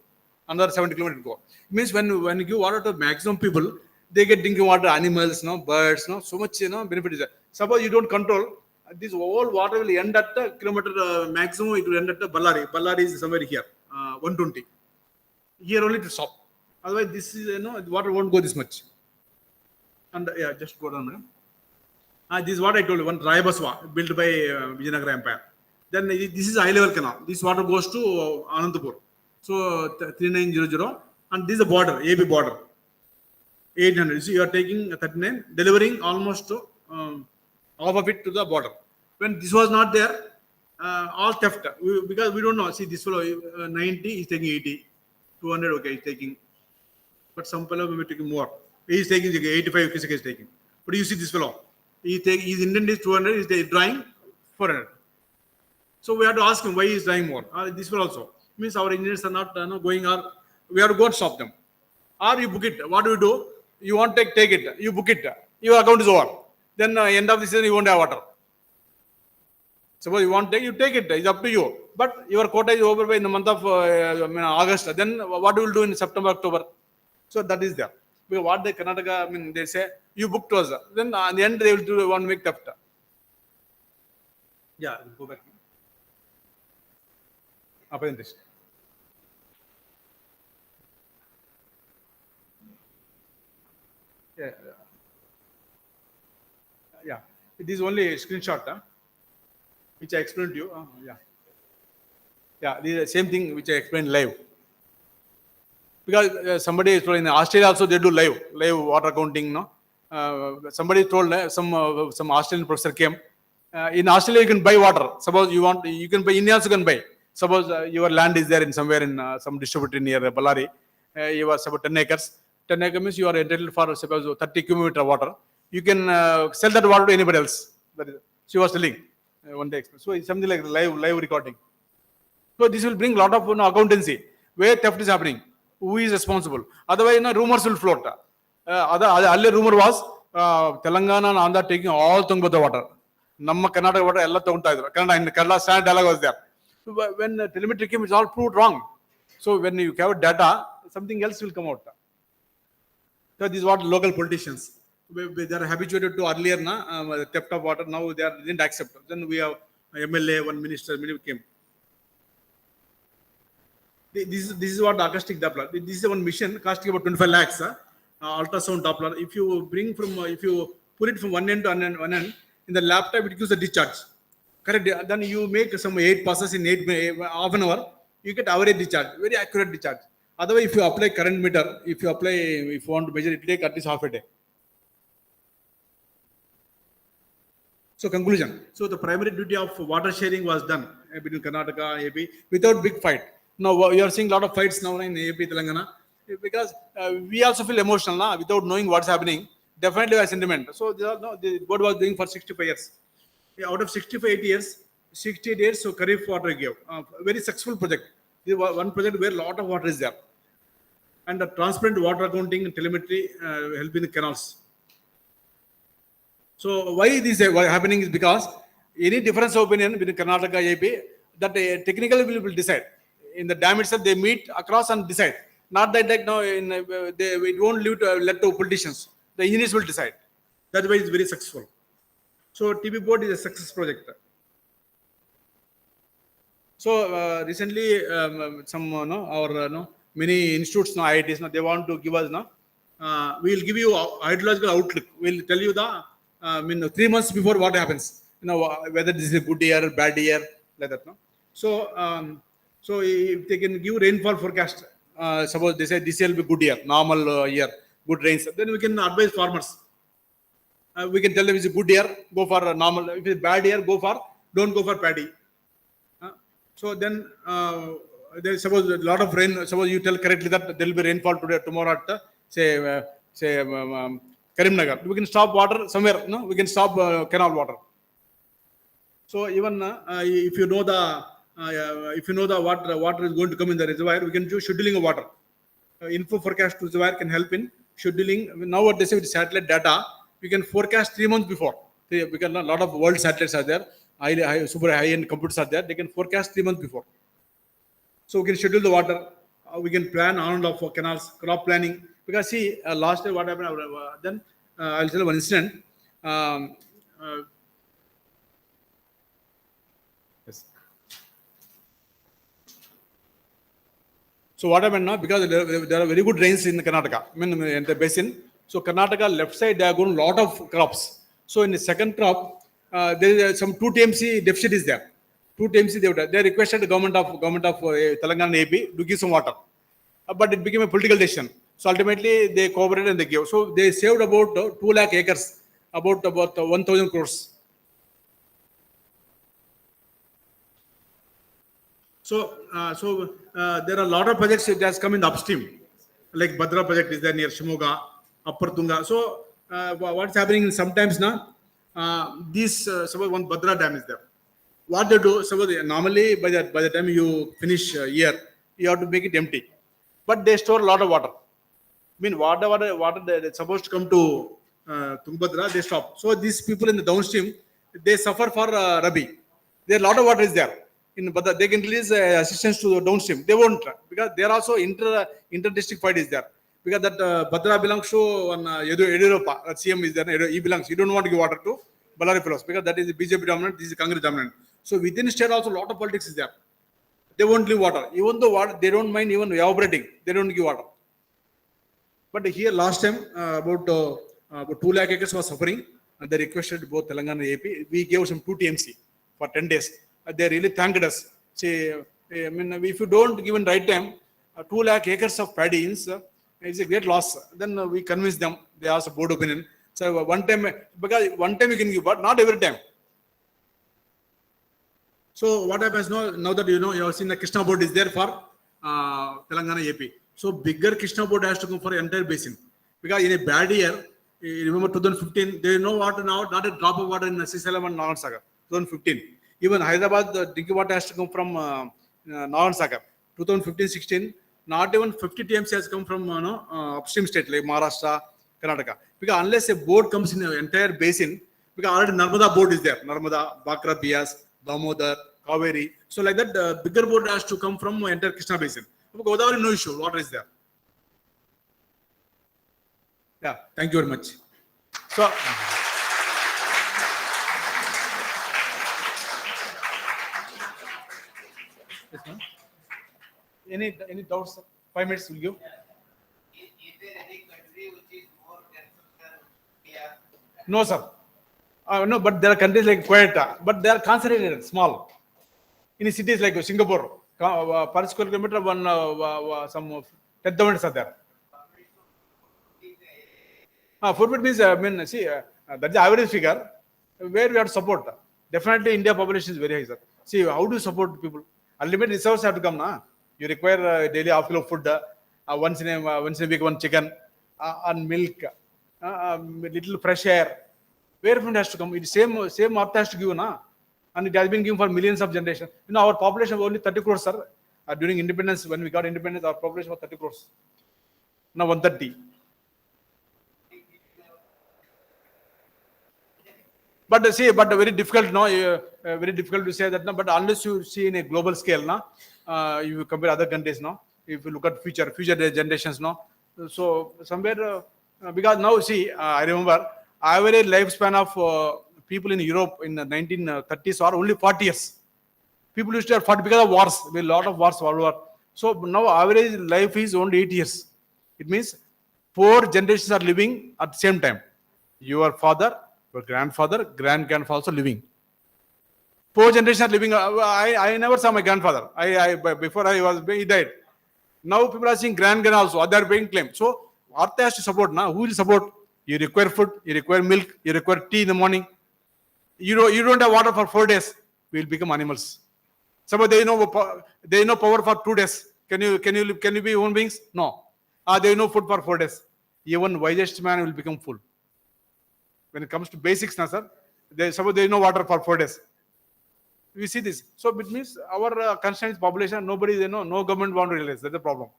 Speaker 7: Another 70 kilometers go. It means when you give water to maximum people, they get drinking water, animals, birds, so much benefit is there. Suppose you don't control, this whole water will end at the kilometer maximum. It will end at the Ballari. Ballari is somewhere here, 120. Here only to stop. Otherwise, this is the water won't go this much. And just go down, madam. This is what I told you. One Rayabaswa built by Vijayanagara Empire. Then this is high level canal. This water goes to Anantapur. So 3900, and this is the border, AB border, 800. So you are taking 39, delivering almost half of it to the border. When this was not there, all theft, because we don't know. See, this fellow 90 is taking 80, 200, okay, he's taking. But some fellow may be taking more. He is taking 85, he is taking. But you see this fellow, his intent is 200, he is drawing 400. So we have to ask him why he is drawing more. This will also. Means our engineers are not going, or we have to go and stop them. Or you book it. What do you do? You want to take it. You book it. Your account is over. Then end of the season, you won't have water. Suppose you want to take, you take it. It's up to you. But your quota is over by in the month of August. Then what you will do in September, October? So that is there. Because what the Karnataka, they say, you booked us. Then at the end, they will want to make theft. Yeah, go back. Apprentice. Yeah. It is only a screenshot, which I explained to you. Yeah, this is the same thing which I explained live. Because somebody is told in Australia also they do live water counting. Somebody told some Australian professor came. In Australia you can buy water. Suppose you can buy. India also can buy. Suppose your land is there in somewhere in some distributor near Ballari. You have about 10 acres. 10 acres means you are entitled for suppose 30 cubic meter water. You can sell that water to anybody else. That is, she was telling one day. So it's something like live recording. So this will bring a lot of accountancy. Where theft is happening, who is responsible? Otherwise, rumors will float. Earlier rumor was Telangana and Andhra taking all Tungabhadra water. Namma Karnataka water ella tagta idru. Kerala standard dialogue was there. So when telemetry came, it's all proved wrong. So when you have data, something else will come out. So this is what local politicians. They are habituated to earlier theft of water. Now they didn't accept. Then we have MLA, one minister, many came. This is what the acoustic Doppler. This is one mission costing about 25 lakhs. Ultrasound Doppler. If you pull it from one end to one end, in the laptop it gives a discharge. Correct. Then you make some 8 passes in half an hour. You get average discharge, very accurate discharge. Otherwise, if you apply current meter, if you want to measure, it will take at least half a day. So conclusion. So the primary duty of water sharing was done between Karnataka, AP without big fight. Now we are seeing a lot of fights now in AP, Telangana, because we also feel emotional now without knowing what's happening. Definitely a sentiment. So the board was doing for 65 years. Out of 68 years, 68 years, so Kharif water gave. Very successful project. This was one project where a lot of water is there. And the transparent water accounting and telemetry helping the canals. So why this is happening is because any difference of opinion between Karnataka and AP, that technically will decide. In the dam itself, they meet across and decide. Not that like now, it won't let to politicians. The engineers will decide. That's why it's very successful. So TB board is a success project. So recently, our many institutes, IITs, they want to give us. We will give you hydrological outlook. We'll tell you 3 months before what happens. Whether this is a good year, bad year, like that. So if they can give rainfall forecast, suppose they say this year will be good year, normal year, good rains, then we can advise farmers. We can tell them it's a good year, go for a normal. If it's a bad year, don't go for paddy. So then there suppose a lot of rain. Suppose you tell correctly that there will be rainfall today, tomorrow at Karimnagar. We can stop water somewhere. No, we can stop canal water. So even if you know the water is going to come in the reservoir, we can do scheduling of water. Info forecast reservoir can help in scheduling. Nowadays with satellite data, we can forecast 3 months before. Because a lot of world satellites are there, super high-end computers are there. They can forecast 3 months before. So we can schedule the water. We can plan on and off for canals, crop planning. Because see, last year what happened? Then I'll tell you one incident. Yes. So what happened now? Because there are very good rains in Karnataka, I mean in the basin. So Karnataka left side they are going a lot of crops. So in the second crop, there is some 2 TMC deficit is there. 2 TMC they requested the government of Telangana and AP to give some water, but it became a political decision. So ultimately they cooperated and they gave. So they saved about 2 lakh acres, about 1,000 crores. So there are a lot of projects that has come in the upstream, like Bhadra project is there near Shimoga, Upper Tunga. So what's happening sometimes now? Suppose one Bhadra dam is there. What they do? Suppose normally by the time you finish year, you have to make it empty, but they store a lot of water. I mean, water that's supposed to come to Tungabhadra, they stop. So these people in the downstream, they suffer for Rabi. There a lot of water is there. But they can release assistance to the downstream. They won't, because there also inter-district fight is there. Because that Bhadra belongs to Yediyurappa, that CM is there, he belongs. You don't want to give water to Ballari fellows, because that is BJP dominant, this is Congress dominant. So within state also a lot of politics is there. They won't give water. Even though water, they don't mind even evaporating, they don't give water. But here last time, about 2 lakh acres was suffering, and they requested both Telangana and AP. We gave some 2 TMC for 10 days. They really thanked us. Say, I mean, if you don't give in right time, 2 lakh acres of paddy is a great loss. Then we convinced them. They asked a board opinion. So because one time you can give, but not every time. So what happens now that you have seen the Krishna board is there for Telangana AP. So bigger Krishna board has to come for entire basin. Because in a bad year, you remember 2015, there is no water now, not a drop of water in Srisalam and North Sagar. 2015. Even Hyderabad, the drinking water has to come from North Sagar. 2015-16, not even 50 TMC has come from upstream state like Maharashtra, Karnataka. Because unless a board comes in the entire basin, because already Narmada board is there. Narmada, Bakra, Bias, Damodar, Kaveri. So like that, bigger board has to come from entire Krishna basin. Godavari, no issue. Water is there. Yeah, thank you very much. So, any doubts? 5 minutes will give.
Speaker 5: Is there any country which is more dense than India?
Speaker 7: No, sir. No, but there are countries like Kuwait, but they are concentrated, small. In cities like Singapore, per square kilometer, some 10,000 are there. 4 feet means, I mean, see, that's the average figure. Where we have to support. Definitely, India population is very high, sir. See, how do you support people? Unlimited resources have to come, na? You require daily half kilo of food, once in a week, 1 chicken, and milk, little fresh air. Where food has to come? It same earth has to give, na? And it has been given for millions of generations. Our population was only 30 crores, sir. During independence, when we got independence, our population was 30 crores. Now 130. But very difficult, very difficult to say that, but unless you see in a global scale, you compare other countries, if you look at future generations, so somewhere, because now see, I remember, average lifespan of people in Europe in the 1930s are only 40 years. People used to have 40 because of wars, a lot of wars all over. So now average life is only 8 years. It means 4 generations are living at the same time. Your father, your grandfather, grandfather also living. 4 generations are living. I never saw my grandfather. Before he died. Now people are seeing grand also. They are paying claim. So Earth has to support. Who will support? You require food. You require milk. You require tea in the morning. You don't have water for 4 days. We will become animals. Suppose there is no power for 2 days. Can you be human beings? No. There is no food for 4 days. Even wisest man will become full. When it comes to basics, na sir, suppose there is no water for 4 days. We see this. So it means our constraint is population. Nobody, no government want to realize. That's the problem.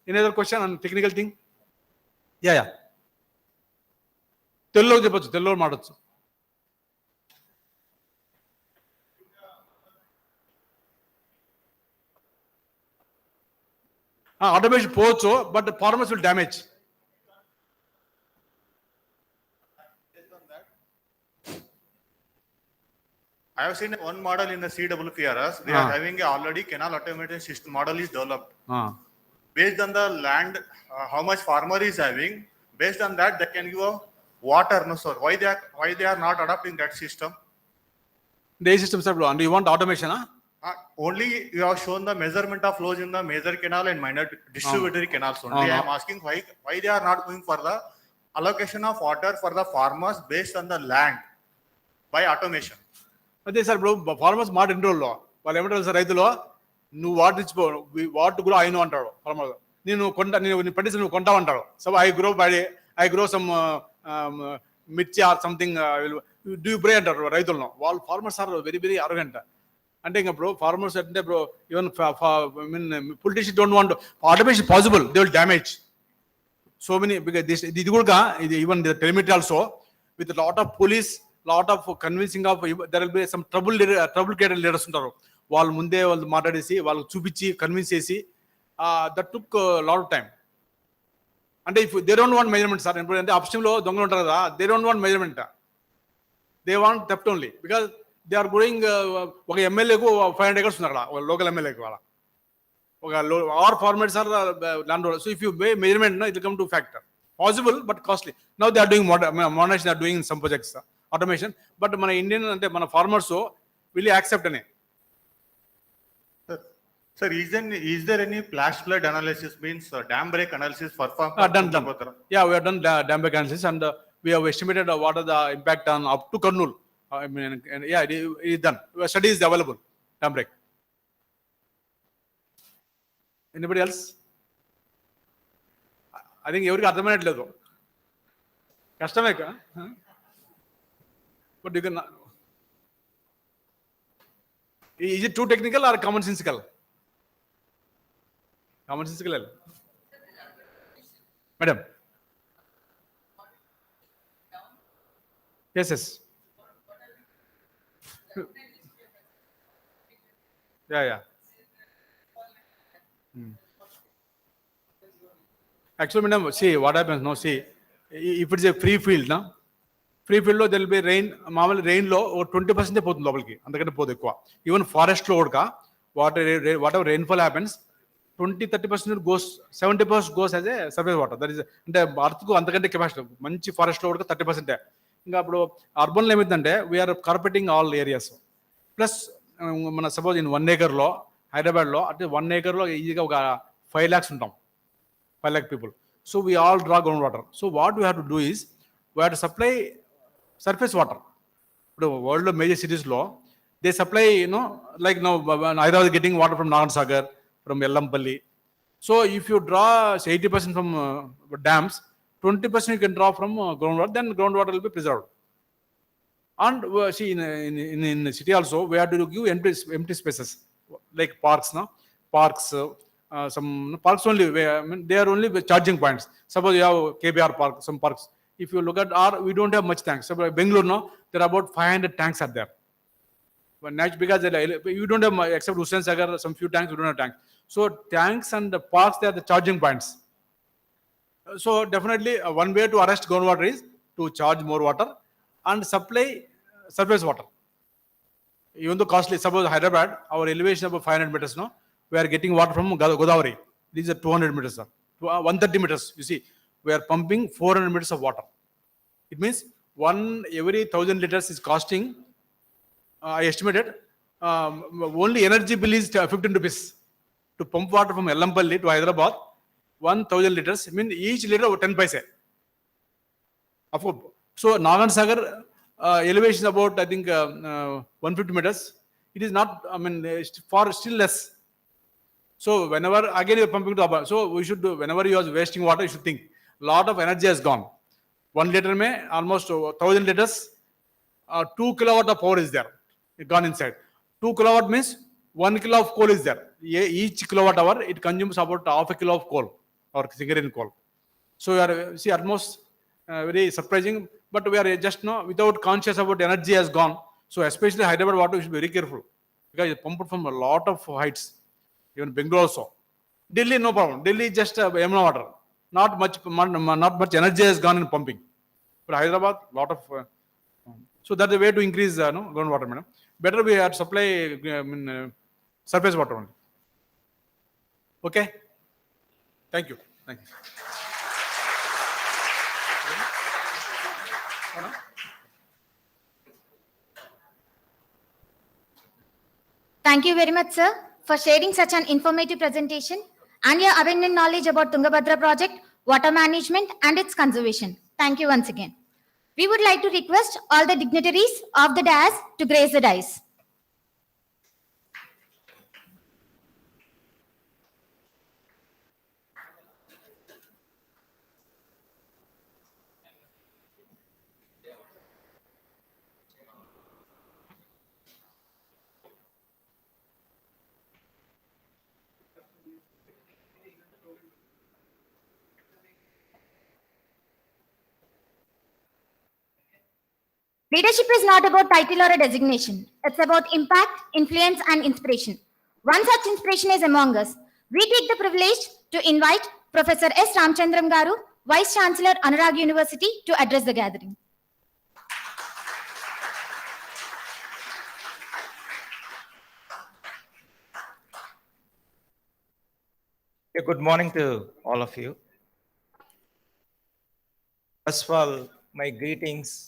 Speaker 7: Any other question on technical thing? Yeah. Tello చెప్పొచ్చు, తెలుగులో మాట్లాడచ్చు. Automation పోవచ్చు, but the farmers will damage.
Speaker 8: I have seen one model in the CWPRS. They are having a already canal automation system model is developed. Based on the land, how much farmer is having, based on that, they can give a water. No, sir. Why they are not adopting that system?
Speaker 7: The system, sir, and you want automation, huh?
Speaker 8: Only you have shown the measurement of flows in the major canal and minor distributary canals only. I am asking why they are not going for the allocation of water for the farmers based on the land by automation.
Speaker 7: అదే sir, ఇప్పుడు farmers మాట ఎన్ని రోజుల్లో వాళ్ళు ఏమంటారు sir, రైతులు నువ్వు water ఇచ్చిపో, water grow అయిను అంటాడు ఫార్మర్. నేను పండిస్తే నువ్వు కొంటావు అంటాడు. సో ఐ గ్రో సమ్ మిర్చి ఆర్ సంథింగ్ డూ బ్రే అంటారు రైతులను. వాళ్ళు ఫార్మర్స్ ఆర్ వెరీ వెరీ అరగంట. అంటే ఇంకా ఇప్పుడు ఫార్మర్స్ అంటే ఇప్పుడు even politician don't want automation possible, they will damage so many. Because ఇది కూడా ఇది even telemetry also with lot of police, lot of convincing of, there will be some trouble created leaders ఉంటారు. వాళ్ళు ముందే వాళ్ళు మాట్లాడేసి వాళ్ళు చూపించి కన్విన్స్ చేసి that took lot of time. అంటే if they don't want measurement sir, ఇప్పుడు అంటే అప్స్ట్రీమ్ లో దొంగలు ఉంటారు కదా, they don't want measurement, they want theft only. Because they are going, ఒక ఎమ్మెల్యేకు 500 acres ఉన్నారు అక్కడ, ఒకళ్ళ ఎమ్మెల్యేకి వాళ్ళ ఒక or formats or land holder. So if you measurement it come to factor possible but costly. Now they are doing modernization, they are doing some projects automation, but మన Indian అంటే మన ఫార్మర్స్ will accept అనే.
Speaker 8: Sir, is there any flash flood analysis, means dam break analysis performed?
Speaker 7: Done. Yeah, we have done dam break analysis, and we have estimated what are the impact on up to Kurnool. I mean, yeah, it is done. Study is available. Dam break. Anybody else? I think ఎవరికి అర్థమైనట్లేదు, కష్టమే. But you can. Is it too technical or commonsensical? Commonsensical, madam. Yes. Yeah. Actually, madam, see what happens. No, see, if it's a free field, na. Free ఫీల్డ్లో they'll B rain, మామూలు రెయిన్లో 20% పోతుంది లోపలికి, అందుకంటే పోదు ఎక్కువ. Even ఫారెస్ట్లో కూడా what ever rainfall happens 20-30% goes, 70% goes as a surface water. That is అంటే అర్త్కు అంతకంటే కెపాసిటీ. మంచి ఫారెస్ట్లో కూడా 30%. ఇంకా అప్పుడు అర్బన్లో ఏమైందంటే we are carpeting all areas. Plus మన సపోజ్ ఇన్ 1 acre హైదరాబాద్లో అంటే 1 acre ఈజీగా ఒక 5 lakhs ఉంటాం, 5 lakh people. So we all draw ground water. So what we have to do is we have to supply surface water. ఇప్పుడు world లో major cities లో they supply like Hyderabad getting water from Nagarsagar, from Ellampalli. So if you draw 80% from dams, 20% you can draw from groundwater, then groundwater will be preserved. And see in the city also we have to give empty spaces like parks, some parks only, they are only charging points. Suppose you have KBR park, some parks. If you look at we don't have much tanks. So Bengaluru, there are about 500 tanks are there. But because you don't have except Hussain Sagar, some few tanks, you don't have tanks. So tanks and the parks, they are the charging points. So definitely one way to arrest groundwater is to charge more water and supply surface water. Even though costly, suppose Hyderabad, our elevation about 500 meters, we are getting water from Godavari. These are 200 meters, 130 meters. You see, we are pumping 400 meters of water. It means every 1,000 liters is costing, I estimated, only energy bill is 15 rupees. To pump water from Ellampalli to Hyderabad, 1,000 liters, means each liter 10 paise. Of course. So Nagarsagar elevation about, I think, 150 meters. it is not, I mean, for still less. So whenever again you're pumping to above, so we should do, whenever you are wasting water, you should think lot of energy has gone. 1 liter may almost 1,000 liters, 2 kilowatt of power is there, it gone inside. 2 kilowatt means 1 kilo of coal is there. Each kilowatt hour it consumes about half a kilo of coal or cigarette coal. So we are see almost very surprising, but we are just without conscious about energy has gone. So especially Hyderabad water, we should be very careful because it's pumped from a lot of heights. Even Bengaluru also. Delhi, no problem. Delhi is just Yamuna water. Not much energy has gone in pumping. But Hyderabad, lot of. So that's the way to increase groundwater, madam. Better we have supply surface water only. Okay. Thank you. Thank you.
Speaker 1: Thank you very much, sir, for sharing such an informative presentation and your abundant knowledge about Tungabhadra project, water management, and its conservation. Thank you once again. We would like to request all the dignitaries of the dais to grace the dais. Leadership is not about title or a designation. It's about impact, influence, and inspiration. One such inspiration is among us. We take the privilege to invite Professor S. Ramchandram Garu, Vice Chancellor, Anurag University, to address the gathering.
Speaker 9: Good morning to all of you. First of all, my greetings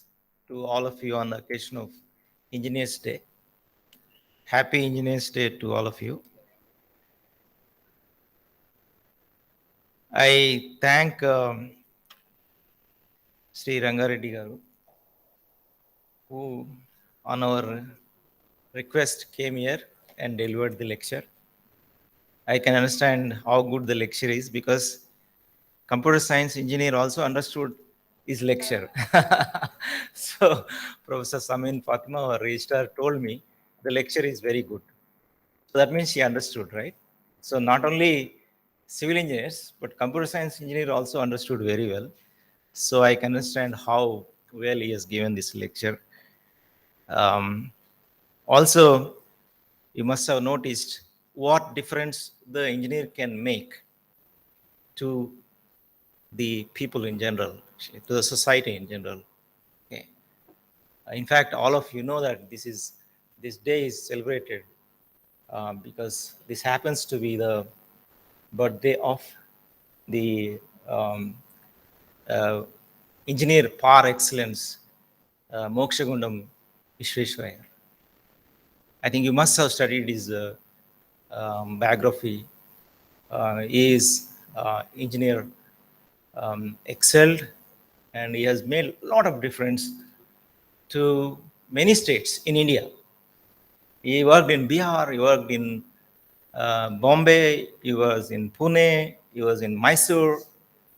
Speaker 9: to all of you on the occasion of Engineers Day. Happy Engineers Day to all of you. I thank Sri Rangareddy Garu, who on our request came here and delivered the lecture. I can understand how good the lecture is because computer science engineer also understood his lecture. So Professor Samin Fatima, our registrar, told me the lecture is very good. So that means she understood, right? So not only civil engineers, but computer science engineer also understood very well. So I can understand how well he has given this lecture. Also, you must have noticed what difference the engineer can make to the people in general, actually, to the society in general. Okay. In fact, all of you know that this day is celebrated because this happens to be the birthday of the engineer par excellence, Mokshagundam Vishweshwaraya. I think you must have studied his biography. He is engineer, excelled, and he has made a lot of difference to many states in India. He worked in Bihar, he worked in Bombay, he was in Pune, he was in Mysore,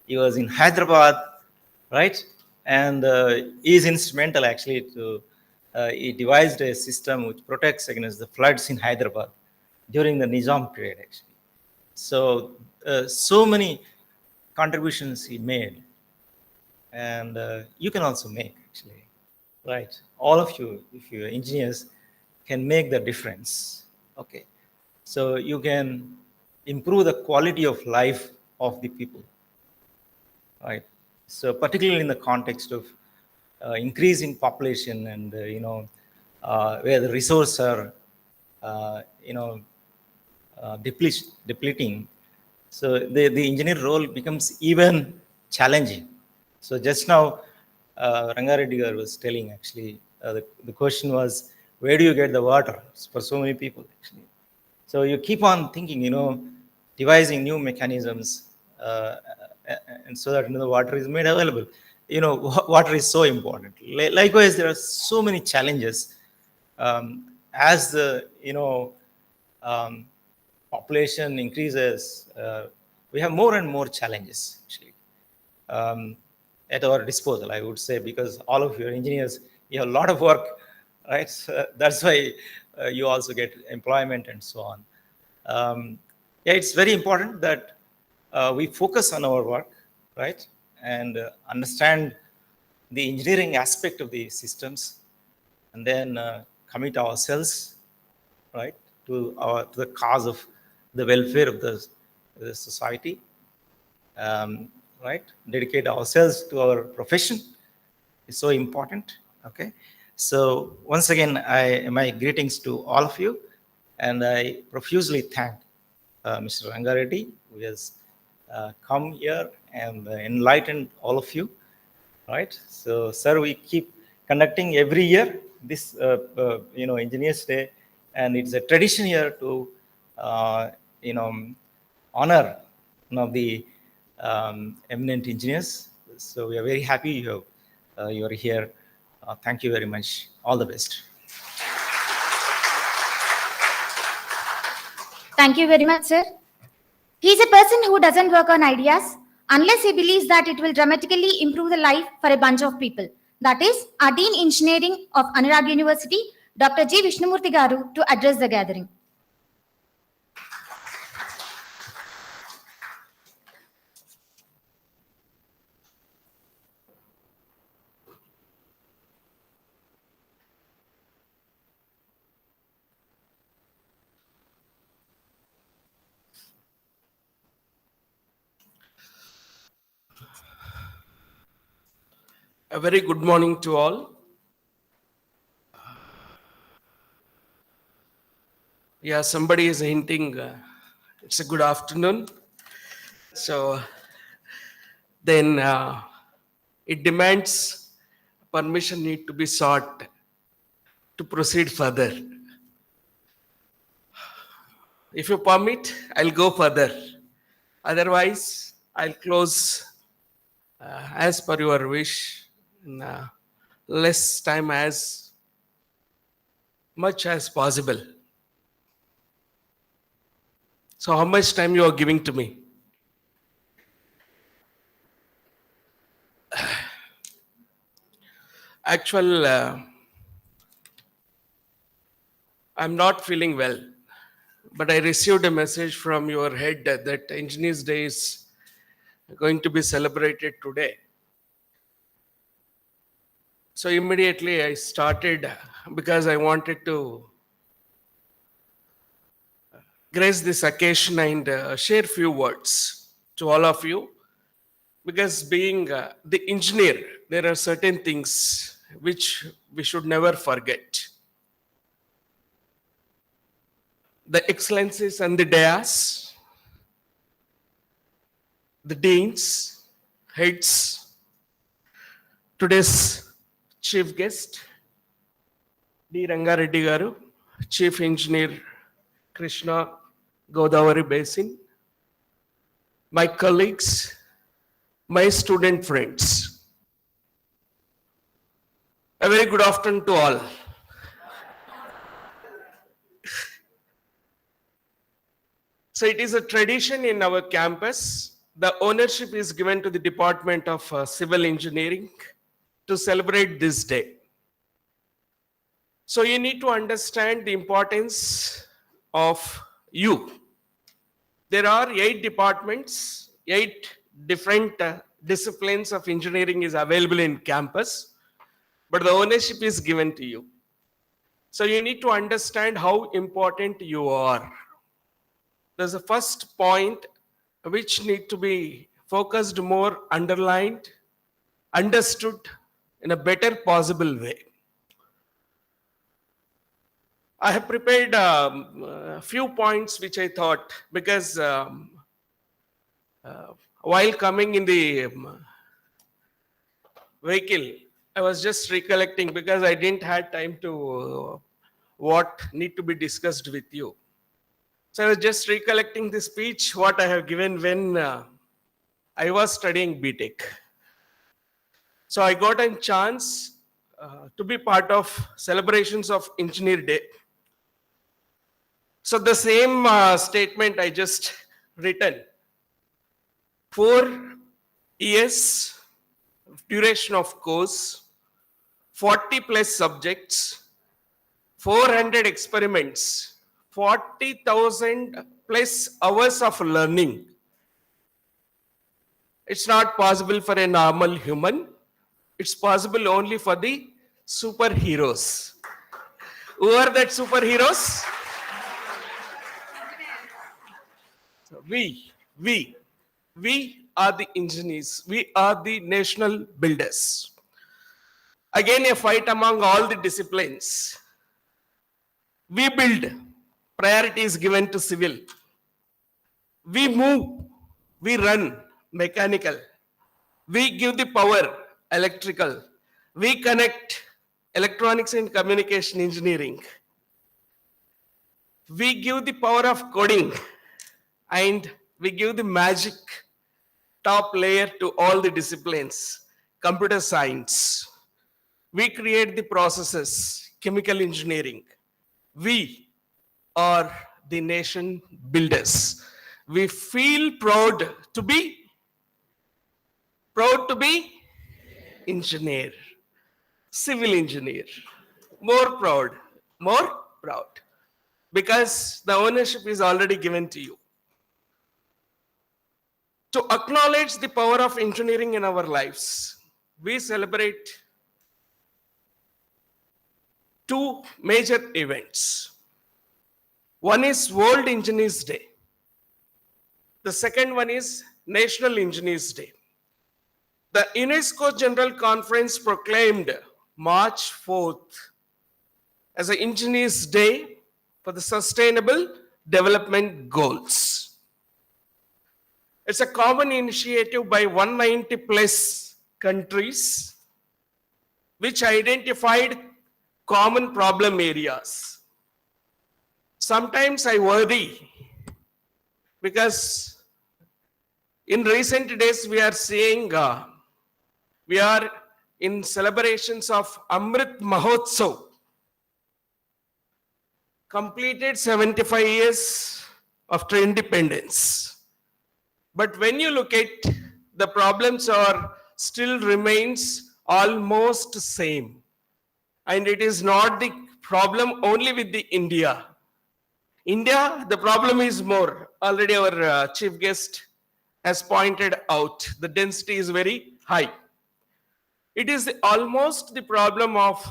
Speaker 9: he was in Hyderabad, right? And he is instrumental actually to, he devised a system which protects against the floods in Hyderabad during the Nizam period actually. So, so many contributions he made, and you can also make actually, right? All of you, if you're engineers, can make the difference. Okay, so you can improve the quality of life of the people, right? So particularly in the context of increasing population and where the resources are depleting. So the engineer role becomes even challenging. So just now, Rangareddy Garu was telling actually, the question was, where do you get the water for so many people actually? So you keep on thinking, devising new mechanisms, and so that the water is made available. Water is so important. Likewise, there are so many challenges, as the population increases, we have more and more challenges actually at our disposal, I would say, because all of you are engineers, you have a lot of work, right? So that's why you also get employment and so on. Yeah, it's very important that we focus on our work, right? And understand the engineering aspect of the systems, and then commit ourselves, right, to the cause of the welfare of the society, right? Dedicate ourselves to our profession is so important. Okay, so once again, my greetings to all of you, and I profusely thank Mr. Rangareddy, who has come here and enlightened all of you. Right. So, sir, we keep conducting every year this, Engineers Day, and it's a tradition here to, honor one of the eminent engineers. So, we are very happy you are here. Thank you very much. All the best.
Speaker 1: Thank you very much, sir. He is a person who doesn't work on ideas unless he believes that it will dramatically improve the life for a bunch of people. That is our Dean Engineering of Anurag University, Dr. G. Vishnumurthy Garu, to address the gathering.
Speaker 10: A very good morning to all. Yeah, somebody is hinting it's a good afternoon. So then it demands permission need to be sought to proceed further. If you permit, I'll go further. Otherwise, I'll close as per your wish in less time as much as possible. So how much time you are giving to me? Actual, I'm not feeling well, but I received a message from your head that Engineers Day is going to be celebrated today. So immediately I started because I wanted to grace this occasion and share few words to all of you. Because being the engineer, there are certain things which we should never forget. The excellencies and the dais, the deans, heads, today's chief guest, D. Rangareddy Garu, Chief Engineer, Krishna Godavari Basin, my colleagues, my student friends. A very good afternoon to all. So it is a tradition in our campus. The ownership is given to the Department of Civil Engineering to celebrate this day. So you need to understand the importance of you. There are 8 departments, 8 different disciplines of engineering is available in campus, but the ownership is given to you. So you need to understand how important you are. There's a first point which need to be focused more, underlined, understood in a better possible way. I have prepared a few points which I thought, because while coming in the vehicle, I was just recollecting because I didn't have time to what need to be discussed with you. So I was just recollecting the speech what I have given when I was studying BTech. So I got a chance to be part of celebrations of Engineer Day. So the same statement I just written. 4 years duration of course, 40 plus subjects, 400 experiments, 40,000 plus hours of learning. It's not possible for a normal human. It's possible only for the superheroes. Who are that superheroes? We are the engineers. We are the national builders. Again, a fight among all the disciplines. We build. Priority is given to civil. We move. We run. Mechanical. We give the power. Electrical. We connect. Electronics and communication engineering. We give the power of coding. And we give the magic top layer to all the disciplines. Computer science. We create the processes. Chemical engineering. We are the nation builders. We feel proud to be engineer, civil engineer. More proud, because the ownership is already given to you. To acknowledge the power of engineering in our lives, we celebrate 2 major events. One is World Engineers Day. The second one is National Engineers Day. The UNESCO General Conference proclaimed March 4th as an Engineers Day for the Sustainable Development Goals. It's a common initiative by 190 plus countries which identified common problem areas. Sometimes I worry because in recent days we are seeing we are in celebrations of Amrit Mahotsav, completed 75 years after independence. But when you look at the problems are still remains almost same. And it is not the problem only with the India. India, the problem is more. Already our chief guest has pointed out, the density is very high. It is almost the problem of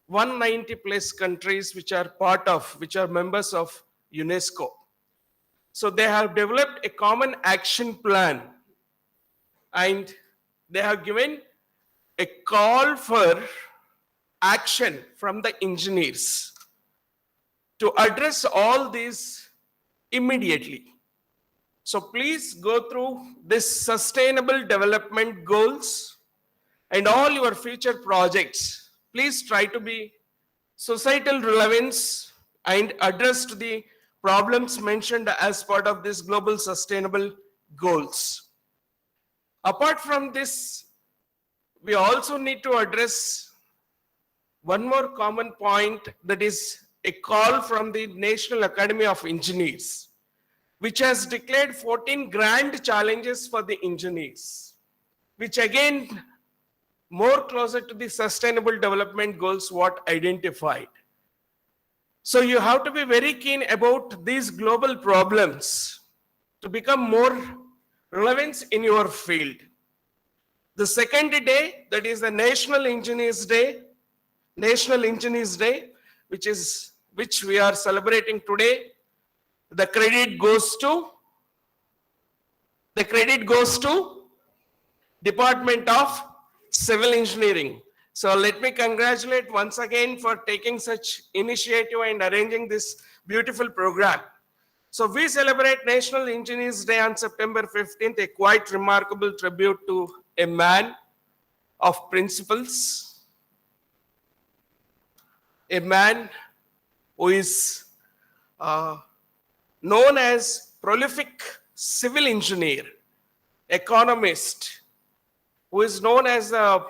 Speaker 10: 190 plus countries which are members of UNESCO. So they have developed a common action plan and they have given a call for action from the engineers to address all these immediately. So please go through this sustainable development goals and all your future projects. Please try to be societal relevance and address to the problems mentioned as part of this global sustainable goals. Apart from this, we also need to address one more common point, that is a call from the National Academy of Engineers, which has declared 14 grand challenges for the engineers, which again more closer to the sustainable development goals what identified. So you have to be very keen about these global problems to become more relevant in your field. The second day, that is the National Engineers Day, which we are celebrating today. The credit goes to Department of Civil Engineering. So let me congratulate once again for taking such initiative and arranging this beautiful program. So we celebrate National Engineers Day on September 15th, a quite remarkable tribute to a man of principles, a man who is known as prolific civil engineer, economist, who is known as the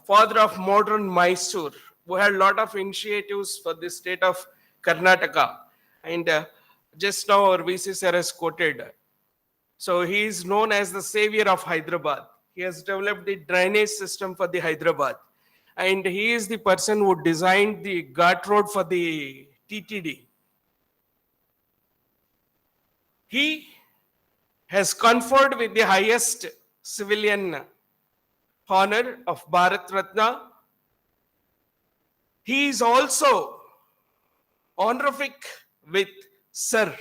Speaker 10: father of modern Mysore, who had a lot of initiatives for the state of Karnataka. And just now our VC sir has quoted. So he is known as the savior of Hyderabad. He has developed the drainage system for the Hyderabad. And he is the person who designed the Ghat road for the TTD. He has conferred with the highest civilian honor of Bharat Ratna. He is also honorific with Sir.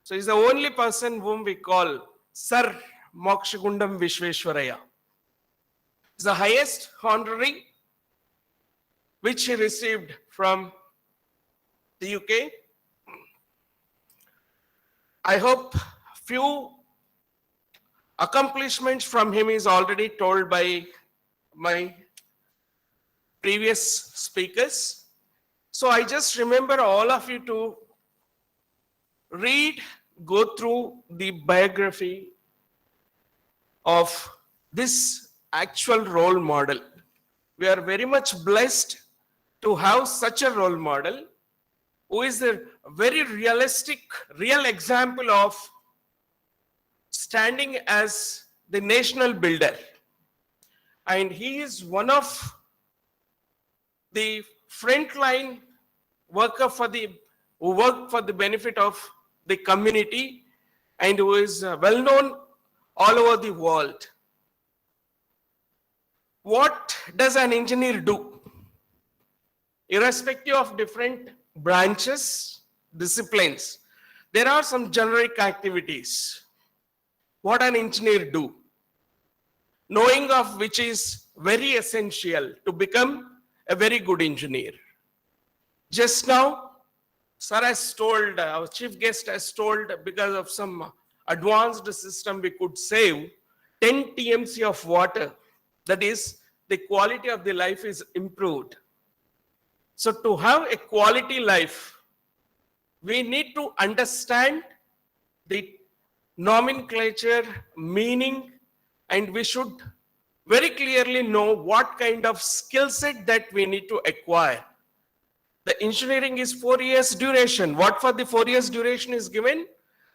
Speaker 10: So he's the only person whom we call Sir Mokshagundam Vishveshwaraya. It's the highest honorary which he received from the UK. I hope few accomplishments from him is already told by my previous speakers. So I just remember all of you to read, go through the biography of this actual role model. We are very much blessed to have such a role model who is a very realistic, real example of standing as the national builder. And he is one of the frontline worker who work for the benefit of the community and who is well known all over the world. What does an engineer do? Irrespective of different branches, disciplines, there are some generic activities. What an engineer do? Knowing of which is very essential to become a very good engineer. Just now, sir has told, our chief guest has told, because of some advanced system we could save 10 TMC of water. That is, the quality of the life is improved. So to have a quality life, we need to understand the nomenclature, meaning, and we should very clearly know what kind of skill set that we need to acquire. The engineering is 4 years duration. What for the 4 years duration is given?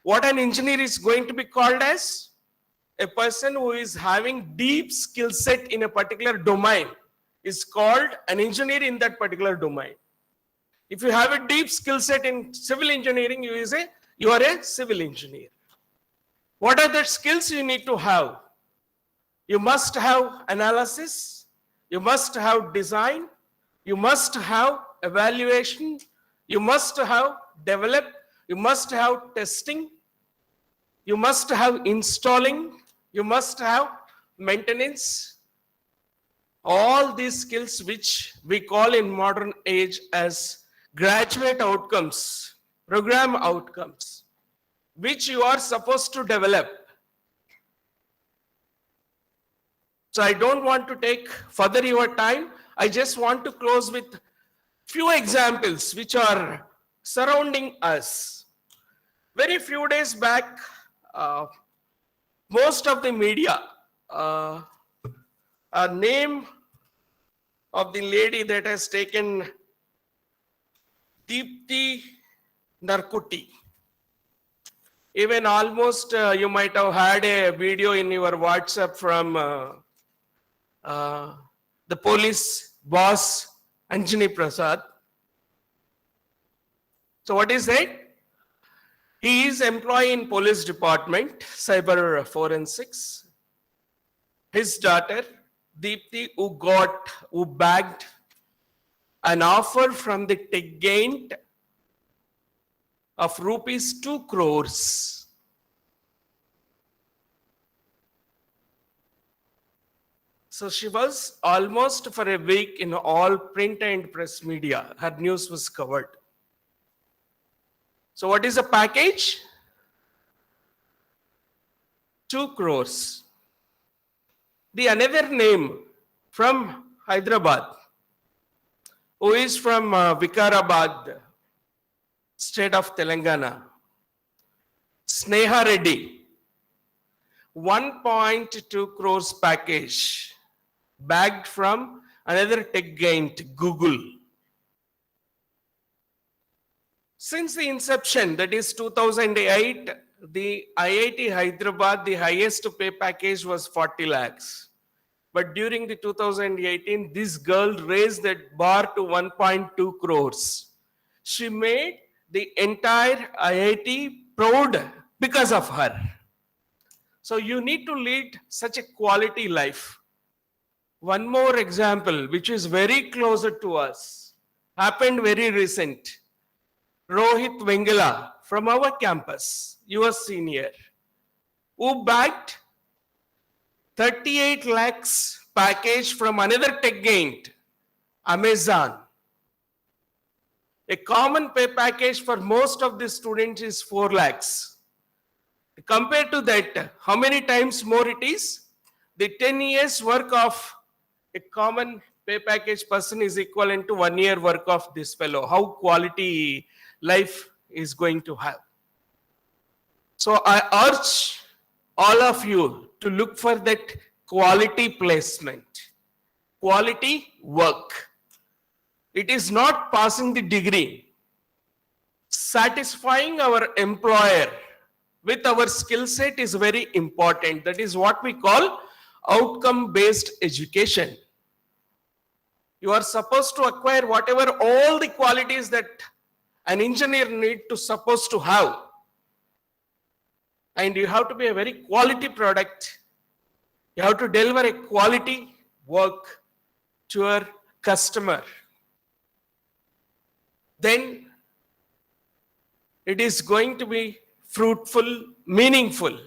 Speaker 10: What an engineer is going to be called as? A person who is having deep skill set in a particular domain is called an engineer in that particular domain. If you have a deep skill set in civil engineering, you are a civil engineer. What are the skills you need to have? You must have analysis, you must have design, you must have evaluation, you must have develop, you must have testing, you must have installing, you must have maintenance. All these skills which we call in modern age as graduate outcomes, program outcomes, which you are supposed to develop. So I don't want to take further your time. I just want to close with few examples which are surrounding us. Very few days back, most of the media, a name of the lady that has taken Deepti Narkuti. Even almost you might have had a video in your WhatsApp from the police boss Anjani Prasad. So what is that? He is employee in police department, cyber forensics. His daughter Deepti, who bagged an offer from the tech giant of rupees 2 crores. So she was almost for a week in all print and press media. Her news was covered. So what is the package? 2 crores. The another name from Hyderabad, who is from Vikarabad, state of Telangana, Sneha Reddy, 1.2 crores package bagged from another tech giant, Google. Since the inception, that is 2008, the IIT Hyderabad, the highest pay package was 40 lakhs. But during the 2018, this girl raised that bar to 1.2 crores. She made the entire IIT proud because of her. So you need to lead such a quality life. One more example, which is very closer to us, happened very recent. Rohit Vengala from our campus, your senior, who backed 38 lakhs package from another tech giant, Amazon. A common pay package for most of the students is 4 lakhs. Compared to that, how many times more it is? The 10 years work of a common pay package person is equivalent to 1 year work of this fellow. How quality life is going to have. So I urge all of you to look for that quality placement, quality work. It is not passing the degree. Satisfying our employer with our skill set is very important. That is what we call outcome-based education. You are supposed to acquire whatever all the qualities that an engineer need to supposed to have. And you have to be a very quality product. You have to deliver a quality work to your customer. Then it is going to be fruitful, meaningful.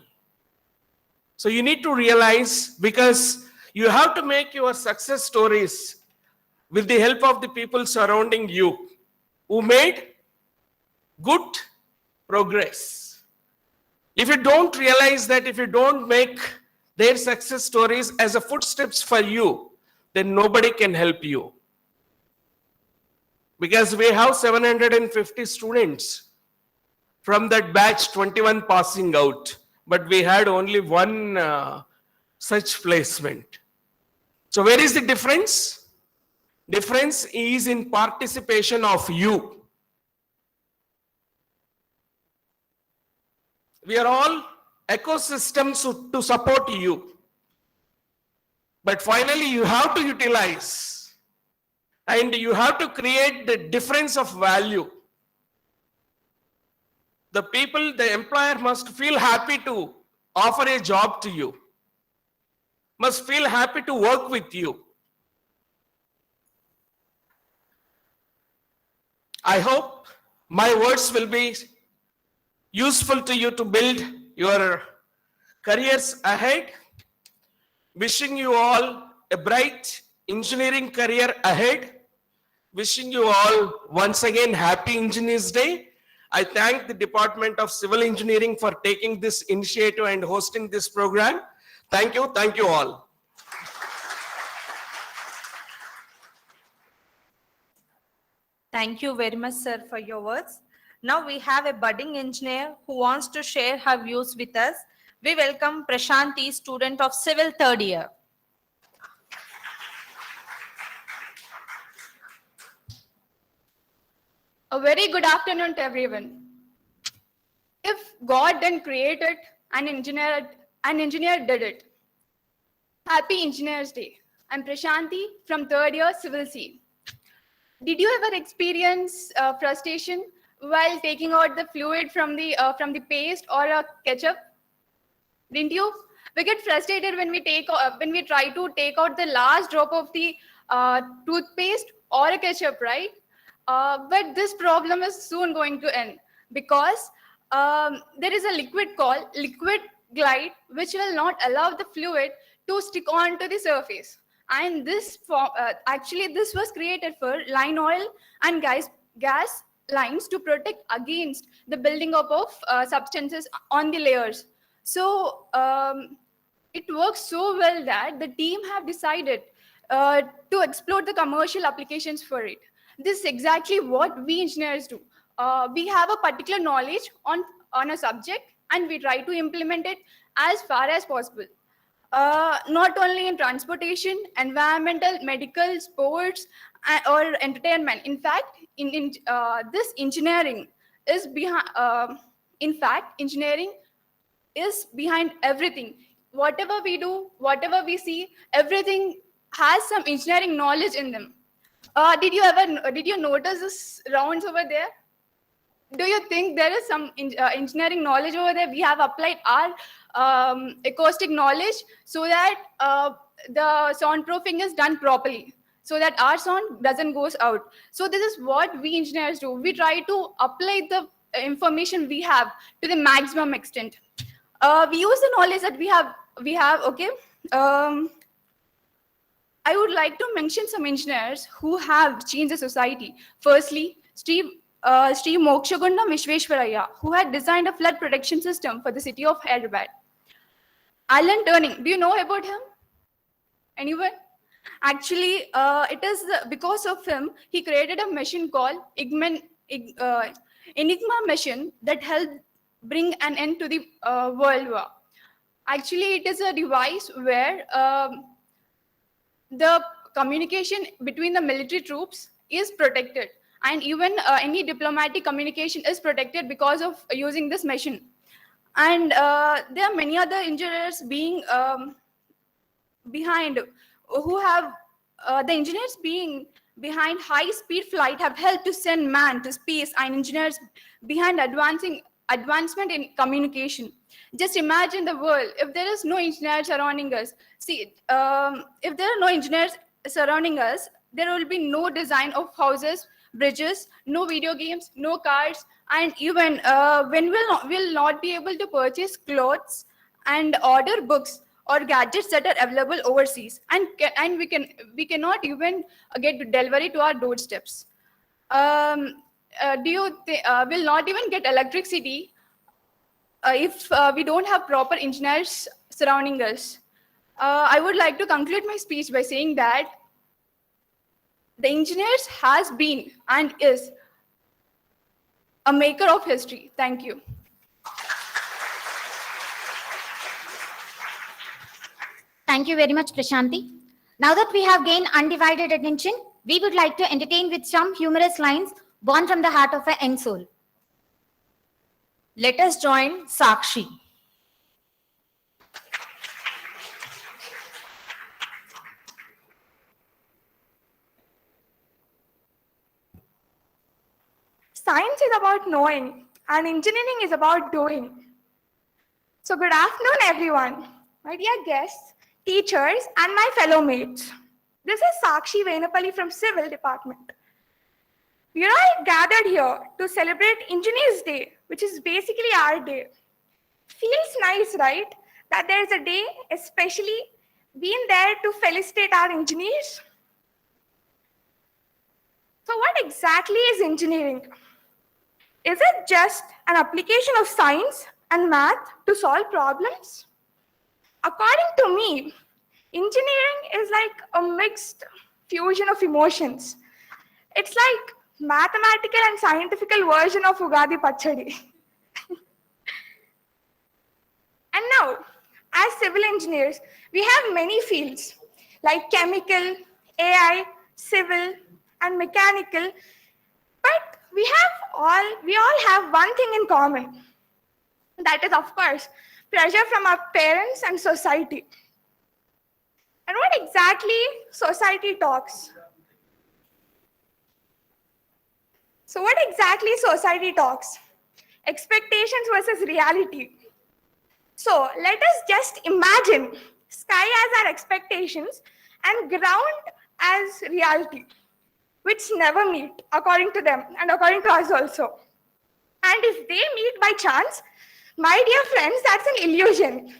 Speaker 10: So you need to realize, because you have to make your success stories with the help of the people surrounding you who made good progress. If you don't realize that, if you don't make their success stories as a footsteps for you, then nobody can help you. Because we have 750 students from that batch, 21 passing out, but we had only one such placement. So where is the difference? Difference is in participation of you. We are all ecosystems to support you. But finally, you have to utilize and you have to create the difference of value. The people, the employer must feel happy to offer a job to you, must feel happy to work with you. I hope my words will be useful to you to build your careers ahead. Wishing you all a bright engineering career ahead. Wishing you all once again happy Engineers Day. I thank the Department of Civil Engineering for taking this initiative and hosting this program. Thank you all.
Speaker 2: Thank you very much, sir, for your words. Now we have a budding engineer who wants to share her views with us. We welcome Prashanti, student of Civil third year.
Speaker 11: A very good afternoon to everyone. If God didn't create it, an engineer did it. Happy Engineers Day. I'm Prashanti from third year Civil C. Did you ever experience frustration while taking out the fluid from the paste or a ketchup? Didn't you? We get frustrated when we try to take out the last drop of the toothpaste or a ketchup, right? But this problem is soon going to end because there is a liquid called liquid glide, which will not allow the fluid to stick onto the surface. And this was created for line oil and gas lines to protect against the building up of substances on the layers. So it works so well that the team have decided to explore the commercial applications for it. This is exactly what we engineers do. We have a particular knowledge on a subject and we try to implement it as far as possible. Not only in transportation, environmental, medical, sports, or entertainment. In fact, in this engineering, is behind, in fact, engineering is behind everything. Whatever we do, whatever we see, everything has some engineering knowledge in them. Did you notice this rounds over there? Do you think there is some engineering knowledge over there? We have applied our acoustic knowledge so that the soundproofing is done properly, so that our sound doesn't goes out. So this is what we engineers do. We try to apply the information we have to the maximum extent. We use the knowledge that we have. Okay. I would like to mention some engineers who have changed the society. Firstly, Steve Mokshagundam Vishweshwaraya, who had designed a flood protection system for the city of Hyderabad. Alan Turing, do you know about him? Anyone? Actually, it is because of him, he created a machine called Enigma machine that helped bring an end to the World War. Actually, it is a device where the communication between the military troops is protected, and even any diplomatic communication is protected because of using this machine. And there are many other engineers being behind, who have the engineers being behind high-speed flight have helped to send man to space, and engineers behind advancement in communication. Just imagine the world if there is no engineers surrounding us. See, if there are no engineers surrounding us, there will be no design of houses, bridges, no video games, no cars, and even when we'll not be able to purchase clothes and order books or gadgets that are available overseas, and we cannot even get delivery to our doorsteps. We'll not even get electricity if we don't have proper engineers surrounding us. I would like to conclude my speech by saying that the engineers has been and is a maker of history. Thank you.
Speaker 1: Thank you very much, Prashanti. Now that we have gained undivided attention, we would like to entertain with some humorous lines born from the heart of a young soul. Let us join Sakshi.
Speaker 11: Science is about knowing, and engineering is about doing. So good afternoon, everyone. My dear guests, teachers, and my fellow mates. This is Sakshi Venapalli from Civil Department. We are all gathered here to celebrate Engineers Day, which is basically our day. Feels nice, right? That there is a day especially being there to felicitate our engineers. So what exactly is engineering? Is it just an application of science and math to solve problems? According to me, engineering is like a mixed fusion of emotions. It's like mathematical and scientific version of Ugadi Pachadi. And now, as civil engineers, we have many fields like chemical, AI, civil, and mechanical, but we all have one thing in common. That is, of course, pressure from our parents and society. And what exactly society talks? So what exactly society talks? Expectations versus reality. So let us just imagine sky as our expectations and ground as reality, which never meet according to them and according to us also. And if they meet by chance, my dear friends, that's an illusion.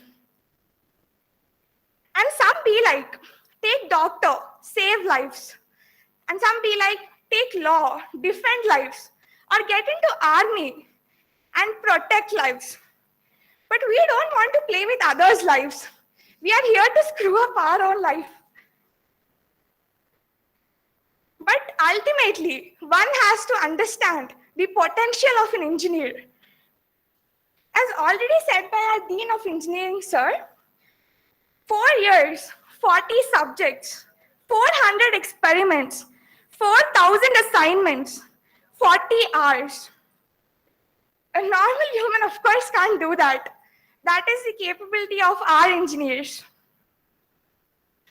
Speaker 11: And some be like, take doctor, save lives. And some be like, take law, defend lives. Or get into army and protect lives. But we don't want to play with others' lives. We are here to screw up our own life. But ultimately, one has to understand the potential of an engineer. As already said by our Dean of Engineering, sir, 4 years, 40 subjects, 400 experiments, 4,000 assignments, 40 hours. A normal human, of course, can't do that. That is the capability of our engineers.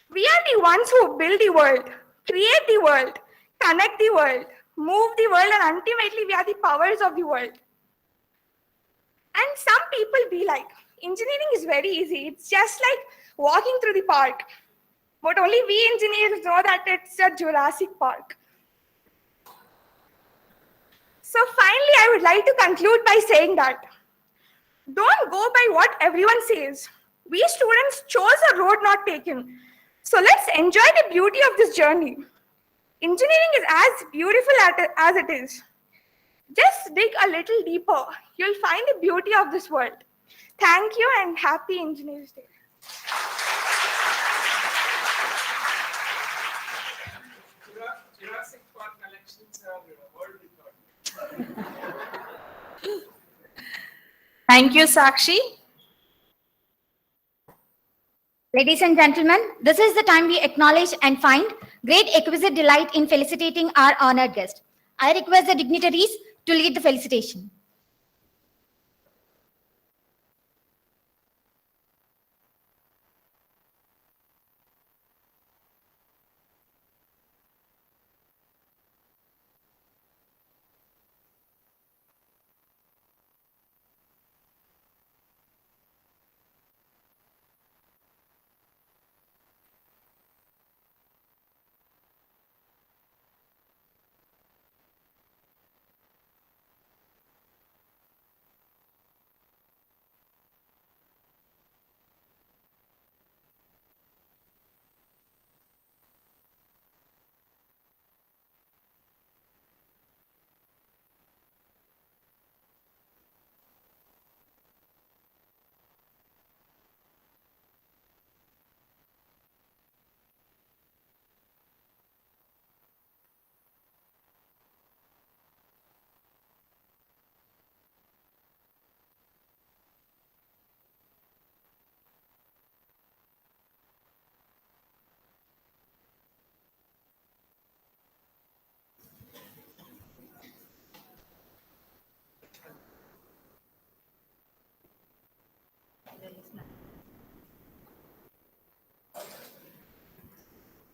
Speaker 11: We are the ones who build the world, create the world, connect the world, move the world, and ultimately we are the powers of the world. And some people be like, engineering is very easy. It's just like walking through the park. But only we engineers know that it's a Jurassic Park. So finally, I would like to conclude by saying that don't go by what everyone says. We students chose a road not taken. So let's enjoy the beauty of this journey. Engineering is as beautiful as it is. Just dig a little deeper. You'll find the beauty of this world. Thank you and happy Engineers Day.
Speaker 10: Jurassic Park collections are world record.
Speaker 2: Thank you, Sakshi.
Speaker 1: Ladies and gentlemen, this is the time we acknowledge and find great exquisite delight in felicitating our honored guest. I request the dignitaries to lead the felicitation.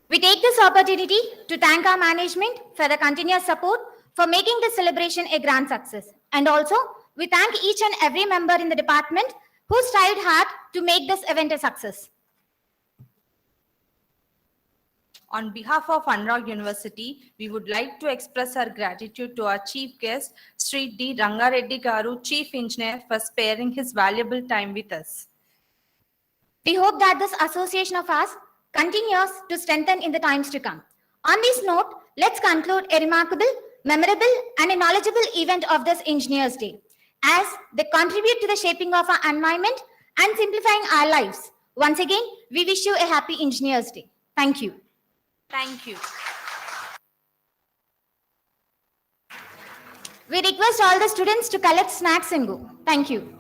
Speaker 1: We take this opportunity to thank our management for the continuous support for making this celebration a grand success. And also, we thank each and every member in the department who strived hard to make this event a success.
Speaker 2: On behalf of Anurag University, we would like to express our gratitude to our chief guest, Sri D. Rangareddy Garu, Chief Engineer, for sparing his valuable time with us.
Speaker 1: We hope that this association of ours continues to strengthen in the times to come. On this note, let's conclude a remarkable, memorable, and a knowledgeable event of this Engineers Day, as they contribute to the shaping of our environment and simplifying our lives. Once again, we wish you a happy Engineers Day. Thank you.
Speaker 2: Thank you.
Speaker 1: We request all the students to collect snacks and go. Thank you.